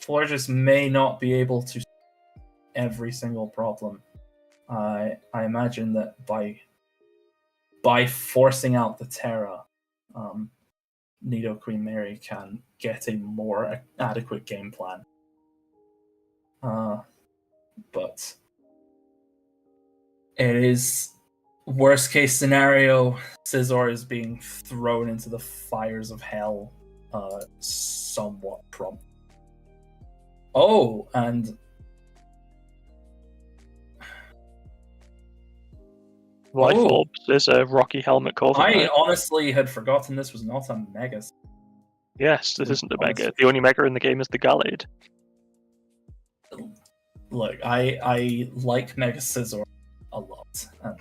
Florges may not be able to every single problem. I imagine that by forcing out the Terra, Nido Queen Mary can get a more adequate game plan. But it is worst case scenario. Scizor is being thrown into the fires of hell somewhat prompt. Oh, and Life Orbs is a Rocky Helmet Corviknight. I honestly had forgotten this was not a Mega. Yes, this isn't a Mega. The only Mega in the game is the Gallade. Look, I like Mega Scizor a lot, and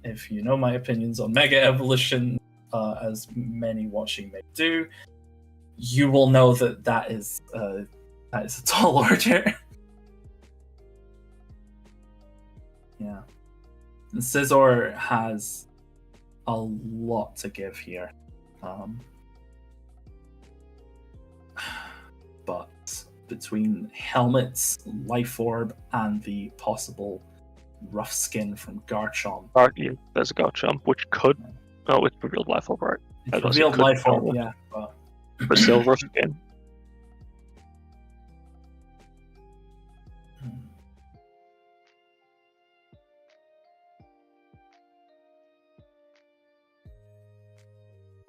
if you know my opinions on Mega Evolution, as many watching may do, you will know that is a tall order. Yeah. And Scizor has a lot to give here. But between helmets, Life Orb, and the possible rough skin from Garchomp. There's a Garchomp, which could... Oh, it's revealed Life Orb, right? It's revealed Life Orb, yeah. But still rough skin.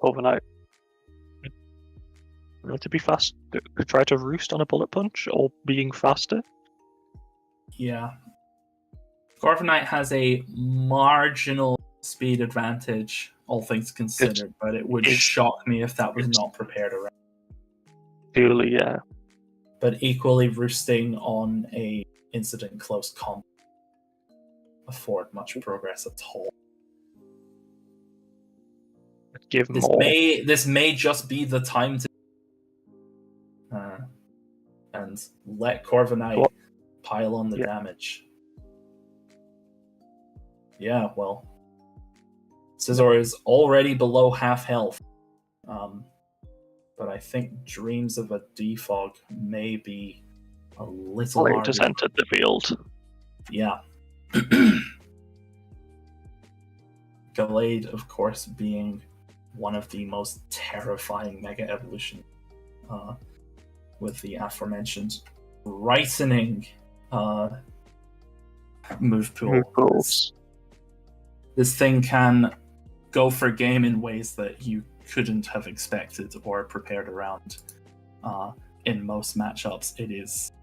Overnight. To be fast, to try to roost on a bullet punch or being faster. Yeah. Corviknight has a marginal speed advantage, all things considered, but it would shock me if that was not prepared around. Purely, yeah. But equally, roosting on a incident close combat afford much progress at all. Give this more. this may just be the time to and let Corviknight pile on the damage. Yeah, well, Scizor is already below half health, but I think Dreams of a Defog may be a little Glade harder. has entered the field. Yeah. Glade, of course, being one of the most terrifying Mega Evolution, with the aforementioned brightening move pool. This thing can go for game in ways that you couldn't have expected or prepared around. In most matchups, it is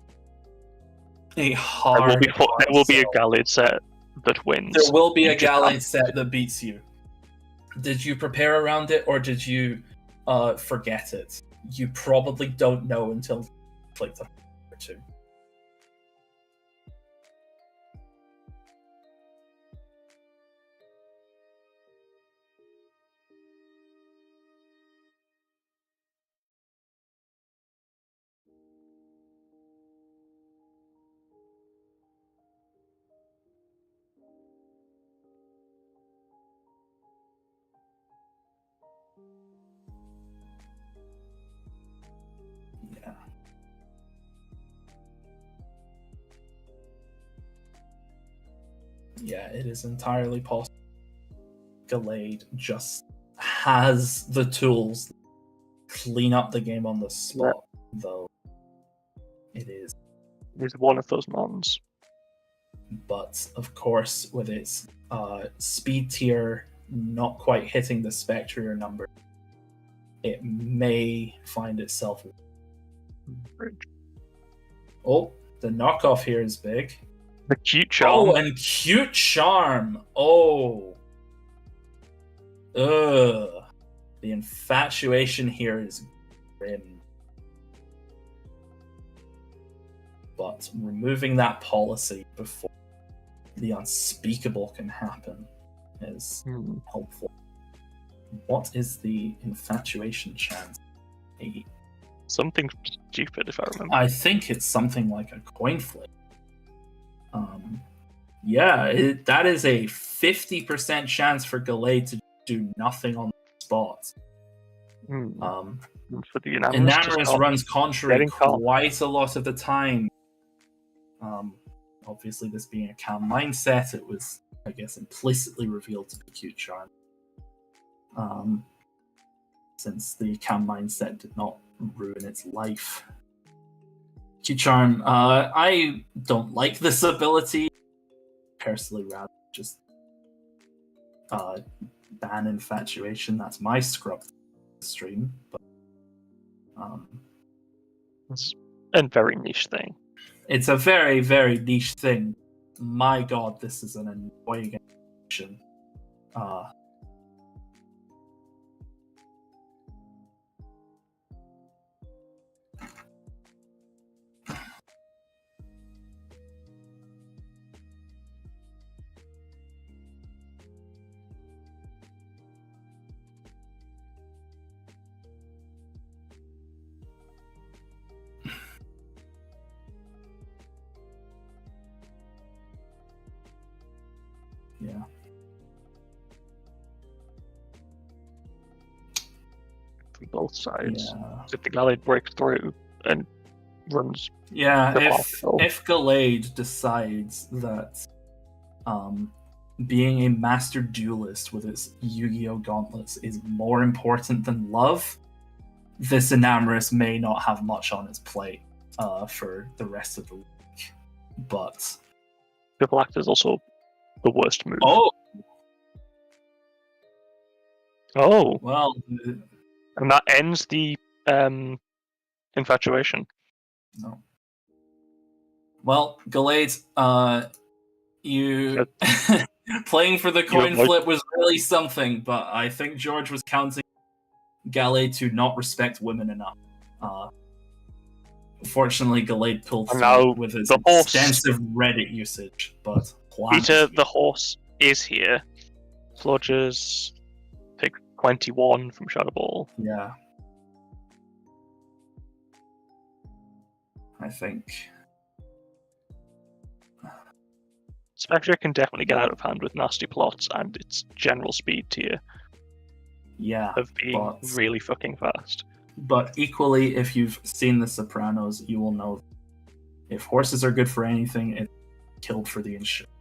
a hard. There will be a Gallade set that wins. There will be a Gallade set that beats you. Did you prepare around it, or did you forget it? You probably don't know until like the or two. Yeah. Yeah, it is entirely possible. Gallade just has the tools to clean up the game on the spot, though it is. It's one of those mons. But of course, with its speed tier not quite hitting the Spectrier number, it may find itself. Oh, the knockoff here is big. The Cute Charm. Oh, and Cute Charm. Oh. Ugh. The infatuation here is grim. But removing that policy before the unspeakable can happen is helpful. What is the infatuation chance? Something stupid, if I remember. I think it's something like a coin flip. Yeah, that is a 50% chance for Gallade to do nothing on the spot. For the Enamorous runs contrary quite a lot of the time. Obviously, this being a calm mindset, it was, I guess, implicitly revealed to be Cute Charm. Since the calm mindset did not ruin its life. Cute Charm, I don't like this ability. Personally, rather just ban infatuation. That's my scrub stream, but it's a very niche thing. It's a very, very niche thing. My god, this is an annoying animation. Yeah. From both sides. Yeah. If the Gallade breaks through and runs. Yeah, if Gallade decides that being a master duelist with its Yu-Gi-Oh! Gauntlets is more important than love, this Enamorous may not have much on its plate for the rest of the week. But Triple Act is also the worst move. Oh! Well... And that ends the infatuation. No. Well, Gallade, you... playing for the coin flip was really something, but I think George was counting Gallade to not respect women enough. Fortunately, Gallade pulled through with his extensive Reddit usage, but... Peter the horse is here. Flodgers, pick 21 from Shadow Ball. Yeah. I think. Spectre can definitely get out of hand with nasty plots and its general speed tier Yeah. of being really fucking fast. But equally, if you've seen The Sopranos, you will know if horses are good for anything, it's killed for the insurance.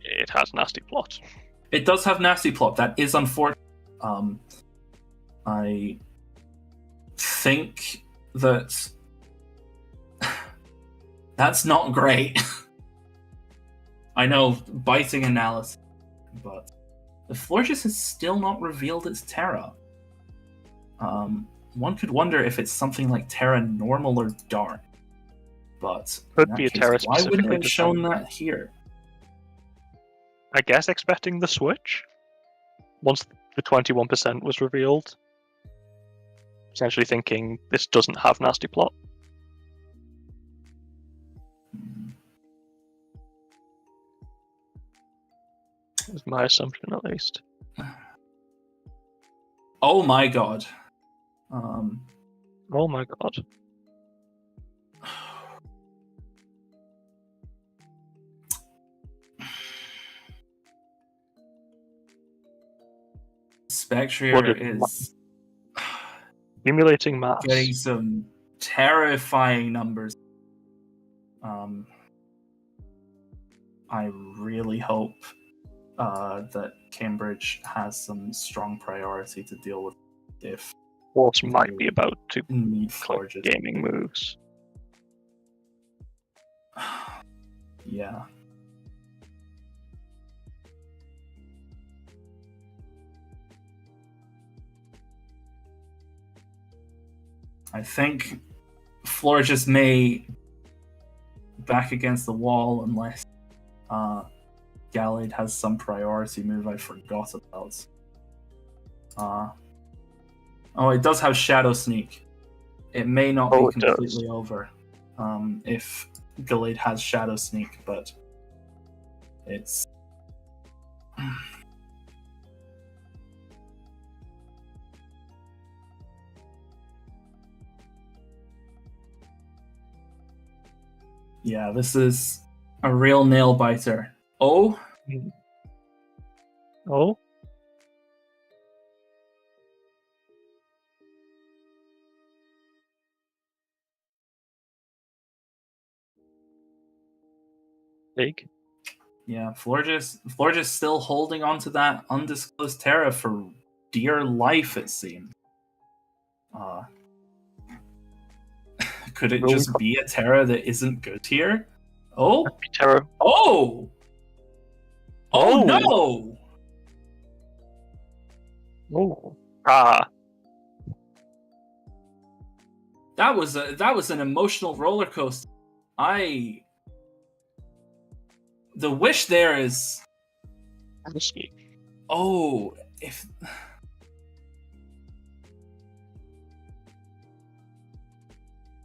It has nasty plot. It does have nasty plot. That is unfortunate. I think that that's not great. I know, biting analysis, but the Florges has still not revealed its Terra. One could wonder if it's something like Terra Normal or Dark, but Could be a Terra why wouldn't specifically it have shown designed. that here? I guess expecting the switch once the 21% was revealed. Essentially thinking this doesn't have nasty plot. Is my assumption, at least. Oh my god. Oh my god. Spectre is Accumulating mass. getting some terrifying numbers. I really hope that Cambridge has some strong priority to deal with if Force might be about to need click Florges. gaming moves. Yeah. I think Florges may back against the wall unless Gallade has some priority move I forgot about. Oh, it does have Shadow Sneak. It may not be completely over if Gallade has Shadow Sneak, but it's... Yeah, this is a real nail biter. Oh? Oh? Big? Yeah, Florges still holding on to that undisclosed Terra for dear life, it seems. Could it just be a Terra that isn't good here? Oh? Terra. Oh! Oh no! Oh. Ah. That was an emotional roller coaster. The wish there is... Oh, if...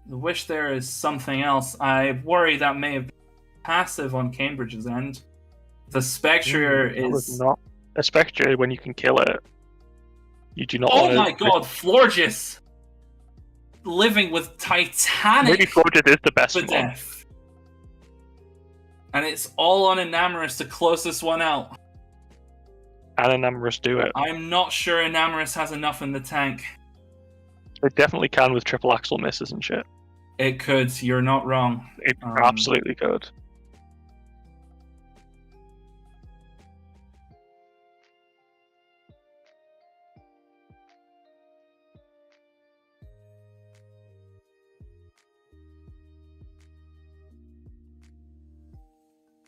The wish there is something else. I worry that may have been passive on Cambridge's end. The Spectre is... not a Spectre when you can kill it. You do not Oh my god, Florges! Living with Titanic... Maybe Florges is the best one. Death. And it's all on Enamorous to close this one out. And Enamorous do it. I'm not sure Enamorous has enough in the tank. It definitely can with triple axle misses and shit. It could, you're not wrong. It absolutely could.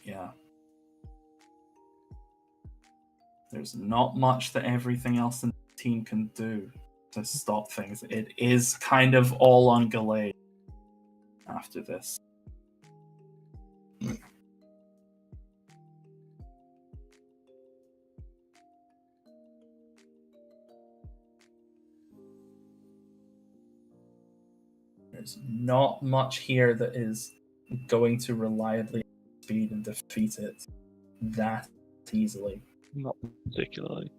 Yeah. There's not much that everything else in the team can do to stop things. It is kind of all on Gallade after this. There's not much here that is going to reliably speed and defeat it that easily. Not particularly.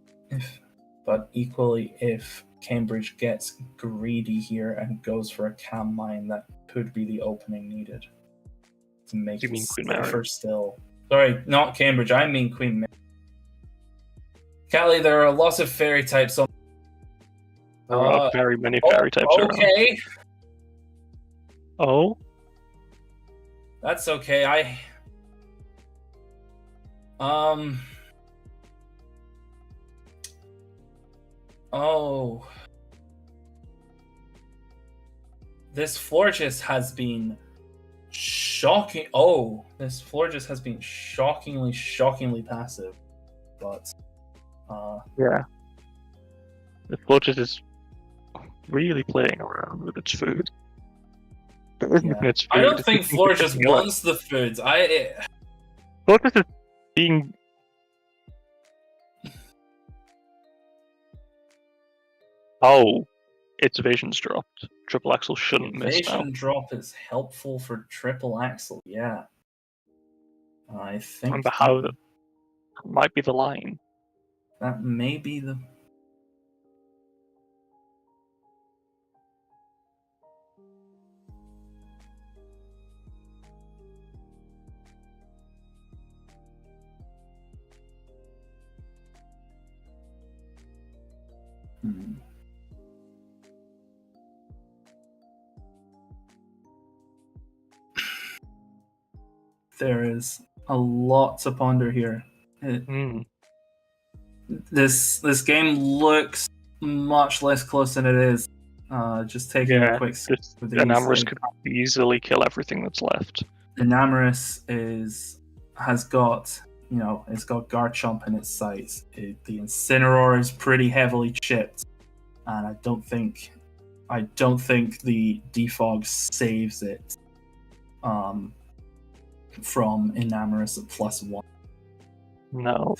But equally, if Cambridge gets greedy here and goes for a cam mine, that could be the opening needed to make it safer still. Sorry, not Cambridge. I mean Queen Mary. Callie, there are lots of fairy types on. There are very many fairy types around. Okay. Oh? That's okay. Oh. This Florges has been shocking. Oh, this Florges has been shockingly passive. But, yeah. The Florges is really playing around with its food. Its food. I don't think Florges wants the food. Florges is being... Oh, its evasion's dropped. Triple Axel shouldn't miss now. Evasion drop is helpful for Triple Axel, yeah. I think... Remember how that might be the line. That may be the... There is a lot to ponder here. This game looks much less close than it is. Just taking a quick sip of these. Enamorous could easily kill everything that's left. Enamorous has got, it's got Garchomp in its sights. The Incineroar is pretty heavily chipped, and I don't think the Defog saves it from Enamorous at +1. No.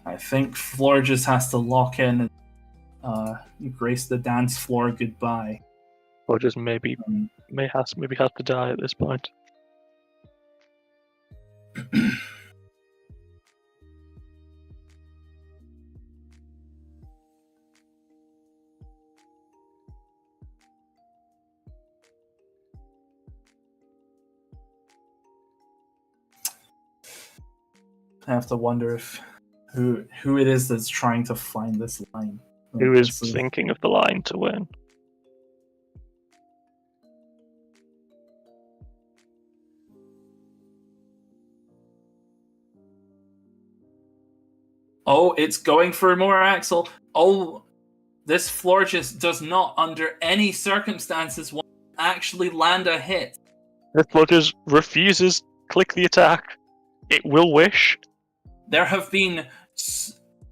I think Florges has to lock in and grace the dance floor goodbye. Florges maybe has to die at this point. I have to wonder if who it is that's trying to find this line. Who is thinking of the line to win? Oh, it's going for more Axel. Oh, this Florges does not, under any circumstances, want to actually land a hit. This Florges refuses. Click the attack. It will wish. There have been...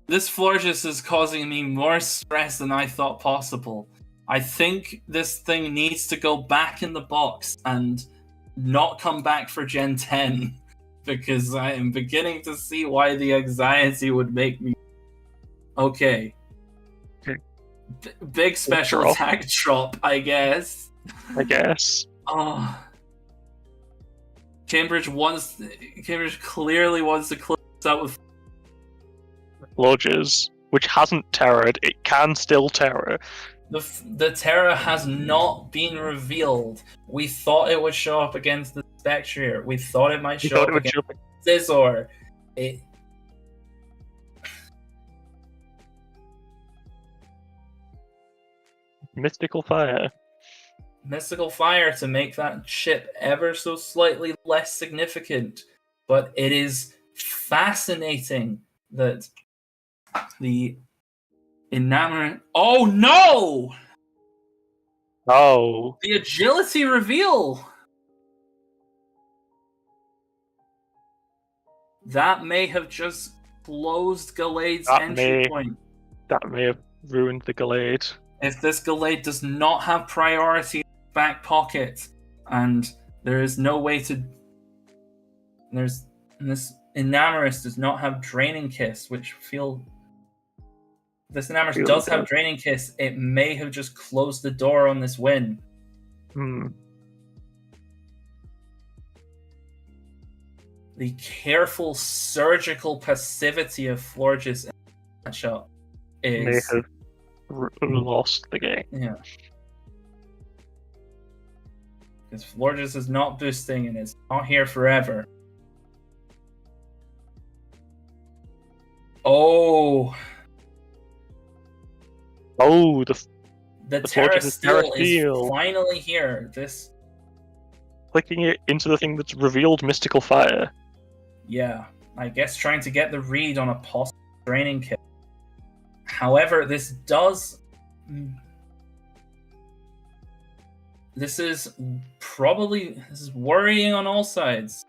This Florges is causing me more stress than I thought possible. I think this thing needs to go back in the box and not come back for Gen 10. Because I am beginning to see why the anxiety would make me... Okay. Big special attack drop, I guess. Oh. Cambridge clearly wants to close out with Florges, which hasn't terrored. It can still terror. The terror has not been revealed. We thought it would show up against the Spectrier. We thought it might show up against Scizor. Mystical Fire. Mystical Fire to make that chip ever so slightly less significant. But it is fascinating that the Enamorant... Oh no! Oh. The agility reveal! That may have just closed Gallade's entry point. That may have ruined the Gallade. If this Gallade does not have priority in the back pocket, and there is no way to... This Enamorous does not have Draining Kiss, which feel... This Enamorous does have Draining Kiss. It may have just closed the door on this win. Hmm. The careful surgical passivity of Florges in that shot May is have lost the game. yeah. Because Florges is not boosting and it's not here forever. Oh, Oh, the Terra Florges' Steel Terra is Steel. finally here. This, Clicking it into the thing that's revealed mystical fire. yeah, I guess trying to get the read on a possible draining kill. However, this does. This is worrying on all sides.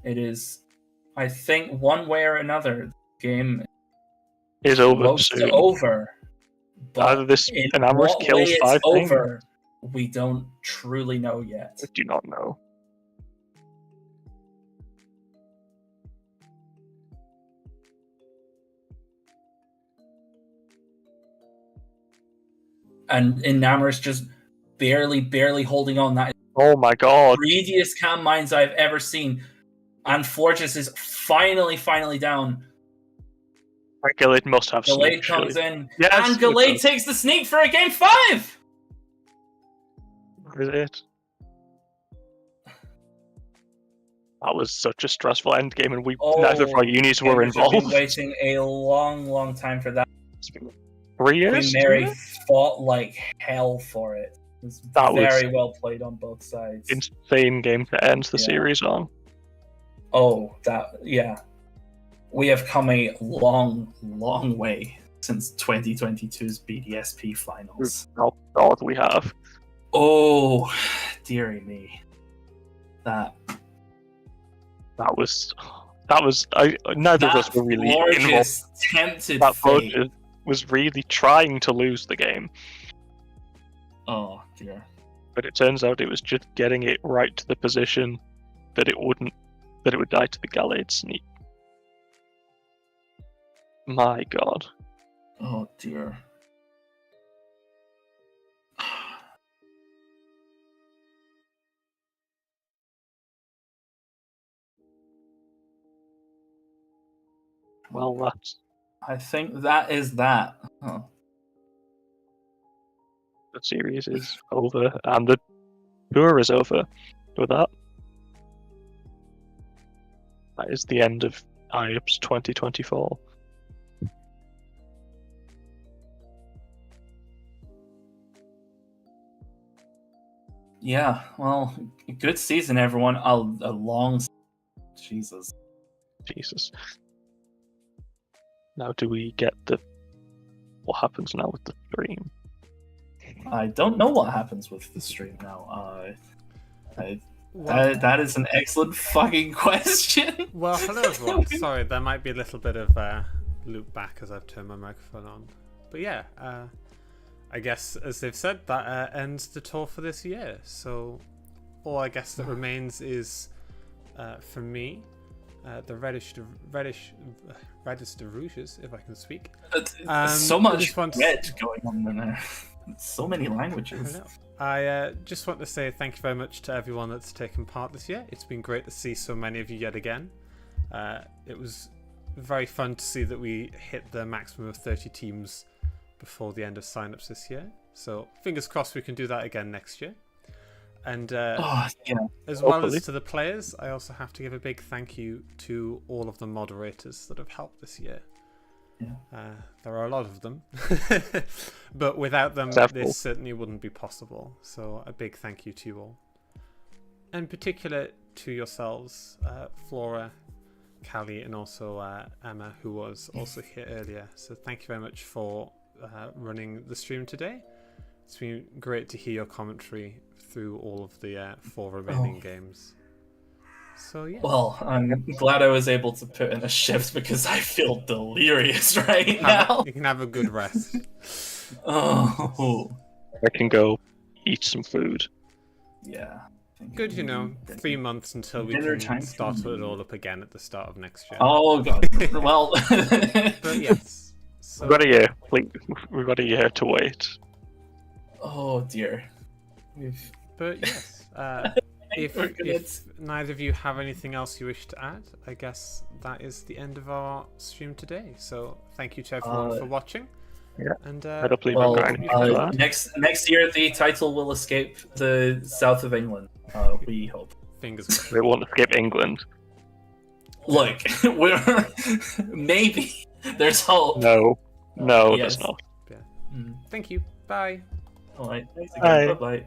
It is, I think, one way or another, the game Is over close soon. to over. But Either this in Enamours what kills way it's 5 things. over, we don't truly know yet. I do not know. And Enamours just barely holding on. That is Oh my god. the greediest cam mines I've ever seen. And Florges is finally down. Gallade must have Gallade sneak, comes surely. in, Yes, and Gallade takes the sneak for a game 5! Is it? That was such a stressful end game, and neither of our unis were involved. We've been waiting a long time for that. It's been 3 years? Queen Mary fought like hell for it. It was very well played on both sides. Insane game to end the series on. Oh, yeah. We have come a long way since 2022's BDSP finals. Oh god, we have. Oh, dearie me. That was neither of us were really involved. Tempted that fate. Florges was really trying to lose the game. Oh dear. But it turns out it was just getting it right to the position that it would die to the Gallade sneak. My god. Oh dear. Well, I think that is that. Huh. The series is over, and the tour is over. With that, that is the end of IUPS 2024. Yeah, well, good season, everyone. A long. Jesus. Now, do we get what happens now with the stream? I don't know what happens with the stream now. That is an excellent fucking question. Well, hello everyone. Sorry, there might be a little bit of loop back as I've turned my microphone on. But yeah, I guess as they've said, that ends the tour for this year. So all I guess that remains is, for me, the reddish de rouges, if I can speak. So much red going on in there. So many languages. I just want to say thank you very much to everyone that's taken part this year. It's been great to see so many of you yet again. It was very fun to see that we hit the maximum of 30 teams before the end of signups this year. So fingers crossed we can do that again next year. And as well as to the players, I also have to give a big thank you to all of the moderators that have helped this year. Yeah. There are a lot of them, but without them, this certainly wouldn't be possible. So a big thank you to you all. In particular to yourselves, Flora, Callie, and also Emma, who was also here earlier. So thank you very much for running the stream today. It's been great to hear your commentary through all of the 4 remaining games. So yeah. Well, I'm glad I was able to put in a shift because I feel delirious now. You can have a good rest. Oh. I can go eat some food. Yeah. Good, 3 months until we Dinner can time start for it me. all up again at the start of next year. Oh god. Well. But yes. So, We've got a year. We've got a year to wait. Oh dear. but yes. If neither of you have anything else you wish to add, I guess that is the end of our stream today. So thank you to everyone for watching. Yeah. And next year the title will escape the south of England. We hope. Fingers crossed. We won't escape England. Look, we're maybe there's hope. No, yes. there's not. Yeah. Thank you. Bye. All right. Thanks again. Bye bye.